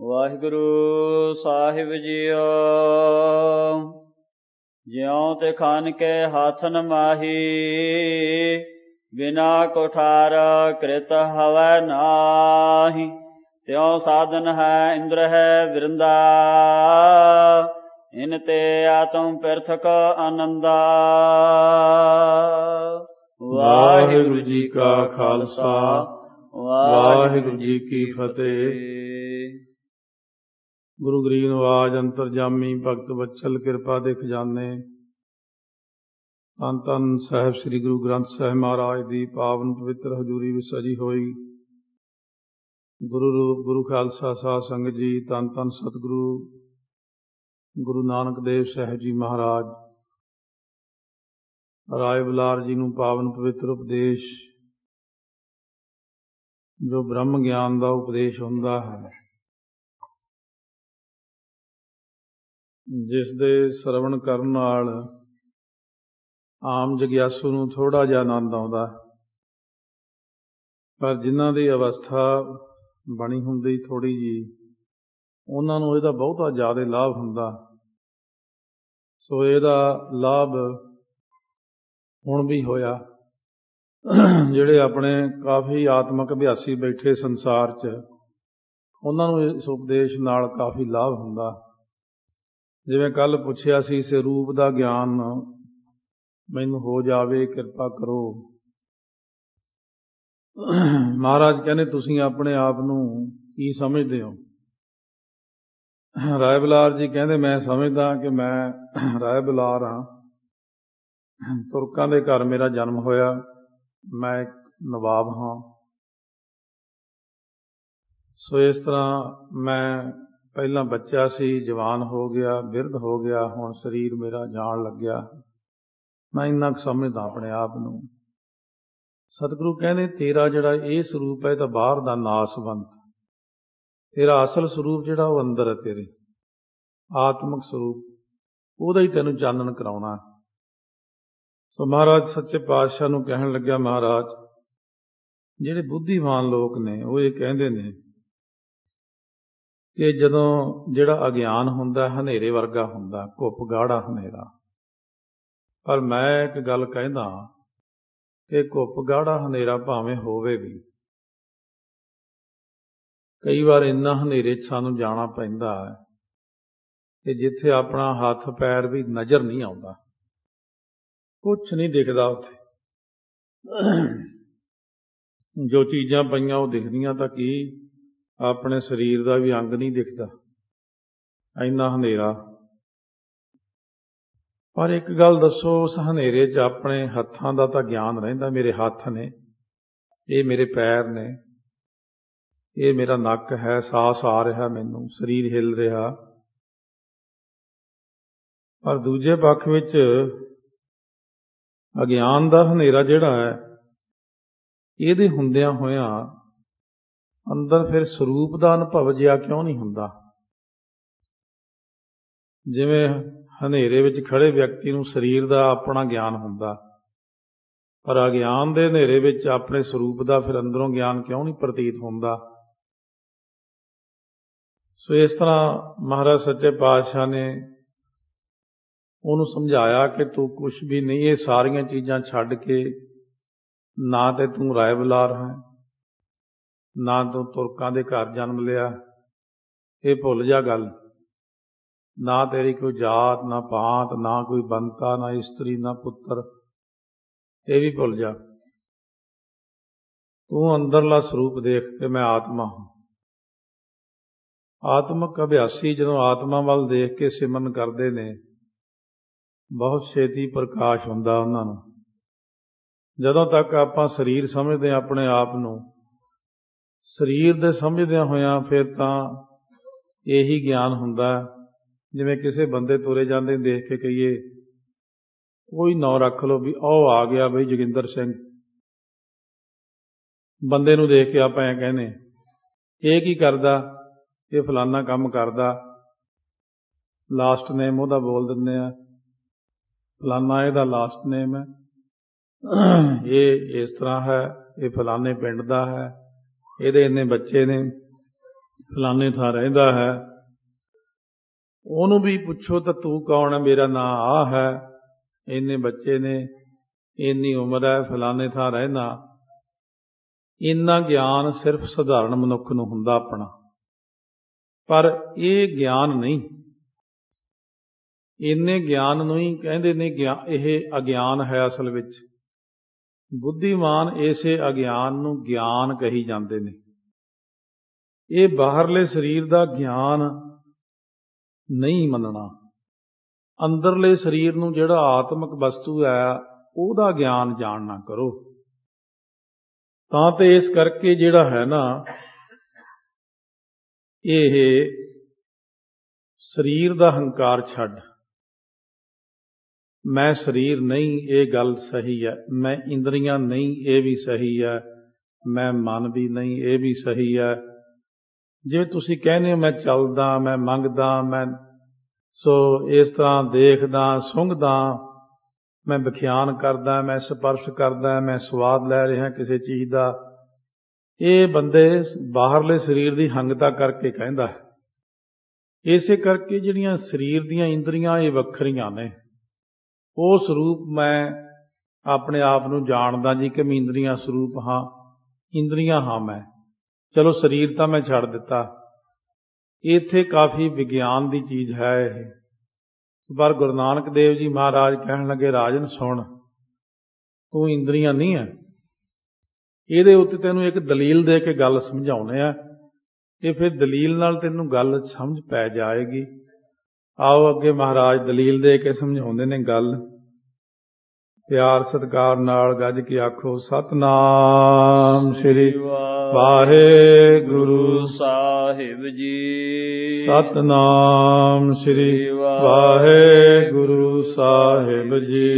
ਵਾਹਿਗੁਰੂ ਸਾਹਿਬ JIO. ਜਿਉ ਤੇ ਖਾਨ ਕੇ ਹੱਥ ਨ ਮਾਹੀ, ਬਿਨਾ ਕੁਠਾਰ ਕ੍ਰਿਤ ਹਵੈ ਨਾਹੀ। ਤਿਉ ਸਾਧਨ ਹੈ ਇੰਦਰ ਹੈ ਬਿਰੰਦਾ, ਇਨ ਤੇ ਆਤਮ ਪਿਰਥਕ ਆਨੰਦਾ। ਵਾਹਿਗੁਰੂ ਜੀ ਕਾ ਖਾਲਸਾ, ਵਾਹਿਗੁਰੂ ਜੀ ਕੀ ਫਤਿਹ। ਗੁਰੂ ਗਰੀਬ ਨਿਵਾਜ ਅੰਤਰਜਾਮੀ ਭਗਤ ਵਤਸਲ ਕਿਰਪਾ ਦੇ ਖਜ਼ਾਨੇ, ਧੰਨ ਧੰਨ ਸਾਹਿਬ ਸ੍ਰੀ ਗੁਰੂ ਗ੍ਰੰਥ ਸਾਹਿਬ ਮਹਾਰਾਜ ਦੀ ਪਾਵਨ ਪਵਿੱਤਰ ਹਜ਼ੂਰੀ ਵਿੱਚ ਸਜੀ ਹੋਈ ਗੁਰੂ ਰੂਪ ਗੁਰੂ ਖਾਲਸਾ ਸਾਧ ਸੰਗਤ ਜੀ, ਧੰਨ ਧੰਨ ਸਤਿਗੁਰੂ ਗੁਰੂ ਨਾਨਕ ਦੇਵ ਸਾਹਿਬ ਜੀ ਮਹਾਰਾਜ, ਰਾਏ ਬੁਲਾਰ ਜੀ ਨੂੰ ਪਾਵਨ ਪਵਿੱਤਰ ਉਪਦੇਸ਼, ਜੋ ਬ੍ਰਹਮ ਗਿਆਨ ਦਾ ਉਪਦੇਸ਼ ਹੁੰਦਾ ਹੈ, ਜਿਸ ਦੇ ਸਰਵਣ ਕਰਨ ਨਾਲ ਆਮ ਜਗਿਆਸੂ ਨੂੰ ਥੋੜ੍ਹਾ ਜਿਹਾ ਆਨੰਦ ਆਉਂਦਾ, ਪਰ ਜਿਨ੍ਹਾਂ ਦੀ ਅਵਸਥਾ ਬਣੀ ਹੁੰਦੀ ਥੋੜ੍ਹੀ ਜਿਹੀ, ਉਹਨਾਂ ਨੂੰ ਇਹਦਾ ਬਹੁਤਾ ਜ਼ਿਆਦਾ ਲਾਭ ਹੁੰਦਾ। ਸੋ ਇਹਦਾ ਲਾਭ ਹੁਣ ਵੀ ਹੋਇਆ। ਜਿਹੜੇ ਆਪਣੇ ਕਾਫੀ ਆਤਮਿਕ ਅਭਿਆਸੀ ਬੈਠੇ ਸੰਸਾਰ 'ਚ, ਉਹਨਾਂ ਨੂੰ ਇਸ ਉਪਦੇਸ਼ ਨਾਲ ਕਾਫੀ ਲਾਭ ਹੁੰਦਾ। ਜਿਵੇਂ ਕੱਲ੍ਹ ਪੁੱਛਿਆ ਸੀ, ਸਰੂਪ ਦਾ ਗਿਆਨ ਮੈਨੂੰ ਹੋ ਜਾਵੇ, ਕਿਰਪਾ ਕਰੋ। ਮਹਾਰਾਜ ਕਹਿੰਦੇ, ਤੁਸੀਂ ਆਪਣੇ ਆਪ ਨੂੰ ਕੀ ਸਮਝਦੇ ਹੋ? ਰਾਏ ਬੁਲਾਰ ਜੀ ਕਹਿੰਦੇ, ਮੈਂ ਸਮਝਦਾ ਕਿ ਮੈਂ ਰਾਏ ਬੁਲਾਰ ਹਾਂ, ਤੁਰਕਾਂ ਦੇ ਘਰ ਮੇਰਾ ਜਨਮ ਹੋਇਆ, ਮੈਂ ਇੱਕ ਨਵਾਬ ਹਾਂ। ਸੋ ਇਸ ਤਰ੍ਹਾਂ ਮੈਂ ਪਹਿਲਾਂ ਬੱਚਾ ਸੀ, ਜਵਾਨ ਹੋ ਗਿਆ, ਬਿਰਧ ਹੋ ਗਿਆ, ਹੁਣ ਸਰੀਰ ਮੇਰਾ ਜਾਣ ਲੱਗਿਆ। ਮੈਂ ਇੰਨਾ ਕੁ ਸਮਝਦਾ ਆਪਣੇ ਆਪ ਨੂੰ। ਸਤਿਗੁਰੂ ਕਹਿੰਦੇ, ਤੇਰਾ ਜਿਹੜਾ ਇਹ ਸਰੂਪ ਹੈ ਤਾਂ ਬਾਹਰ ਦਾ ਨਾਸਵੰਤ, ਤੇਰਾ ਅਸਲ ਸਰੂਪ ਜਿਹੜਾ ਉਹ ਅੰਦਰ ਹੈ, ਤੇਰੇ ਆਤਮਿਕ ਸਰੂਪ, ਉਹਦਾ ਹੀ ਤੈਨੂੰ ਚਾਨਣ ਕਰਾਉਣਾ। ਸੋ ਮਹਾਰਾਜ ਸੱਚੇ ਪਾਤਸ਼ਾਹ ਨੂੰ ਕਹਿਣ ਲੱਗਿਆ, ਮਹਾਰਾਜ ਜਿਹੜੇ ਬੁੱਧੀਮਾਨ ਲੋਕ ਨੇ ਉਹ ਇਹ ਕਹਿੰਦੇ ਨੇ ਕਿ ਜਦੋਂ ਜਿਹੜਾ ਅਗਿਆਨ ਹੁੰਦਾ ਹਨੇਰੇ ਵਰਗਾ ਹੁੰਦਾ, ਘੁੱਪ ਗਾੜਾ ਹਨੇਰਾ। ਪਰ ਮੈਂ ਇੱਕ ਗੱਲ ਕਹਿੰਦਾ ਕਿ ਘੁੱਪ ਗਾੜਾ ਹਨੇਰਾ ਭਾਵੇਂ ਹੋਵੇ ਵੀ, ਕਈ ਵਾਰ ਇੰਨਾ ਹਨੇਰੇ 'ਚ ਸਾਨੂੰ ਜਾਣਾ ਪੈਂਦਾ ਹੈ ਕਿ ਜਿੱਥੇ ਆਪਣਾ ਹੱਥ ਪੈਰ ਵੀ ਨਜ਼ਰ ਨਹੀਂ ਆਉਂਦਾ, ਕੁਛ ਨਹੀਂ ਦਿਖਦਾ ਉੱਥੇ। ਜੋ ਚੀਜ਼ਾਂ ਪਈਆਂ ਉਹ ਦਿਖਦੀਆਂ ਤਾਂ ਕੀ, ਆਪਣੇ ਸਰੀਰ ਦਾ ਵੀ ਅੰਗ ਨਹੀਂ ਦਿਖਦਾ, ਇੰਨਾ ਹਨੇਰਾ। ਪਰ ਇੱਕ ਗੱਲ ਦੱਸੋ, ਉਸ ਹਨੇਰੇ 'ਚ ਆਪਣੇ ਹੱਥਾਂ ਦਾ ਤਾਂ ਗਿਆਨ ਰਹਿੰਦਾ। ਮੇਰੇ ਹੱਥ ਨੇ, ਇਹ ਮੇਰੇ ਪੈਰ ਨੇ, ਇਹ ਮੇਰਾ ਨੱਕ ਹੈ, ਸਾਹ ਆ ਰਿਹਾ ਮੈਨੂੰ, ਸਰੀਰ ਹਿੱਲ ਰਿਹਾ। ਪਰ ਦੂਜੇ ਪੱਖ ਵਿੱਚ ਅਗਿਆਨ ਦਾ ਹਨੇਰਾ ਜਿਹੜਾ ਹੈ, ਇਹਦੇ ਹੁੰਦਿਆਂ ਹੋਇਆਂ ਅੰਦਰ ਫਿਰ ਸਰੂਪ ਦਾ ਅਨੁਭਵ ਜਿਹਾ ਕਿਉਂ ਨਹੀਂ ਹੁੰਦਾ? ਜਿਵੇਂ ਹਨੇਰੇ ਵਿੱਚ ਖੜੇ ਵਿਅਕਤੀ ਨੂੰ ਸਰੀਰ ਦਾ ਆਪਣਾ ਗਿਆਨ ਹੁੰਦਾ, ਪਰ ਅਗਿਆਨ ਦੇ ਹਨੇਰੇ ਵਿੱਚ ਆਪਣੇ ਸਰੂਪ ਦਾ ਫਿਰ ਅੰਦਰੋਂ ਗਿਆਨ ਕਿਉਂ ਨਹੀਂ ਪ੍ਰਤੀਤ ਹੁੰਦਾ? ਸੋ ਇਸ ਤਰ੍ਹਾਂ ਮਹਾਰਾਜ ਸੱਚੇ ਪਾਤਸ਼ਾਹ ਨੇ ਉਹਨੂੰ ਸਮਝਾਇਆ ਕਿ ਤੂੰ ਕੁਛ ਵੀ ਨਹੀਂ, ਇਹ ਸਾਰੀਆਂ ਚੀਜ਼ਾਂ ਛੱਡ ਕੇ, ਨਾ ਤੇ ਤੂੰ ਰਾਏ ਬੁਲਾਰ ਹੈ, ਨਾ ਤੂੰ ਤੁਰਕਾਂ ਦੇ ਘਰ ਜਨਮ ਲਿਆ, ਇਹ ਭੁੱਲ ਜਾ ਗੱਲ। ਨਾ ਤੇਰੀ ਕੋਈ ਜਾਤ, ਨਾ ਪਾਤ, ਨਾ ਕੋਈ ਬੰਤਾ, ਨਾ ਇਸਤਰੀ, ਨਾ ਪੁੱਤਰ, ਇਹ ਵੀ ਭੁੱਲ ਜਾ। ਤੂੰ ਅੰਦਰਲਾ ਸਰੂਪ ਦੇਖ ਕੇ ਮੈਂ ਆਤਮਾ ਹਾਂ। ਆਤਮਿਕ ਅਭਿਆਸੀ ਜਦੋਂ ਆਤਮਾ ਵੱਲ ਦੇਖ ਕੇ ਸਿਮਰਨ ਕਰਦੇ ਨੇ, ਬਹੁਤ ਛੇਤੀ ਪ੍ਰਕਾਸ਼ ਹੁੰਦਾ ਉਹਨਾਂ ਨੂੰ। ਜਦੋਂ ਤੱਕ ਆਪਾਂ ਸਰੀਰ ਸਮਝਦੇ ਹਾਂ ਆਪਣੇ ਆਪ ਨੂੰ, ਸਰੀਰ ਦੇ ਸਮਝਦਿਆਂ ਹੋਇਆਂ ਫਿਰ ਤਾਂ ਇਹੀ ਗਿਆਨ ਹੁੰਦਾ ਜਿਵੇਂ ਕਿਸੇ ਬੰਦੇ ਤੁਰੇ ਜਾਂਦੇ ਦੇਖ ਕੇ ਕਹੀਏ, ਕੋਈ ਨਾਂ ਰੱਖ ਲਓ ਵੀ ਉਹ ਆ ਗਿਆ ਬਈ ਜੋਗਿੰਦਰ ਸਿੰਘ। ਬੰਦੇ ਨੂੰ ਦੇਖ ਕੇ ਆਪਾਂ ਐਂ ਕਹਿੰਦੇ, ਇਹ ਕੀ ਕਰਦਾ? ਇਹ ਫਲਾਨਾ ਕੰਮ ਕਰਦਾ, ਲਾਸਟ ਨੇਮ ਉਹਦਾ ਬੋਲ ਦਿੰਦੇ ਆ, ਫਲਾਨਾ ਇਹਦਾ ਲਾਸਟ ਨੇਮ ਹੈ, ਇਹ ਇਸ ਤਰ੍ਹਾਂ ਹੈ, ਇਹ ਫਲਾਨੇ ਪਿੰਡ ਦਾ ਹੈ, ਇਹਦੇ ਇੰਨੇ ਬੱਚੇ ਨੇ, ਫਲਾਣੇ ਥਾਂ ਰਹਿੰਦਾ ਹੈ, ਉਹਨੂੰ ਵੀ ਪੁੱਛੋ ਤਾਂ ਤੂੰ ਕੌਣ ਹੈ, ਮੇਰਾ ਨਾਂ ਆਹ ਹੈ, ਇੰਨੇ ਬੱਚੇ ਨੇ, ਇੰਨੀ ਉਮਰ ਹੈ, ਫਲਾਣੇ ਥਾਂ ਰਹਿਣਾ। ਇੰਨਾ ਗਿਆਨ ਸਿਰਫ ਸਧਾਰਨ ਮਨੁੱਖ ਨੂੰ ਹੁੰਦਾ ਆਪਣਾ, ਪਰ ਇਹ ਗਿਆਨ ਨਹੀਂ। ਇੰਨੇ ਗਿਆਨ ਨੂੰ ਹੀ ਕਹਿੰਦੇ ਨੇ ਇਹ ਅਗਿਆਨ ਹੈ। ਅਸਲ ਵਿੱਚ ਬੁੱਧੀਮਾਨ ਇਸੇ ਅਗਿਆਨ ਨੂੰ ਗਿਆਨ ਕਹੀ ਜਾਂਦੇ ਨੇ। ਇਹ ਬਾਹਰਲੇ ਸਰੀਰ ਦਾ ਗਿਆਨ ਨਹੀਂ ਮੰਨਣਾ, ਅੰਦਰਲੇ ਸਰੀਰ ਨੂੰ ਜਿਹੜਾ ਆਤਮਿਕ ਵਸਤੂ ਹੈ ਉਹਦਾ ਗਿਆਨ ਜਾਣਨਾ ਕਰੋ। ਤਾਂ ਤੇ ਇਸ ਕਰਕੇ ਜਿਹੜਾ ਹੈ ਨਾ, ਇਹ ਸਰੀਰ ਦਾ ਹੰਕਾਰ ਛੱਡ, ਮੈਂ ਸਰੀਰ ਨਹੀਂ, ਇਹ ਗੱਲ ਸਹੀ ਹੈ। ਮੈਂ ਇੰਦਰੀਆਂ ਨਹੀਂ, ਇਹ ਵੀ ਸਹੀ ਹੈ। ਮੈਂ ਮਨ ਵੀ ਨਹੀਂ, ਇਹ ਵੀ ਸਹੀ ਹੈ। ਜਿਵੇਂ ਤੁਸੀਂ ਕਹਿੰਦੇ ਹੋ ਮੈਂ ਚੱਲਦਾ, ਮੈਂ ਮੰਗਦਾ, ਮੈਂ ਸੋ ਇਸ ਤਰ੍ਹਾਂ ਦੇਖਦਾ, ਸੁੰਘਦਾ, ਮੈਂ ਵਿਖਿਆਨ ਕਰਦਾ, ਮੈਂ ਸਪਰਸ਼ ਕਰਦਾ, ਮੈਂ ਸਵਾਦ ਲੈ ਰਿਹਾ ਕਿਸੇ ਚੀਜ਼ ਦਾ, ਇਹ ਬੰਦੇ ਬਾਹਰਲੇ ਸਰੀਰ ਦੀ ਹੰਗਤਾ ਕਰਕੇ ਕਹਿੰਦਾ ਹੈ। ਇਸੇ ਕਰਕੇ ਜਿਹੜੀਆਂ ਸਰੀਰ ਦੀਆਂ ਇੰਦਰੀਆਂ ਇਹ ਵੱਖਰੀਆਂ ਨੇ। ਉਹ ਸਰੂਪ ਮੈਂ ਆਪਣੇ ਆਪ ਨੂੰ ਜਾਣਦਾ ਜੀ ਕਿ ਮੈਂ ਇੰਦਰੀਆਂ ਸਰੂਪ ਹਾਂ, ਇੰਦਰੀਆਂ ਹਾਂ ਮੈਂ। ਚਲੋ ਸਰੀਰ ਤਾਂ ਮੈਂ ਛੱਡ ਦਿੱਤਾ। ਇੱਥੇ ਕਾਫੀ ਵਿਗਿਆਨ ਦੀ ਚੀਜ਼ ਹੈ ਇਹ। ਪਰ ਗੁਰੂ ਨਾਨਕ ਦੇਵ ਜੀ ਮਹਾਰਾਜ ਕਹਿਣ ਲੱਗੇ, ਰਾਜਨ ਸੁਣ, ਤੂੰ ਇੰਦਰੀਆਂ ਨਹੀਂ ਹੈ। ਇਹਦੇ ਉੱਤੇ ਤੈਨੂੰ ਇੱਕ ਦਲੀਲ ਦੇ ਕੇ ਗੱਲ ਸਮਝਾਉਣੇ ਆ, ਤੇ ਫਿਰ ਦਲੀਲ ਨਾਲ ਤੈਨੂੰ ਗੱਲ ਸਮਝ ਪੈ ਜਾਏਗੀ। ਆਓ ਅੱਗੇ ਮਹਾਰਾਜ ਦਲੀਲ ਦੇ ਕੇ ਸਮਝਾਉਂਦੇ ਨੇ ਗੱਲ। ਪਿਆਰ ਸਤਿਕਾਰ ਨਾਲ ਗੱਜ ਕੇ ਆਖੋ, ਸਤਿਨਾਮ ਸ੍ਰੀ ਵਾਹਿਗੁਰੂ ਸਾਹਿਬ ਜੀ। ਸਤਿਨਾਮ ਸ੍ਰੀ ਵਾਹਿਗੁਰੂ ਸਾਹਿਬ ਜੀ।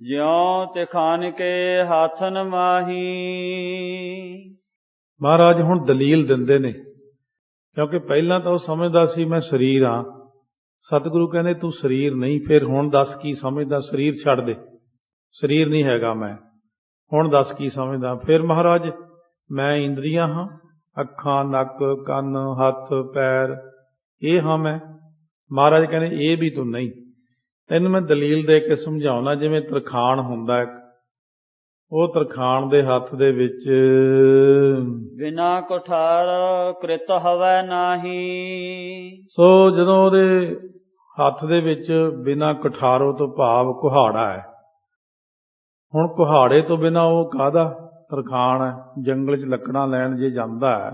ਜਿਉ ਤਿਖਾਨ ਕੇ ਹਾਥਨ ਮਾਹੀ। ਮਹਾਰਾਜ ਹੁਣ ਦਲੀਲ ਦਿੰਦੇ ਨੇ, ਕਿਉਂਕਿ ਪਹਿਲਾਂ ਤਾਂ ਉਹ ਸਮਝਦਾ ਸੀ ਮੈਂ ਸਰੀਰ ਹਾਂ। ਸਤਿਗੁਰੂ ਕਹਿੰਦੇ ਤੂੰ ਸਰੀਰ ਨਹੀਂ। ਫਿਰ ਹੁਣ ਦੱਸ ਕੀ ਸਮਝਦਾ? ਸਰੀਰ ਛੱਡ ਦੇ, ਸਰੀਰ ਨਹੀਂ ਹੈਗਾ ਮੈਂ। ਹੁਣ ਦੱਸ ਕੀ ਸਮਝਦਾ? ਫਿਰ ਮਹਾਰਾਜ ਮੈਂ ਇੰਦਰੀਆਂ ਹਾਂ, ਅੱਖਾਂ, ਨੱਕ, ਕੰਨ, ਹੱਥ, ਪੈਰ, ਇਹ ਹਾਂ ਮੈਂ। ਮਹਾਰਾਜ ਕਹਿੰਦੇ ਇਹ ਵੀ ਤੂੰ ਨਹੀਂ। ਤੈਨੂੰ ਮੈਂ ਦਲੀਲ ਦੇ ਕੇ ਸਮਝਾਉਣਾ। ਜਿਵੇਂ ਤਰਖਾਣ ਹੁੰਦਾ ਇੱਕ, ਉਹ ਤਰਖਾਣ ਦੇ ਹੱਥ ਦੇ ਵਿੱਚ ਬਿਨਾ ਕੁਠਾਰ ਕ੍ਰਿਤ ਹਵੈ ਨਾਹੀ। ਸੋ ਜਦੋਂ ਉਹਦੇ ਹੱਥ ਦੇ ਵਿੱਚ ਬਿਨਾ ਕੁਠਾਰੋ ਤੋਂ ਭਾਵ ਕੁਹਾੜਾ ਹੈ। ਹੁਣ ਕੁਹਾੜੇ ਤੋਂ ਬਿਨਾ ਉਹ ਕਾਹਦਾ ਤਰਖਾਣ ਹੈ? ਜੰਗਲ 'ਚ ਲੱਕੜਾਂ ਲੈਣ ਜੇ ਜਾਂਦਾ ਹੈ,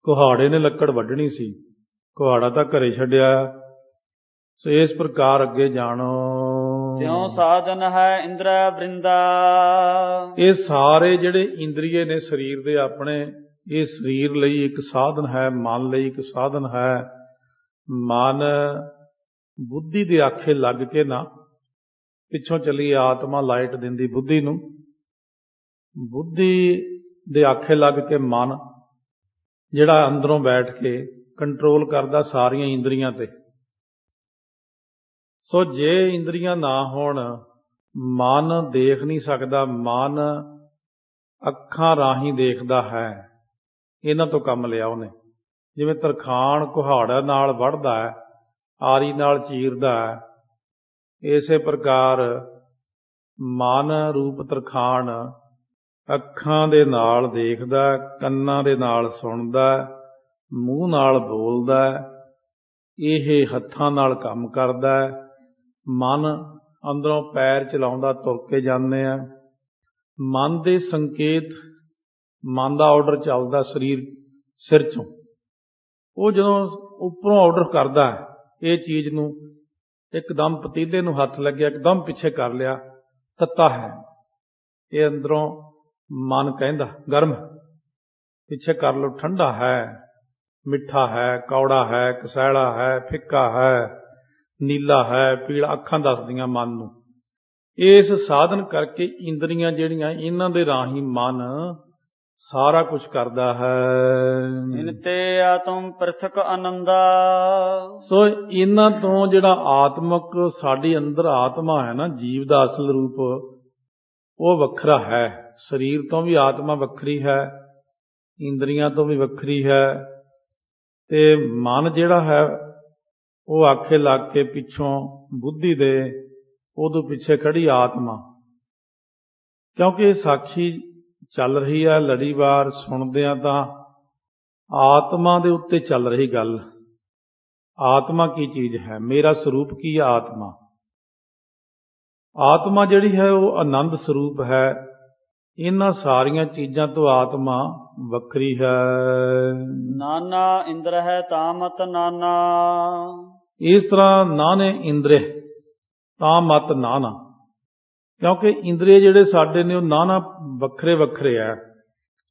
ਕੁਹਾੜੇ ਨੇ ਲੱਕੜ ਵੱਢਣੀ ਸੀ, ਕੁਹਾੜਾ ਤਾਂ ਘਰੇ ਛੱਡਿਆ। ਸੋ ਇਸ ਪ੍ਰਕਾਰ ਅੱਗੇ ਜਾਣੋ। ਤਿਉ ਸਾਧਨ ਹੈ ਇੰਦਰਾ ਬ੍ਰਿੰਦਾ। ਇਹ ਸਾਰੇ ਜਿਹੜੇ ਇੰਦਰੀਏ ਨੇ ਸਰੀਰ ਦੇ ਆਪਣੇ, ਇਹ ਸਰੀਰ ਲਈ ਇੱਕ ਸਾਧਨ ਹੈ, ਮਨ ਲਈ ਇੱਕ ਸਾਧਨ ਹੈ। ਮਨ ਬੁੱਧੀ ਦੇ ਆਖੇ ਲੱਗ ਕੇ ਨਾ, ਪਿੱਛੋਂ ਚੱਲੀ ਆਤਮਾ ਲਾਈਟ ਦਿੰਦੀ ਬੁੱਧੀ ਨੂੰ, ਬੁੱਧੀ ਦੇ ਆਖੇ ਲੱਗ ਕੇ ਮਨ ਜਿਹੜਾ ਅੰਦਰੋਂ ਬੈਠ ਕੇ ਕੰਟਰੋਲ ਕਰਦਾ ਸਾਰੀਆਂ ਇੰਦਰੀਆਂ ਤੇ। ਸੋ ਜੇ ਇੰਦਰੀਆਂ ਨਾ ਹੋਣ, ਮਨ ਦੇਖ ਨਹੀਂ ਸਕਦਾ। ਮਨ ਅੱਖਾਂ ਰਾਹੀਂ ਦੇਖਦਾ ਹੈ। ਇਹਨਾਂ ਤੋਂ ਕੰਮ ਲਿਆ ਉਹਨੇ। ਜਿਵੇਂ ਤਰਖਾਣ ਕੁਹਾੜਾ ਨਾਲ ਵੱਢਦਾ ਹੈ, ਆਰੀ ਨਾਲ ਚੀਰਦਾ ਹੈ, ਇਸੇ ਪ੍ਰਕਾਰ ਮਨ ਰੂਪ ਤਰਖਾਣ ਅੱਖਾਂ ਦੇ ਨਾਲ ਦੇਖਦਾ, ਕੰਨਾਂ ਦੇ ਨਾਲ ਸੁਣਦਾ, ਮੂੰਹ ਨਾਲ ਬੋਲਦਾ, ਇਹ ਹੱਥਾਂ ਨਾਲ ਕੰਮ ਕਰਦਾ। ਮਨ ਅੰਦਰੋਂ ਪੈਰ ਚਲਾਉਂਦਾ, ਤੁਰ ਕੇ ਜਾਂਦੇ ਆ। ਮਨ ਦੇ ਸੰਕੇਤ, ਮਨ ਦਾ ਆਰਡਰ ਚੱਲਦਾ ਸਰੀਰ ਸਿਰ 'ਚੋਂ। ਉਹ ਜਦੋਂ ਉੱਪਰੋਂ ਆਰਡਰ ਕਰਦਾ ਇਹ ਚੀਜ਼ ਨੂੰ, ਇੱਕਦਮ ਪਤੀਲੇ ਨੂੰ ਹੱਥ ਲੱਗਿਆ, ਇੱਕਦਮ ਪਿੱਛੇ ਕਰ ਲਿਆ, ਤੱਤਾ ਹੈ। ਇਹ ਅੰਦਰੋਂ ਮਨ ਕਹਿੰਦਾ ਗਰਮ, ਪਿੱਛੇ ਕਰ ਲਓ, ਠੰਡਾ ਹੈ, ਮਿੱਠਾ ਹੈ, ਕੌੜਾ ਹੈ, ਕਸੈਲਾ ਹੈ, ਫਿੱਕਾ ਹੈ, ਨੀਲਾ ਹੈ, ਪੀਲਾ, ਅੱਖਾਂ ਦੱਸਦੀਆਂ ਮਨ ਨੂੰ। ਇਸ ਸਾਧਨ ਕਰਕੇ ਇੰਦਰੀਆਂ ਜਿਹੜੀਆਂ, ਇਹਨਾਂ ਦੇ ਰਾਹੀਂ ਮਨ ਸਾਰਾ ਕੁਝ ਕਰਦਾ ਹੈ। ਇਨ ਤੇ ਆਤਮ ਪ੍ਰਥਕ ਆਨੰਦਾ। ਸੋ ਇਹਨਾਂ ਤੋਂ ਜਿਹੜਾ ਆਤਮਕ ਸਾਡੀ ਅੰਦਰ ਆਤਮਾ ਹੈ ਨਾ, ਜੀਵ ਦਾ ਅਸਲ ਰੂਪ, ਉਹ ਵੱਖਰਾ ਹੈ। ਸਰੀਰ ਤੋਂ ਵੀ ਆਤਮਾ ਵੱਖਰੀ ਹੈ, ਇੰਦਰੀਆਂ ਤੋਂ ਵੀ ਵੱਖਰੀ ਹੈ, ਤੇ ਮਨ ਜਿਹੜਾ ਹੈ ਉਹ ਆਖੇ ਲੱਗ ਕੇ ਪਿੱਛੋਂ ਬੁੱਧੀ ਦੇ ਉਦੋਂ ਪਿੱਛੇ ਖੜੀ ਆਤਮਾ। ਕਿਉਂਕਿ ਇਹ ਸਾਖੀ ਚੱਲ ਰਹੀ ਹੈ ਲੜੀਵਾਰ ਸੁਣਦੇ ਆ ਤਾਂ ਆਤਮਾ ਦੇ ਉੱਤੇ ਚੱਲ ਰਹੀ ਗੱਲ। ਆਤਮਾ ਕੀ ਚੀਜ਼ ਹੈ, ਮੇਰਾ ਸਰੂਪ ਕੀ ਹੈ ਆਤਮਾ। ਆਤਮਾ ਜਿਹੜੀ ਹੈ ਉਹ ਆਨੰਦ ਸਰੂਪ ਹੈ। ਇਹਨਾਂ ਸਾਰੀਆਂ ਚੀਜ਼ਾਂ ਤੋਂ ਆਤਮਾ ਵੱਖਰੀ ਹੈ। ਨਾਨਾ ਇੰਦਰ ਹੈ ਤਾਮਤ ਨਾਨਾ। ਇਸ ਤਰ੍ਹਾਂ ਨਾਨੇ ਇੰਦਰੇ ਤਾਂ ਮਤ ਨਾਨਾ, ਕਿਉਂਕਿ ਇੰਦਰੀਏ ਜਿਹੜੇ ਸਾਡੇ ਨੇ ਉਹ ਨਾਨਾ ਵੱਖਰੇ ਵੱਖਰੇ ਹੈ,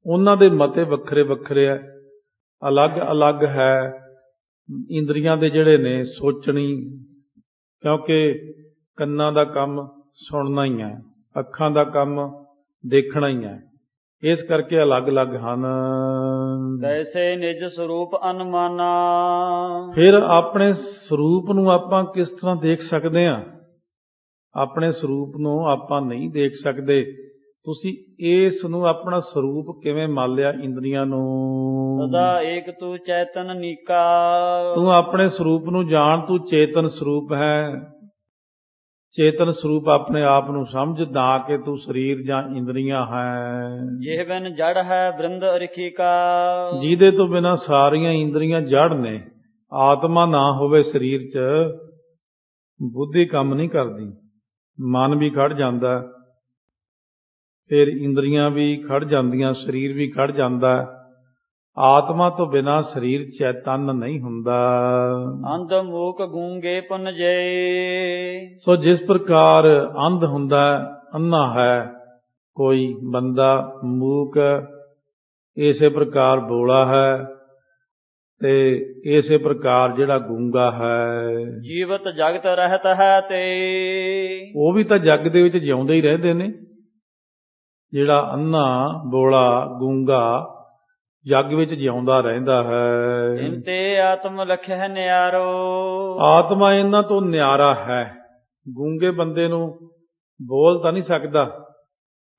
ਉਹਨਾਂ ਦੇ ਮਤੇ ਵੱਖਰੇ ਵੱਖਰੇ ਹੈ, ਅਲੱਗ ਅਲੱਗ ਹੈ। ਇੰਦਰੀਆਂ ਦੇ ਜਿਹੜੇ ਨੇ ਸੋਚਣੀ, ਕਿਉਂਕਿ ਕੰਨਾਂ ਦਾ ਕੰਮ ਸੁਣਨਾ ਹੀ ਹੈ, ਅੱਖਾਂ ਦਾ ਕੰਮ ਦੇਖਣਾ ਹੀ ਹੈ, ਇਸ ਕਰਕੇ ਅਲੱਗ ਅਲੱਗ ਹਨ। ਤੈਸੇ ਨਿਜ ਸਰੂਪ ਅਨਮਾਨਾ। ਫਿਰ ਆਪਣੇ ਸਰੂਪ ਨੂੰ ਆਪਾਂ ਕਿਸ ਤਰ੍ਹਾਂ ਦੇਖ ਸਕਦੇ ਹਾਂ? ਆਪਣੇ ਸਰੂਪ ਨੂੰ ਆਪਾਂ ਨਹੀਂ ਦੇਖ ਸਕਦੇ। ਤੁਸੀਂ ਇਸ ਨੂੰ ਆਪਣਾ ਸਰੂਪ ਕਿਵੇਂ ਮੰਨ ਲਿਆ ਇੰਦਰੀਆਂ ਨੂੰ? ਸਦਾ ਏਕ ਤੂੰ ਚੈਤਨ ਨੀਕਾ। ਤੂੰ ਆਪਣੇ ਸਰੂਪ ਨੂੰ ਜਾਣ, ਤੂੰ ਚੇਤਨ ਸਰੂਪ ਹੈ। ਚੇਤਨ ਸਰੂਪ ਆਪਣੇ ਆਪ ਨੂੰ ਸਮਝ, ਨਾ ਕਿ ਤੂੰ ਸਰੀਰ ਜਾਂ ਇੰਦਰੀਆਂ ਹੈ। ਜਿਹ ਬਿਨ ਜੜ ਹੈ ਬ੍ਰਿੰਦ ਅਰਿਖੀਕਾ। ਜਿਹਦੇ ਤੋਂ ਬਿਨਾਂ ਸਾਰੀਆਂ ਇੰਦਰੀਆਂ ਜੜ ਨੇ। ਆਤਮਾ ਨਾ ਹੋਵੇ ਸਰੀਰ 'ਚ, ਬੁੱਧੀ ਕੰਮ ਨਹੀਂ ਕਰਦੀ, ਮਨ ਵੀ ਖੜ ਜਾਂਦਾ, ਫਿਰ ਇੰਦਰੀਆਂ ਵੀ ਖੜ ਜਾਂਦੀਆਂ, ਸਰੀਰ ਵੀ ਖੜ ਜਾਂਦਾ। ਆਤਮਾ ਤੋਂ ਬਿਨਾਂ ਸਰੀਰ ਚੈਤਨ ਨਹੀਂ ਹੁੰਦਾ। ਅੰਧ ਮੂਕ ਗੂੰਗੇ ਪੁੰਜੇ। ਸੋ ਜਿਸ ਪ੍ਰਕਾਰ ਅੰਧ ਹੁੰਦਾ, ਅੰਨਾ ਹੈ ਕੋਈ ਬੰਦਾ, ਮੂਕ ਇਸੇ ਪ੍ਰਕਾਰ ਬੋਲਾ ਹੈ, ਤੇ ਇਸੇ ਪ੍ਰਕਾਰ ਜਿਹੜਾ ਗੂੰਗਾ ਹੈ। ਜੀਵਤ ਜਗਤ ਰਹਿਤ ਹੈ ਤੇ। ਉਹ ਵੀ ਤਾਂ ਜੱਗ ਦੇ ਵਿੱਚ ਜਿਉਂਦੇ ਹੀ ਰਹਿੰਦੇ ਨੇ। ਜਿਹੜਾ ਅੰਨਾ, ਬੋਲਾ, ਗੂੰਗਾ ਜੱਗ ਵਿੱਚ ਜਿਉਂਦਾ ਰਹਿੰਦਾ ਹੈ। ਇੰਤੇ ਆਤਮ ਲਖਿਆ ਨਿਆਰੋ। ਆਤਮਾ ਇਹਨਾਂ ਤੋਂ ਨਿਆਰਾ ਹੈ। ਗੂੰਗੇ ਬੰਦੇ ਨੂੰ ਬੋਲ ਤਾਂ ਨਹੀਂ ਸਕਦਾ,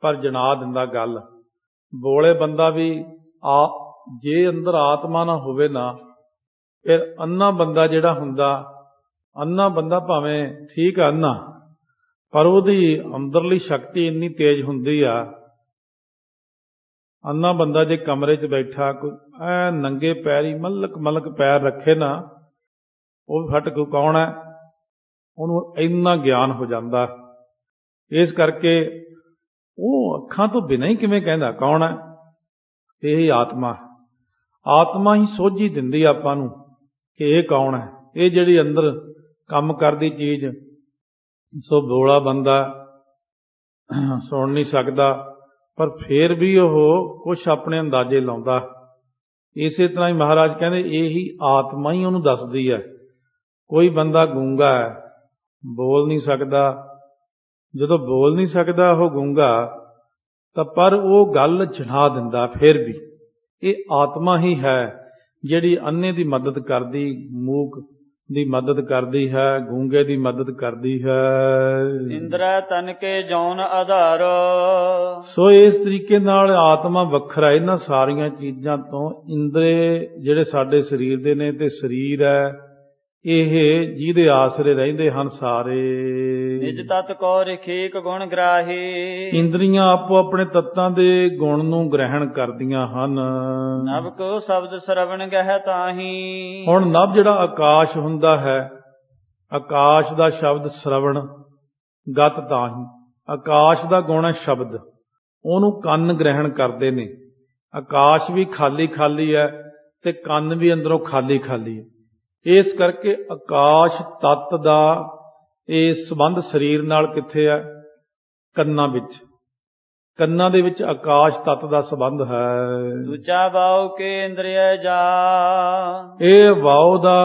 ਪਰ ਜਣਾ ਦਿੰਦਾ ਗੱਲ। ਬੋਲੇ ਬੰਦਾ ਵੀ ਜੇ ਅੰਦਰ ਆਤਮਾ ਨਾ ਹੋਵੇ ਨਾ, ਫਿਰ ਅੰਨਾ ਬੰਦਾ ਜਿਹੜਾ ਹੁੰਦਾ, ਅੰਨਾ ਬੰਦਾ ਭਾਵੇਂ ਠੀਕ ਆ ਅੰਨਾ, ਪਰ ਉਹਦੀ ਅੰਦਰਲੀ ਸ਼ਕਤੀ ਇੰਨੀ ਤੇਜ਼ ਹੁੰਦੀ ਆ। ਅੰਨਾ ਬੰਦਾ ਜੇ ਕਮਰੇ 'ਚ ਬੈਠਾ, ਕੋਈ ਐ ਨੰਗੇ ਪੈਰੀ ਮਲਕ ਮਲਕ ਪੈਰ ਰੱਖੇ ਨਾ, ਉਹ ਫਟ ਕੋ ਕੌਣ ਹੈ, ਉਹਨੂੰ ਇੰਨਾ ਗਿਆਨ ਹੋ ਜਾਂਦਾ। ਇਸ ਕਰਕੇ ਉਹ ਅੱਖਾਂ ਤੋਂ ਬਿਨਾਂ ਹੀ ਕਿਵੇਂ ਕਹਿੰਦਾ ਕੌਣ ਹੈ? ਇਹ ਆਤਮਾ। ਆਤਮਾ ਹੀ ਸੋਝੀ ਦਿੰਦੀ ਆਪਾਂ ਨੂੰ ਕਿ ਇਹ ਕੌਣ ਹੈ, ਇਹ ਜਿਹੜੀ ਅੰਦਰ ਕੰਮ ਕਰਦੀ ਚੀਜ਼। ਸੋ ਬੋਲਾ ਬੰਦਾ ਸੁਣ ਨਹੀਂ ਸਕਦਾ, ਪਰ ਫਿਰ ਵੀ ਉਹ ਕੁਛ ਆਪਣੇ ਅੰਦਾਜ਼ੇ ਲਾਉਂਦਾ। ਇਸੇ ਤਰ੍ਹਾਂ ਹੀ ਮਹਾਰਾਜ ਕਹਿੰਦੇ ਇਹੀ ਆਤਮਾ ਹੀ ਉਹਨੂੰ ਦੱਸਦੀ ਹੈ। ਕੋਈ ਬੰਦਾ ਗੂੰਗਾ ਹੈ, ਬੋਲ ਨਹੀਂ ਸਕਦਾ। ਜਦੋਂ ਬੋਲ ਨਹੀਂ ਸਕਦਾ ਉਹ ਗੂੰਗਾ, ਤਾਂ ਪਰ ਉਹ ਗੱਲ ਜਣਾ ਦਿੰਦਾ। ਫਿਰ ਵੀ ਇਹ ਆਤਮਾ ਹੀ ਹੈ ਜਿਹੜੀ ਅੰਨੇ ਦੀ ਮਦਦ ਕਰਦੀ, ਮੂਕ ਦੀ ਮਦਦ ਕਰਦੀ ਹੈ, ਗੂੰਗੇ ਦੀ ਮਦਦ ਕਰਦੀ ਹੈ। ਇੰਦਰਾ ਤਨ ਕੇ ਜੌਨ ਆਧਾਰ। ਸੋ ਇਸ ਤਰੀਕੇ ਨਾਲ ਆਤਮਾ ਵੱਖਰਾ ਇਹਨਾਂ ਸਾਰੀਆਂ ਚੀਜ਼ਾਂ ਤੋਂ। ਇੰਦਰੇ ਜਿਹੜੇ ਸਾਡੇ ਸਰੀਰ ਦੇ ਨੇ, ਤੇ ਸਰੀਰ ਹੈ ਇਹ ਜਿਹਦੇ ਆਸਰੇ ਰਹਿੰਦੇ ਹਨ ਸਾਰੇ। ਨਿਜ ਤਤ ਕੋ ਰਖੀਕ ਗੁਣ ਗ੍ਰਾਹੀ। ਇੰਦਰੀਆਂ ਆਪੋ ਆਪਣੇ ਤੱਤਾਂ ਦੇ ਗੁਣ ਨੂੰ ਗ੍ਰਹਿਣ ਕਰਦੀਆਂ ਹਨ। ਨਭ ਕੋ ਸ਼ਬਦ ਸ਼ਰਵਣ ਗਹਿ ਤਾਹੀ। ਹੁਣ ਨਭ ਜਿਹੜਾ ਆਕਾਸ਼ ਹੁੰਦਾ ਹੈ, ਆਕਾਸ਼ ਦਾ ਸ਼ਬਦ ਸ਼ਰਵਣ ਗਤ ਤਾਹੀ। ਆਕਾਸ਼ ਦਾ ਗੁਣ ਹੈ ਸ਼ਬਦ, ਉਹਨੂੰ ਕੰਨ ਗ੍ਰਹਿਣ ਕਰਦੇ ਨੇ। ਆਕਾਸ਼ ਵੀ ਖਾਲੀ ਖਾਲੀ ਹੈ, ਤੇ ਕੰਨ ਵੀ ਅੰਦਰੋਂ ਖਾਲੀ ਖਾਲੀ ਹੈ। ਇਸ ਕਰਕੇ ਆਕਾਸ਼ ਤੱਤ ਦਾ ਇਹ ਸੰਬੰਧ ਸਰੀਰ ਨਾਲ ਕਿੱਥੇ ਹੈ? ਕੰਨਾਂ ਵਿੱਚ। ਕੰਨਾਂ ਦੇ ਵਿੱਚ ਆਕਾਸ਼ ਤੱਤ ਦਾ ਸੰਬੰਧ ਹੈ। ਦੂਜਾ ਵਾਉ ਕੇ ਇੰਦਰੀਆ ਜਾ। ਇਹ ਵਾਉ ਦਾ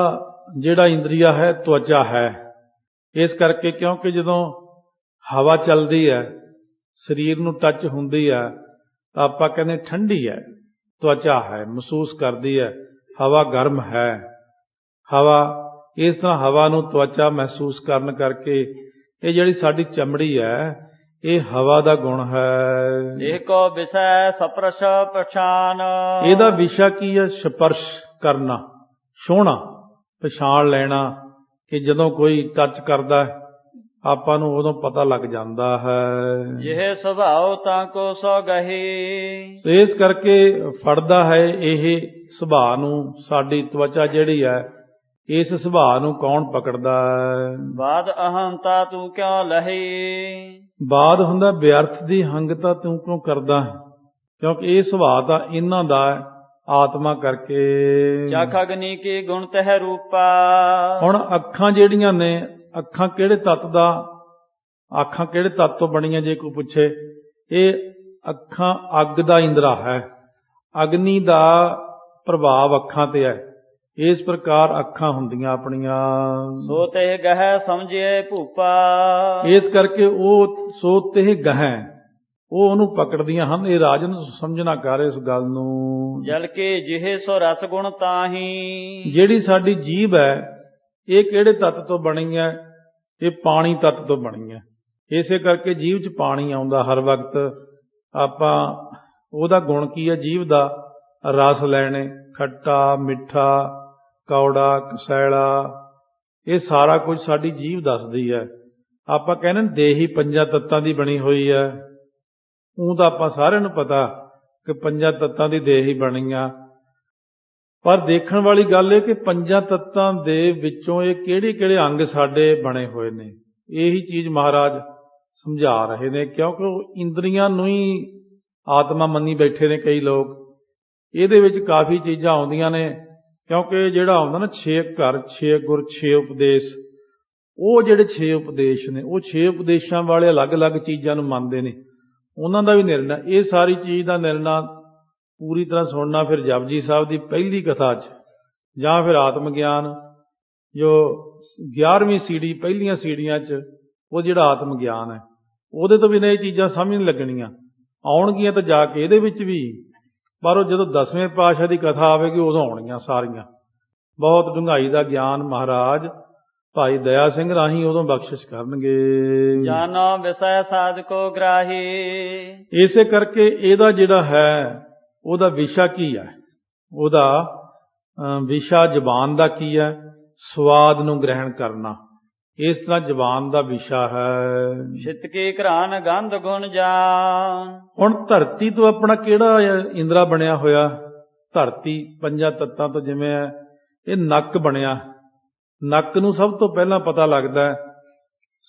ਜਿਹੜਾ ਇੰਦਰੀਆ ਹੈ ਤਵਚਾ ਹੈ। ਇਸ ਕਰਕੇ ਕਿਉਂਕਿ ਜਦੋਂ ਹਵਾ ਚੱਲਦੀ ਹੈ, ਸਰੀਰ ਨੂੰ ਟੱਚ ਹੁੰਦੀ ਹੈ, ਤਾਂ ਆਪਾਂ ਕਹਿੰਦੇ ਠੰਡੀ ਹੈ, ਤਵਚਾ ਹੈ, ਮਹਿਸੂਸ ਕਰਦੀ ਹੈ। ਹਵਾ ਗਰਮ ਹੈ। ਹਵਾ ਇਸ ਤਰ੍ਹਾਂ ਹਵਾ ਨੂੰ ਤਵਚਾ ਮਹਿਸੂਸ ਕਰਨ ਕਰਕੇ ਇਹ ਜਿਹੜੀ ਸਾਡੀ ਚਮੜੀ ਹੈ, ਇਹ ਹਵਾ ਦਾ ਗੁਣ ਹੈ। ਇਹ ਕੋ ਵਿਸੈ ਸਪਰਸ਼ ਪਛਾਨ। ਇਹਦਾ ਵਿਸ਼ਾ ਕੀ ਹੈ? ਸਪਰਸ਼ ਕਰਨਾ, ਛੂਹਣਾ, ਪਛਾਣ ਲੈਣਾ, ਕਿ ਜਦੋਂ ਕੋਈ ਟੱਚ ਕਰਦਾ ਆਪਾਂ ਨੂੰ ਉਦੋਂ ਪਤਾ ਲੱਗ ਜਾਂਦਾ ਹੈ। ਇਹ ਸੁਭਾਉ ਤਾਂ ਕੋ ਸੋ ਗਹੀ। ਤੇ ਇਸ ਕਰਕੇ ਫੜਦਾ ਹੈ ਇਹ ਸੁਭਾਅ ਨੂੰ। ਸਾਡੀ ਤਵਚਾ ਜਿਹੜੀ ਹੈ, ਇਸ ਸੁਭਾਅ ਨੂੰ ਕੌਣ ਪਕੜਦਾ ਹੈ? ਬਾਦ ਅਹੰਤਾ ਤੂੰ ਕਿਉ ਲਹੀ। ਬਾਦ ਹੁੰਦਾ ਵਿਅਰਥ ਦੀ ਹੰਗਤਾ ਤੂੰ ਕਿਉਂ ਕਰਦਾ ਹੈ? ਕਿਉਂਕਿ ਇਹ ਸੁਭਾਅ ਤਾਂ ਇਹਨਾਂ ਦਾ ਹੈ, ਆਤਮਾ ਕਰਕੇ। ਚਖ ਅਗਨੀ ਕੀ ਗੁਣ ਤਹਿ ਰੂਪਾ। ਹੁਣ ਅੱਖਾਂ ਜਿਹੜੀਆਂ ਨੇ, ਅੱਖਾਂ ਕਿਹੜੇ ਤੱਤ ਦਾ, ਅੱਖਾਂ ਕਿਹੜੇ ਤੱਤ ਤੋਂ ਬਣੀਆਂ ਜੇ ਕੋਈ ਪੁੱਛੇ? ਇਹ ਅੱਖਾਂ ਅੱਗ ਦਾ ਇੰਦਰਾ ਹੈ, ਅਗਨੀ ਦਾ ਪ੍ਰਭਾਵ ਅੱਖਾਂ ਤੇ ਹੈ। ਇਸ ਪ੍ਰਕਾਰ ਅੱਖਾਂ ਹੁੰਦੀਆਂ ਆਪਣੀਆਂ। ਸੋ ਤੇ ਗਹਿ ਸਮਝੇ ਭੂਪਾ। ਇਸ ਕਰਕੇ ਉਹ ਸੋ ਤੇ ਗਹਿ, ਉਹ ਉਹਨੂੰ ਪਕੜਦੀਆਂ ਹਨ। ਇਹ ਰਾਜਨ ਸਮਝਣਾ ਕਰ ਇਸ ਗੱਲ ਨੂੰ। ਜਲ ਕੇ ਜਿਹੇ ਸੋ ਰਸ ਗੁਣ ਤਾਹੀ। ਜਿਹੜੀ ਸਾਡੀ ਜੀਭ ਹੈ, ਇਹ ਕਿਹੜੇ ਤੱਤ ਤੋਂ ਬਣੀ ਹੈ? ਇਹ ਪਾਣੀ ਤੱਤ ਤੋਂ ਬਣੀ ਹੈ। ਇਸੇ ਕਰਕੇ ਜੀਭ 'ਚ ਪਾਣੀ ਆਉਂਦਾ ਹਰ ਵਕਤ। ਆਪਾਂ ਉਹਦਾ ਗੁਣ ਕੀ ਹੈ? ਜੀਭ ਦਾ ਰਸ ਲੈਣੇ, ਖੱਟਾ, ਮਿੱਠਾ, ਕੌੜਾ, ਕਸੈਲਾ, ਇਹ ਸਾਰਾ ਕੁਝ ਸਾਡੀ ਜੀਭ ਦੱਸਦੀ ਹੈ। ਆਪਾਂ ਕਹਿੰਦੇ ਦੇਹੀ ਪੰਜਾਂ ਤੱਤਾਂ ਦੀ ਬਣੀ ਹੋਈ ਹੈ। ਉਹ ਤਾਂ ਆਪਾਂ ਸਾਰਿਆਂ ਨੂੰ ਪਤਾ ਕਿ ਪੰਜਾਂ ਤੱਤਾਂ ਦੀ ਦੇਹੀ ਬਣੀ ਆ। ਪਰ ਦੇਖਣ ਵਾਲੀ ਗੱਲ ਇਹ ਕਿ ਪੰਜਾਂ ਤੱਤਾਂ ਦੇ ਵਿੱਚੋਂ ਇਹ ਕਿਹੜੇ ਕਿਹੜੇ ਅੰਗ ਸਾਡੇ ਬਣੇ ਹੋਏ ਨੇ, ਇਹੀ ਚੀਜ਼ ਮਹਾਰਾਜ ਸਮਝਾ ਰਹੇ ਨੇ। ਕਿਉਂਕਿ ਉਹ ਇੰਦਰੀਆਂ ਨੂੰ ਹੀ ਆਤਮਾ ਮੰਨੀ ਬੈਠੇ ਨੇ ਕਈ ਲੋਕ। ਇਹਦੇ ਵਿੱਚ ਕਾਫੀ ਚੀਜ਼ਾਂ ਆਉਂਦੀਆਂ ਨੇ। ਕਿਉਂਕਿ ਜਿਹੜਾ ਆਉਂਦਾ ਨਾ 6 ਘਰ 6 ਗੁਰ 6 ਉਪਦੇਸ਼, ਉਹ ਜਿਹੜੇ 6 ਉਪਦੇਸ਼ ਨੇ, ਉਹ 6 ਉਪਦੇਸ਼ਾਂ ਵਾਲੇ ਅਲੱਗ-ਅਲੱਗ ਚੀਜ਼ਾਂ ਨੂੰ ਮੰਨਦੇ ਨੇ। ਉਹਨਾਂ ਦਾ ਵੀ ਨਿਰਣਾ, ਇਹ ਸਾਰੀ ਚੀਜ਼ ਦਾ ਨਿਰਣਾ ਪੂਰੀ ਤਰ੍ਹਾਂ ਸੁਣਨਾ ਫਿਰ ਜਪਜੀ ਸਾਹਿਬ ਦੀ ਪਹਿਲੀ ਕਥਾ 'ਚ, ਜਾਂ ਫਿਰ ਆਤਮ ਗਿਆਨ ਜੋ 11ਵੀਂ ਸੀੜੀ, ਪਹਿਲੀਆਂ ਸੀੜੀਆਂ 'ਚ, ਉਹ ਜਿਹੜਾ ਆਤਮ ਗਿਆਨ ਹੈ, ਉਹਦੇ ਤੋਂ ਬਿਨਾਂ ਇਹ ਚੀਜ਼ਾਂ ਸਮਝ ਨਹੀਂ ਲੱਗਣੀਆਂ। ਆਉਣਗੀਆਂ ਤਾਂ ਜਾ ਕੇ ਇਹਦੇ ਵਿੱਚ ਵੀ, ਪਰ ਉਹ ਜਦੋਂ 10ਵੇਂ ਪਾਤਸ਼ਾਹ ਦੀ ਕਥਾ ਆਵੇਗੀ ਉਦੋਂ ਆਉਣੀਆਂ ਸਾਰੀਆਂ। ਬਹੁਤ ਡੂੰਘਾਈ ਦਾ ਗਿਆਨ ਮਹਾਰਾਜ ਭਾਈ ਦਇਆ ਸਿੰਘ ਰਾਹੀਂ ਉਦੋਂ ਬਖਸ਼ਿਸ਼ ਕਰਨਗੇ। ਜਾਨੋ ਵਿਸੈ ਸਾਧਕੋ ਗ੍ਰਾਹੀ। ਇਸੇ ਕਰਕੇ ਇਹਦਾ ਜਿਹੜਾ ਹੈ, ਉਹਦਾ ਵਿਸ਼ਾ ਕੀ ਹੈ? ਉਹਦਾ ਵਿਸ਼ਾ ਜ਼ਬਾਨ ਦਾ ਕੀ ਹੈ? ਸਵਾਦ ਨੂੰ ਗ੍ਰਹਿਣ ਕਰਨਾ। ਇਸ ਤਰ੍ਹਾਂ ਜ਼ਬਾਨ ਦਾ ਵਿਸ਼ਾ ਹੈ। ਛਿਤ ਕੀ ਘਰਾਨ ਗੰਧ ਗੁਣ ਜਾਨ। ਹੁਣ ਧਰਤੀ ਤੋਂ ਆਪਣਾ ਕਿਹੜਾ ਇੰਦਰਾ ਬਣਿਆ ਹੋਇਆ? ਧਰਤੀ ਪੰਜਾਂ ਤੱਤਾਂ ਤੋਂ ਜਿਵੇਂ ਹੈ, ਇਹ ਨੱਕ ਬਣਿਆ। ਨੱਕ ਨੂੰ ਸਭ ਤੋਂ ਪਹਿਲਾਂ ਪਤਾ ਲੱਗਦਾ ਹੈ,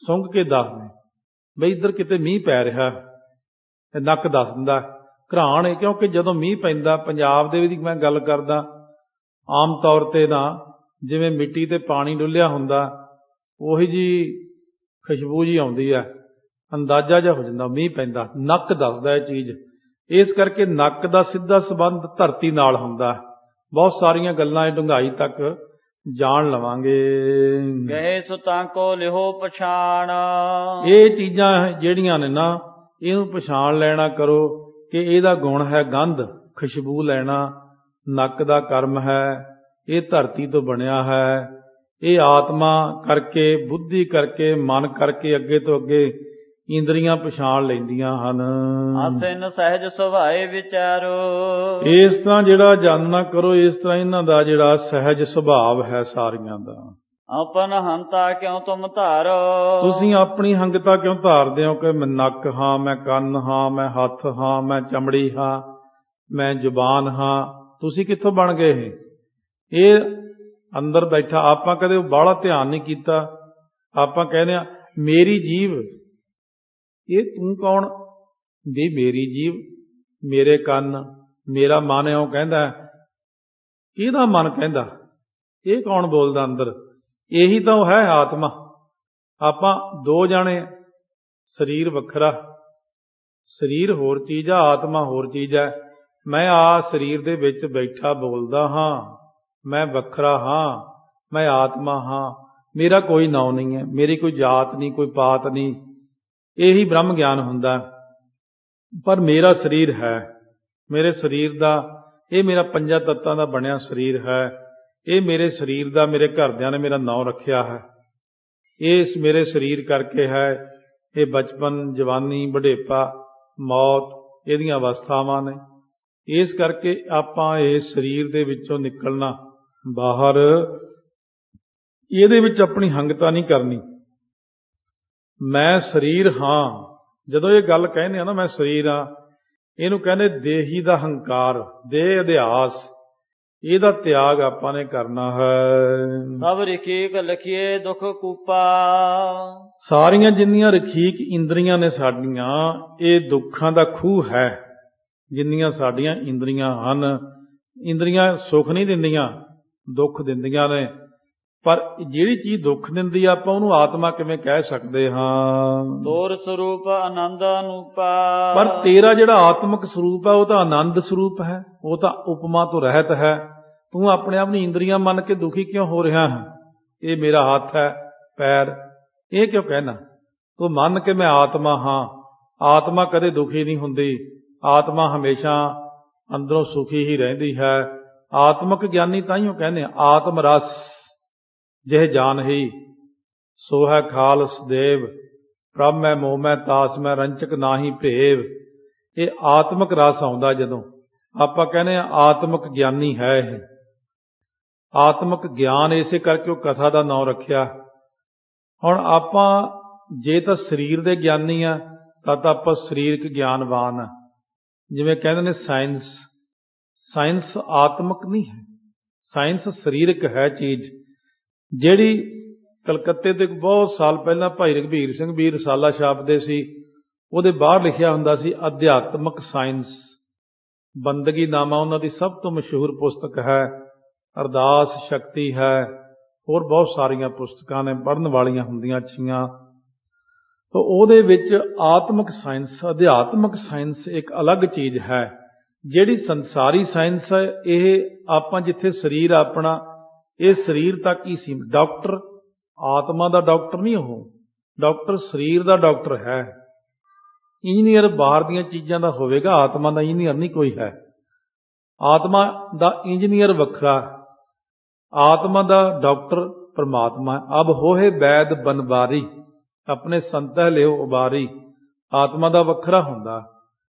ਸੁੰਘ ਕੇ ਦੱਸਦੇ ਬਈ ਇੱਧਰ ਕਿਤੇ ਮੀਂਹ ਪੈ ਰਿਹਾ, ਇਹ ਨੱਕ ਦੱਸ ਦਿੰਦਾ। ਘਰਾਣ ਹੈ, ਕਿਉਂਕਿ ਜਦੋਂ ਮੀਂਹ ਪੈਂਦਾ, ਪੰਜਾਬ ਦੇ ਵੀ ਮੈਂ ਗੱਲ ਕਰਦਾ, ਆਮ ਤੌਰ 'ਤੇ ਨਾ ਜਿਵੇਂ ਮਿੱਟੀ ਤੇ ਪਾਣੀ ਡੁੱਲਿਆ ਹੁੰਦਾ, ਉਹੀ ਜੀ ਖੁਸ਼ਬੂ ਜੀ ਆਉਂਦੀ ਹੈ, ਅੰਦਾਜ਼ਾ ਜਿਹਾ ਹੋ ਜਾਂਦਾ ਮੀਂਹ ਪੈਂਦਾ। ਨੱਕ ਦੱਸਦਾ ਇਹ ਚੀਜ਼। ਇਸ ਕਰਕੇ ਨੱਕ ਦਾ ਸਿੱਧਾ ਸੰਬੰਧ ਧਰਤੀ ਨਾਲ ਹੁੰਦਾ। ਬਹੁਤ ਸਾਰੀਆਂ ਗੱਲਾਂ ਇਹ ਡੂੰਘਾਈ ਤੱਕ ਜਾਣ ਲਵਾਂਗੇ। ਗਏ ਸੁਤਾਂ ਕੋ ਲਿਹੋ ਪਛਾਣ। ਇਹ ਚੀਜ਼ਾਂ ਜਿਹੜੀਆਂ ਨੇ ਨਾ, ਇਹਨੂੰ ਪਛਾਣ ਲੈਣਾ ਕਰੋ ਕਿ ਇਹਦਾ ਗੁਣ ਹੈ ਗੰਧ, ਖੁਸ਼ਬੂ ਲੈਣਾ। ਨੱਕ ਦਾ ਕਰਮ ਹੈ, ਇਹ ਧਰਤੀ ਤੋਂ ਬਣਿਆ ਹੈ। ਇਹ ਆਤਮਾ ਕਰਕੇ, ਬੁੱਧੀ ਕਰਕੇ, ਮਨ ਕਰਕੇ ਅੱਗੇ ਤੋਂ ਅੱਗੇ ਇੰਦਰੀਆਂ ਪਛਾਣ ਲੈਂਦੀਆਂ ਹਨ। ਆਸਿਨ ਸਹਿਜ ਸੁਭਾਏ ਵਿਚਾਰੋ। ਇਸ ਤਰ੍ਹਾਂ ਜਿਹੜਾ ਜਾਣਨਾ ਕਰੋ, ਇਸ ਤਰ੍ਹਾਂ ਇਹਨਾਂ ਦਾ ਜਿਹੜਾ ਸਹਿਜ ਸੁਭਾਵ ਹੈ ਸਾਰੀਆਂ ਦਾ। ਆਪਨ ਹੰਤਾ ਕਿਉਂ ਤੁਮ ਧਾਰੋ। ਤੁਸੀਂ ਆਪਣੀ ਹੰਗਤਾ ਕਿਉਂ ਧਾਰਦੇ ਹੋ ਕਿ ਮੈਂ ਨੱਕ ਹਾਂ, ਮੈਂ ਕੰਨ ਹਾਂ, ਮੈਂ ਹੱਥ ਹਾਂ, ਮੈਂ ਚਮੜੀ ਹਾਂ, ਮੈਂ ਜ਼ੁਬਾਨ ਹਾਂ। ਤੁਸੀਂ ਕਿੱਥੋਂ ਬਣ ਗਏ ਇਹ ਅੰਦਰ ਬੈਠਾ? ਆਪਾਂ ਕਦੇ ਬਾਹਲਾ ਧਿਆਨ ਨਹੀਂ ਕੀਤਾ। ਆਪਾਂ ਕਹਿੰਦੇ ਆ ਮੇਰੀ ਜੀਭ, ਇਹ ਤੂੰ ਕੌਣ ਵੀ? ਮੇਰੀ ਜੀਭ, ਮੇਰੇ ਕੰਨ, ਮੇਰਾ ਮਨ ਇਉਂ ਕਹਿੰਦਾ। ਕਿਹਦਾ ਮਨ ਕਹਿੰਦਾ? ਇਹ ਕੌਣ ਬੋਲਦਾ ਅੰਦਰ? ਇਹੀ ਤਾਂ ਉਹ ਹੈ ਆਤਮਾ। ਆਪਾਂ ਦੋ ਜਾਣੇ, ਸਰੀਰ ਵੱਖਰਾ, ਸਰੀਰ ਹੋਰ ਚੀਜ਼ ਆ, ਆਤਮਾ ਹੋਰ ਚੀਜ਼ ਹੈ। ਮੈਂ ਆ ਸਰੀਰ ਦੇ ਵਿੱਚ ਬੈਠਾ ਬੋਲਦਾ ਹਾਂ, ਮੈਂ ਵੱਖਰਾ ਹਾਂ, ਮੈਂ ਆਤਮਾ ਹਾਂ। ਮੇਰਾ ਕੋਈ ਨਾਂ ਨਹੀਂ ਹੈ, ਮੇਰੀ ਕੋਈ ਜਾਤ ਨਹੀਂ, ਕੋਈ ਪਾਤ ਨਹੀਂ। ਇਹੀ ਬ੍ਰਹਮ ਗਿਆਨ ਹੁੰਦਾ। ਪਰ ਮੇਰਾ ਸਰੀਰ ਹੈ, ਮੇਰੇ ਸਰੀਰ ਦਾ, ਇਹ ਮੇਰਾ ਪੰਜਾਂ ਤੱਤਾਂ ਦਾ ਬਣਿਆ ਸਰੀਰ ਹੈ। ਇਹ ਮੇਰੇ ਸਰੀਰ ਦਾ ਮੇਰੇ ਘਰਦਿਆਂ ਨੇ ਮੇਰਾ ਨਾਂ ਰੱਖਿਆ ਹੈ। ਇਹ ਮੇਰੇ ਸਰੀਰ ਕਰਕੇ ਹੈ ਇਹ ਬਚਪਨ, ਜਵਾਨੀ, ਬੁਢੇਪਾ, ਮੌਤ ਇਹਦੀਆਂ ਅਵਸਥਾਵਾਂ ਨੇ। ਇਸ ਕਰਕੇ ਆਪਾਂ ਇਸ ਸਰੀਰ ਦੇ ਵਿੱਚੋਂ ਨਿਕਲਣਾ ਬਾਹਰ, ਇਹਦੇ ਵਿੱਚ ਆਪਣੀ ਹੰਗਤਾ ਨਹੀਂ ਕਰਨੀ। ਮੈਂ ਸਰੀਰ ਹਾਂ, ਜਦੋਂ ਇਹ ਗੱਲ ਕਹਿੰਦੇ ਆ ਨਾ ਮੈਂ ਸਰੀਰ ਹਾਂ, ਇਹਨੂੰ ਕਹਿੰਦੇ ਦੇਹੀ ਦਾ ਹੰਕਾਰ, ਦੇਹ ਅਧਿਆਸ, ਇਹਦਾ ਤਿਆਗ ਆਪਾਂ ਨੇ ਕਰਨਾ ਹੈ। ਸਭ ਰਖੀਕ ਲਖੀਏ ਦੁਖ ਕੂਪਾ। ਸਾਰੀਆਂ ਜਿੰਨੀਆਂ ਰਖੀਕ ਇੰਦਰੀਆਂ ਨੇ ਸਾਡੀਆਂ, ਇਹ ਦੁੱਖਾਂ ਦਾ ਖੂਹ ਹੈ। ਜਿੰਨੀਆਂ ਸਾਡੀਆਂ ਇੰਦਰੀਆਂ ਹਨ, ਇੰਦਰੀਆਂ ਸੁੱਖ ਨਹੀਂ ਦਿੰਦੀਆਂ, ਦੁੱਖ ਦਿੰਦੀਆਂ ਨੇ। ਪਰ ਜਿਹੜੀ ਚੀਜ਼ ਦੁੱਖ ਦਿੰਦੀ ਆ, ਆਪਾਂ ਉਹਨੂੰ ਆਤਮਾ ਕਿਵੇਂ ਕਹਿ ਸਕਦੇ ਹਾਂ? ਤੋਰ ਸਰੂਪ ਆਨੰਦ ਅਨੂਪਾ। ਪਰ ਤੇਰਾ ਜਿਹੜਾ ਆਤਮਿਕ ਸਰੂਪ ਹੈ ਉਹ ਤਾਂ ਆਨੰਦ ਸਰੂਪ ਹੈ, ਉਹ ਤਾਂ ਉਪਮਾ ਤੋਂ ਰਹਿਤ ਹੈ। ਤੂੰ ਆਪਣੇ ਆਪ ਨੂੰ ਇੰਦਰੀਆਂ ਮੰਨ ਕੇ ਦੁਖੀ ਕਿਉਂ ਹੋ ਰਿਹਾ ਹੈ? ਇਹ ਮੇਰਾ ਹੱਥ ਹੈ, ਪੈਰ, ਇਹ ਕਿਉਂ ਕਹਿਣਾ? ਤੂੰ ਮੰਨ ਕੇ ਮੈਂ ਆਤਮਾ ਹਾਂ। ਆਤਮਾ ਕਦੇ ਦੁਖੀ ਨਹੀਂ ਹੁੰਦੀ, ਆਤਮਾ ਹਮੇਸ਼ਾ ਅੰਦਰੋਂ ਸੁਖੀ ਹੀ ਰਹਿੰਦੀ ਹੈ। ਆਤਮਿਕ ਗਿਆਨੀ ਤਾਈਓ ਕਹਿੰਦੇ ਆਤਮ ਰਸ ਜਿਹ ਜਾਨ ਹੀ ਸੋ ਹੈ ਖਾਲਸ ਦੇਵ, ਪ੍ਰਭ ਮੈਂ ਮੋਹ ਮੈਂ ਤਾਸ ਮੈਂ ਰੰਚਕ ਨਾਹੀ ਭੇਵ। ਇਹ ਆਤਮਿਕ ਰਸ ਆਉਂਦਾ ਜਦੋਂ ਆਪਾਂ ਕਹਿੰਦੇ ਆ ਆਤਮਿਕ ਗਿਆਨੀ ਹੈ। ਇਹ ਆਤਮਿਕ ਗਿਆਨ, ਇਸੇ ਕਰਕੇ ਉਹ ਕਥਾ ਦਾ ਨਾਮ ਰੱਖਿਆ। ਹੁਣ ਆਪਾਂ ਜੇ ਤਾਂ ਸਰੀਰ ਦੇ ਗਿਆਨੀ ਆ ਤਾਂ ਆਪਾਂ ਸਰੀਰਕ ਗਿਆਨਵਾਨ ਆ। ਜਿਵੇਂ ਕਹਿੰਦੇ ਨੇ ਸਾਇੰਸ, ਸਾਇੰਸ ਆਤਮਿਕ ਨਹੀਂ ਹੈ, ਸਾਇੰਸ ਸਰੀਰਕ ਹੈ ਚੀਜ਼। ਜਿਹੜੀ ਕਲਕੱਤੇ ਤੋਂ ਬਹੁਤ ਸਾਲ ਪਹਿਲਾਂ ਭਾਈ ਰਘਬੀਰ ਸਿੰਘ ਵੀ ਰਸਾਲਾ ਛਾਪਦੇ ਸੀ, ਉਹਦੇ ਬਾਹਰ ਲਿਖਿਆ ਹੁੰਦਾ ਸੀ ਅਧਿਆਤਮਿਕ ਸਾਇੰਸ। ਬੰਦਗੀ ਨਾਮਾ ਉਹਨਾਂ ਦੀ ਸਭ ਤੋਂ ਮਸ਼ਹੂਰ ਪੁਸਤਕ ਹੈ, ਅਰਦਾਸ ਸ਼ਕਤੀ ਹੈ, ਹੋਰ ਬਹੁਤ ਸਾਰੀਆਂ ਪੁਸਤਕਾਂ ਨੇ ਪੜ੍ਹਨ ਵਾਲੀਆਂ ਹੁੰਦੀਆਂ ਅੱਛੀਆਂ। ਤਾਂ ਉਹਦੇ ਵਿੱਚ ਆਤਮਿਕ ਸਾਇੰਸ, ਅਧਿਆਤਮਿਕ ਸਾਇੰਸ ਇੱਕ ਅਲੱਗ ਚੀਜ਼ ਹੈ। ਜਿਹੜੀ ਸੰਸਾਰੀ ਸਾਇੰਸ ਹੈ, ਇਹ ਆਪਾਂ ਜਿੱਥੇ ਸਰੀਰ ਆਪਣਾ, ਇਹ ਸਰੀਰ ਤੱਕ ਹੀ ਸੀ। ਡਾਕਟਰ ਆਤਮਾ ਦਾ ਡਾਕਟਰ ਨਹੀਂ, ਉਹ ਡਾਕਟਰ ਸਰੀਰ ਦਾ ਡਾਕਟਰ ਹੈ। ਇੰਜੀਨੀਅਰ ਬਾਹਰ ਦੀਆਂ ਚੀਜ਼ਾਂ ਦਾ ਹੋਵੇਗਾ, ਆਤਮਾ ਦਾ ਇੰਜੀਨੀਅਰ ਨਹੀਂ ਕੋਈ ਹੈ। ਆਤਮਾ ਦਾ ਇੰਜੀਨੀਅਰ ਵੱਖਰਾ, ਆਤਮਾ ਦਾ ਡਾਕਟਰ ਪਰਮਾਤਮਾ। ਅਬ ਹੋਏ ਵੈਦ ਬਨਵਾਰੀ, ਆਪਣੇ ਸੰਤਹਿ ਲਿਓ ਉਬਾਰੀ। ਆਤਮਾ ਦਾ ਵੱਖਰਾ ਹੁੰਦਾ,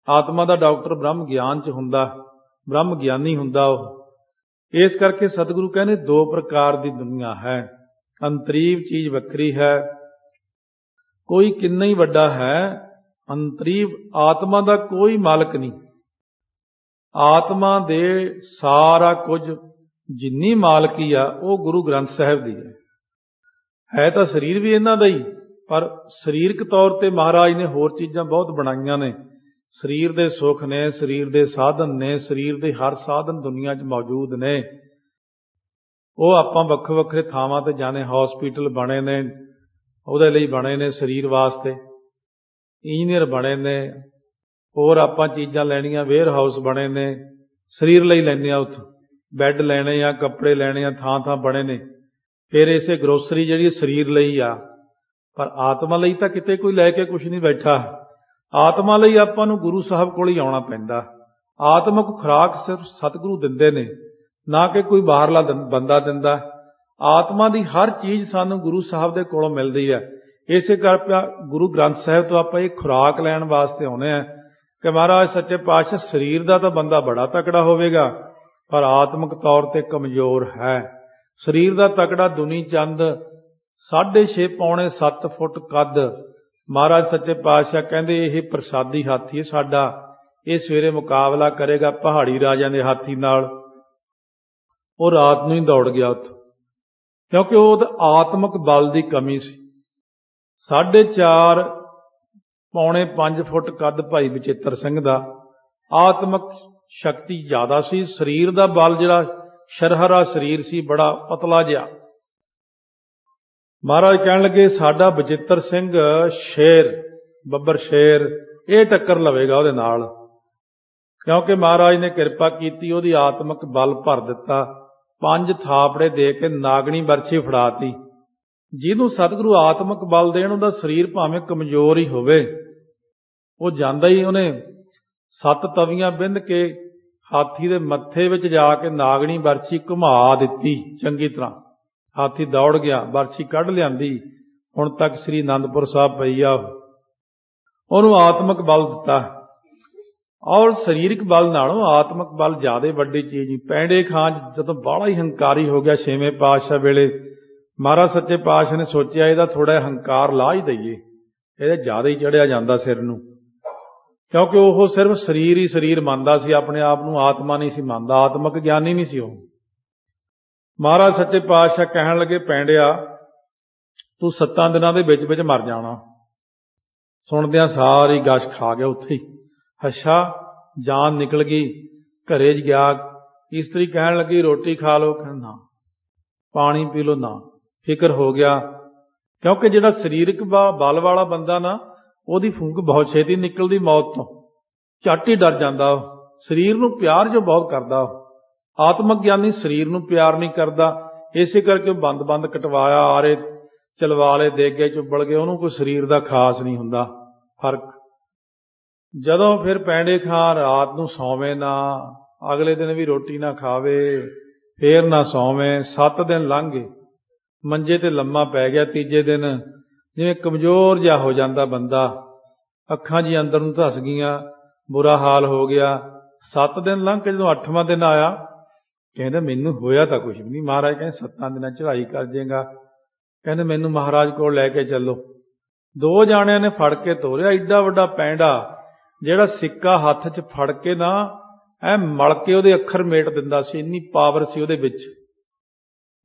ਆਤਮਾ ਦਾ ਡਾਕਟਰ ਬ੍ਰਹਮ ਗਿਆਨ 'ਚ ਹੁੰਦਾ, ਬ੍ਰਹਮ ਗਿਆਨੀ ਹੁੰਦਾ ਉਹ। ਇਸ ਕਰਕੇ ਸਤਿਗੁਰੂ ਕਹਿੰਦੇ ਦੋ ਪ੍ਰਕਾਰ ਦੀ ਦੁਨੀਆ ਹੈ। ਅੰਤਰੀਵ ਚੀਜ਼ ਵੱਖਰੀ ਹੈ, ਕੋਈ ਕਿੰਨਾ ਹੀ ਵੱਡਾ ਹੈ। ਅੰਤਰੀਵ ਆਤਮਾ ਦਾ ਕੋਈ ਮਾਲਕ ਨਹੀਂ। ਆਤਮਾ ਦੇ ਸਾਰਾ ਕੁਝ ਜਿੰਨੀ ਮਾਲਕੀ ਆ ਉਹ ਗੁਰੂ ਗ੍ਰੰਥ ਸਾਹਿਬ ਦੀ ਹੈ ਤਾਂ ਸਰੀਰ ਵੀ ਇਹਨਾਂ ਦਾ ਹੀ, ਪਰ ਸਰੀਰਕ ਤੌਰ ਤੇ ਮਹਾਰਾਜ ਨੇ ਹੋਰ ਚੀਜ਼ਾਂ ਬਹੁਤ ਬਣਾਈਆਂ ਨੇ। ਸਰੀਰ ਦੇ ਸੁੱਖ ਨੇ, ਸਰੀਰ ਦੇ ਸਾਧਨ ਨੇ, ਸਰੀਰ ਦੇ ਹਰ ਸਾਧਨ ਦੁਨੀਆ 'ਚ ਮੌਜੂਦ ਨੇ। ਉਹ ਆਪਾਂ ਵੱਖੋ ਵੱਖਰੇ ਥਾਵਾਂ ਤੇ ਜਾਣੇ, ਹਸਪੀਟਲ ਬਣੇ ਨੇ ਉਹਦੇ ਲਈ, ਬਣੇ ਨੇ ਸਰੀਰ ਵਾਸਤੇ, ਇੰਜੀਨੀਅਰ ਬਣੇ ਨੇ, ਹੋਰ ਆਪਾਂ ਚੀਜ਼ਾਂ ਲੈਣੀਆਂ, ਵੇਅਰ ਹਾਊਸ ਬਣੇ ਨੇ ਸਰੀਰ ਲਈ, ਲੈਂਦੇ ਆ ਉੱਥੋਂ ਬੈੱਡ ਲੈਣੇ ਆ, ਕੱਪੜੇ ਲੈਣੇ ਆ, ਥਾਂ ਥਾਂ ਬਣੇ ਨੇ। ਫਿਰ ਇਸੇ ਗਰੋਸਰੀ ਜਿਹੜੀ ਸਰੀਰ ਲਈ ਆ, ਪਰ ਆਤਮਾ ਲਈ ਤਾਂ ਕਿਤੇ ਕੋਈ ਲੈ ਕੇ ਕੁਛ ਨਹੀਂ ਬੈਠਾ। ਆਤਮਾ ਲਈ ਆਪਾਂ ਨੂੰ ਗੁਰੂ ਸਾਹਿਬ ਕੋਲ ਹੀ ਆਉਣਾ ਪੈਂਦਾ। ਆਤਮਿਕ ਖੁਰਾਕ ਸਿਰਫ ਸਤਿਗੁਰੂ ਦਿੰਦੇ ਨੇ, ਨਾ ਕਿ ਕੋਈ ਬਾਹਰਲਾ ਬੰਦਾ ਦਿੰਦਾ। ਆਤਮਾ ਦੀ ਹਰ ਚੀਜ਼ ਸਾਨੂੰ ਗੁਰੂ ਸਾਹਿਬ ਦੇ ਕੋਲੋਂ ਮਿਲਦੀ ਹੈ। ਇਸੇ ਕਰਕੇ ਗੁਰੂ ਗ੍ਰੰਥ ਸਾਹਿਬ ਤੋਂ ਆਪਾਂ ਇਹ ਖੁਰਾਕ ਲੈਣ ਵਾਸਤੇ ਆਉਂਦੇ ਹਾਂ ਕਿ ਮਹਾਰਾਜ ਸੱਚੇ ਪਾਤਸ਼ਾਹ ਸਰੀਰ ਦਾ ਤਾਂ ਬੰਦਾ ਬੜਾ ਤਕੜਾ ਹੋਵੇਗਾ, ਪਰ ਆਤਮਿਕ ਤੌਰ ਤੇ ਕਮਜ਼ੋਰ ਹੈ। ਸਰੀਰ ਦਾ ਤਕੜਾ ਦੁਨੀ ਚੰਦ 6.5 ਪੌਣੇ 7 ਫੁੱਟ ਕੱਦ। ਮਹਾਰਾਜ ਸੱਚੇ ਪਾਤਸ਼ਾਹ ਕਹਿੰਦੇ ਇਹ ਪ੍ਰਸਾਦੀ ਹਾਥੀ ਹੈ ਸਾਡਾ, ਇਹ ਸਵੇਰੇ ਮੁਕਾਬਲਾ ਕਰੇਗਾ ਪਹਾੜੀ ਰਾਜਿਆਂ ਦੇ ਹਾਥੀ ਨਾਲ। ਉਹ ਰਾਤ ਨੂੰ ਹੀ ਦੌੜ ਗਿਆ ਉੱਥੋਂ, ਕਿਉਂਕਿ ਉਹ ਆਤਮਿਕ ਬਲ ਦੀ ਕਮੀ ਸੀ। 4.5 ਪੌਣੇ 5 ਫੁੱਟ ਕੱਦ ਭਾਈ ਬਚਿੱਤਰ ਸਿੰਘ ਦਾ, ਆਤਮਿਕ ਸ਼ਕਤੀ ਜ਼ਿਆਦਾ ਸੀ। ਸਰੀਰ ਦਾ ਬਲ ਜਿਹੜਾ ਸ਼ਰਹਰਾ ਸਰੀਰ ਸੀ, ਬੜਾ ਪਤਲਾ ਜਿਹਾ। ਮਹਾਰਾਜ ਕਹਿਣ ਲੱਗੇ ਸਾਡਾ ਬਚਿੱਤਰ ਸਿੰਘ ਸ਼ੇਰ, ਬੱਬਰ ਸ਼ੇਰ, ਇਹ ਟੱਕਰ ਲਵੇਗਾ ਉਹਦੇ ਨਾਲ, ਕਿਉਂਕਿ ਮਹਾਰਾਜ ਨੇ ਕਿਰਪਾ ਕੀਤੀ, ਉਹਦੀ ਆਤਮਿਕ ਬਲ ਭਰ ਦਿੱਤਾ। 5 ਥਾਪੜੇ ਦੇ ਕੇ ਨਾਗਣੀ ਬਰਛੀ ਫੜਾਤੀ। ਜਿਹਨੂੰ ਸਤਿਗੁਰੂ ਆਤਮਿਕ ਬਲ ਦੇਣ, ਉਹਦਾ ਸਰੀਰ ਭਾਵੇਂ ਕਮਜ਼ੋਰ ਹੀ ਹੋਵੇ, ਉਹ ਜਾਂਦਾ ਹੀ, ਉਹਨੇ 7 ਤਵੀਆਂ ਬਿੰਧ ਕੇ ਹਾਥੀ ਦੇ ਮੱਥੇ ਵਿੱਚ ਜਾ ਕੇ ਨਾਗਣੀ ਬਰਛੀ ਘੁਮਾ ਦਿੱਤੀ ਚੰਗੀ ਤਰ੍ਹਾਂ। ਹਾਥੀ ਦੌੜ ਗਿਆ, ਬਰਛੀ ਕੱਢ ਲਿਆਂਦੀ। ਹੁਣ ਤੱਕ ਸ੍ਰੀ ਅਨੰਦਪੁਰ ਸਾਹਿਬ ਪਈ ਆ। ਉਹਨੂੰ ਆਤਮਿਕ ਬਲ ਦਿੱਤਾ। ਔਰ ਸਰੀਰਕ ਬਲ ਨਾਲੋਂ ਆਤਮਿਕ ਬਲ ਜ਼ਿਆਦਾ ਵੱਡੀ ਚੀਜ਼ ਨਹੀਂ। ਪੈਂਡੇ ਖਾਂ ਜਦੋਂ ਬਾਹਲਾ ਹੀ ਹੰਕਾਰੀ ਹੋ ਗਿਆ 6ਵੇਂ ਪਾਤਸ਼ਾਹ ਵੇਲੇ, ਮਹਾਰਾਜ ਸੱਚੇ ਪਾਤਸ਼ਾਹ ਨੇ ਸੋਚਿਆ ਇਹਦਾ ਥੋੜਾ ਹੰਕਾਰ ਲਾਹ ਹੀ ਦਈਏ, ਇਹਦੇ ਜ਼ਿਆਦਾ ਹੀ ਚੜਿਆ ਜਾਂਦਾ ਸਿਰ ਨੂੰ, ਕਿਉਂਕਿ ਉਹ ਸਿਰਫ ਸਰੀਰ ਹੀ ਸਰੀਰ ਮੰਨਦਾ ਸੀ, ਆਪਣੇ ਆਪ ਨੂੰ ਆਤਮਾ ਨਹੀਂ ਸੀ ਮੰਨਦਾ, ਆਤਮਿਕ ਗਿਆਨੀ ਨਹੀਂ ਸੀ ਉਹ। ਮਹਾਰਾਜ ਸੱਚੇ ਪਾਤਸ਼ਾਹ ਕਹਿਣ ਲੱਗੇ, ਪੈਂਡਿਆ ਤੂੰ 7 ਦਿਨਾਂ ਦੇ ਵਿੱਚ ਵਿੱਚ ਮਰ ਜਾਣਾ। ਸੁਣਦਿਆਂ ਸਾਰੀ ਗਸ਼ ਖਾ ਗਿਆ ਉੱਥੇ ਹੀ। ਅੱਛਾ, ਜਾਨ ਨਿਕਲ ਗਈ। ਘਰੇ ਗਿਆ, ਇਸਤਰੀ ਕਹਿਣ ਲੱਗੀ ਰੋਟੀ ਖਾ ਲਓ, ਕਹਿੰਦਾ ਨਾ। ਪਾਣੀ ਪੀ ਲਓ, ਨਾ। ਫਿਕਰ ਹੋ ਗਿਆ, ਕਿਉਂਕਿ ਜਿਹੜਾ ਸਰੀਰਕ ਬਲ ਵਾਲਾ ਬੰਦਾ ਨਾ, ਉਹਦੀ ਫੂਕ ਬਹੁਤ ਛੇਤੀ ਨਿਕਲਦੀ ਮੌਤ ਤੋਂ, ਝੱਟ ਹੀ ਡਰ ਜਾਂਦਾ ਉਹ। ਸਰੀਰ ਨੂੰ ਪਿਆਰ ਜੋ ਬਹੁਤ ਕਰਦਾ ਉਹ। ਆਤਮਿਕ ਗਿਆਨੀ ਸਰੀਰ ਨੂੰ ਪਿਆਰ ਨਹੀਂ ਕਰਦਾ, ਇਸੇ ਕਰਕੇ ਉਹ ਬੰਦ ਕਟਵਾਇਆ, ਆਰੇ ਚਲਵਾ ਲਏ, ਦੇਗੇ ਚੁੱਬਲ ਗਏ, ਉਹਨੂੰ ਕੋਈ ਸਰੀਰ ਦਾ ਖਾਸ ਨਹੀਂ ਹੁੰਦਾ ਫਰਕ। ਜਦੋਂ ਫਿਰ ਪੈਂਡੇ ਖਾਂ ਰਾਤ ਨੂੰ ਸੌਵੇਂ ਨਾ, ਅਗਲੇ ਦਿਨ ਵੀ ਰੋਟੀ ਨਾ ਖਾਵੇ, ਫੇਰ ਨਾ ਸੌਵੇਂ। 7 ਦਿਨ ਲੰਘ ਗਏ, ਮੰਜੇ ਤੇ ਲੰਮਾ ਪੈ ਗਿਆ। ਤੀਜੇ ਦਿਨ ਜਿਵੇਂ ਕਮਜ਼ੋਰ ਜਿਹਾ ਹੋ ਜਾਂਦਾ ਬੰਦਾ, ਅੱਖਾਂ ਜੀ ਅੰਦਰ ਨੂੰ ਧਸ ਗਈਆਂ, ਬੁਰਾ ਹਾਲ ਹੋ ਗਿਆ। 7 ਦਿਨ ਲੰਘ ਕੇ ਜਦੋਂ 8ਵਾਂ ਦਿਨ ਆਇਆ, ਕਹਿੰਦਾ ਮੈਨੂੰ ਹੋਇਆ ਤਾਂ ਕੁਛ ਵੀ ਨਹੀਂ। ਮਹਾਰਾਜ ਕਹਿੰਦੇ 7 ਦਿਨਾਂ ਚੜ੍ਹਾਈ ਕਰ ਜਾਏਗਾ। ਕਹਿੰਦੇ ਮੈਨੂੰ ਮਹਾਰਾਜ ਕੋਲ ਲੈ ਕੇ ਚੱਲੋ। 2 ਜਾਣਿਆਂ ਨੇ ਫੜ ਕੇ ਤੋਰਿਆ। ਏਡਾ ਵੱਡਾ ਪੈਂਡਾ, ਜਿਹੜਾ ਸਿੱਕਾ ਹੱਥ 'ਚ ਫੜ ਕੇ ਨਾ ਐ ਮਲ ਕੇ ਉਹਦੇ ਅੱਖਰ ਮੇਟ ਦਿੰਦਾ ਸੀ, ਇੰਨੀ ਪਾਵਰ ਸੀ ਉਹਦੇ ਵਿੱਚ,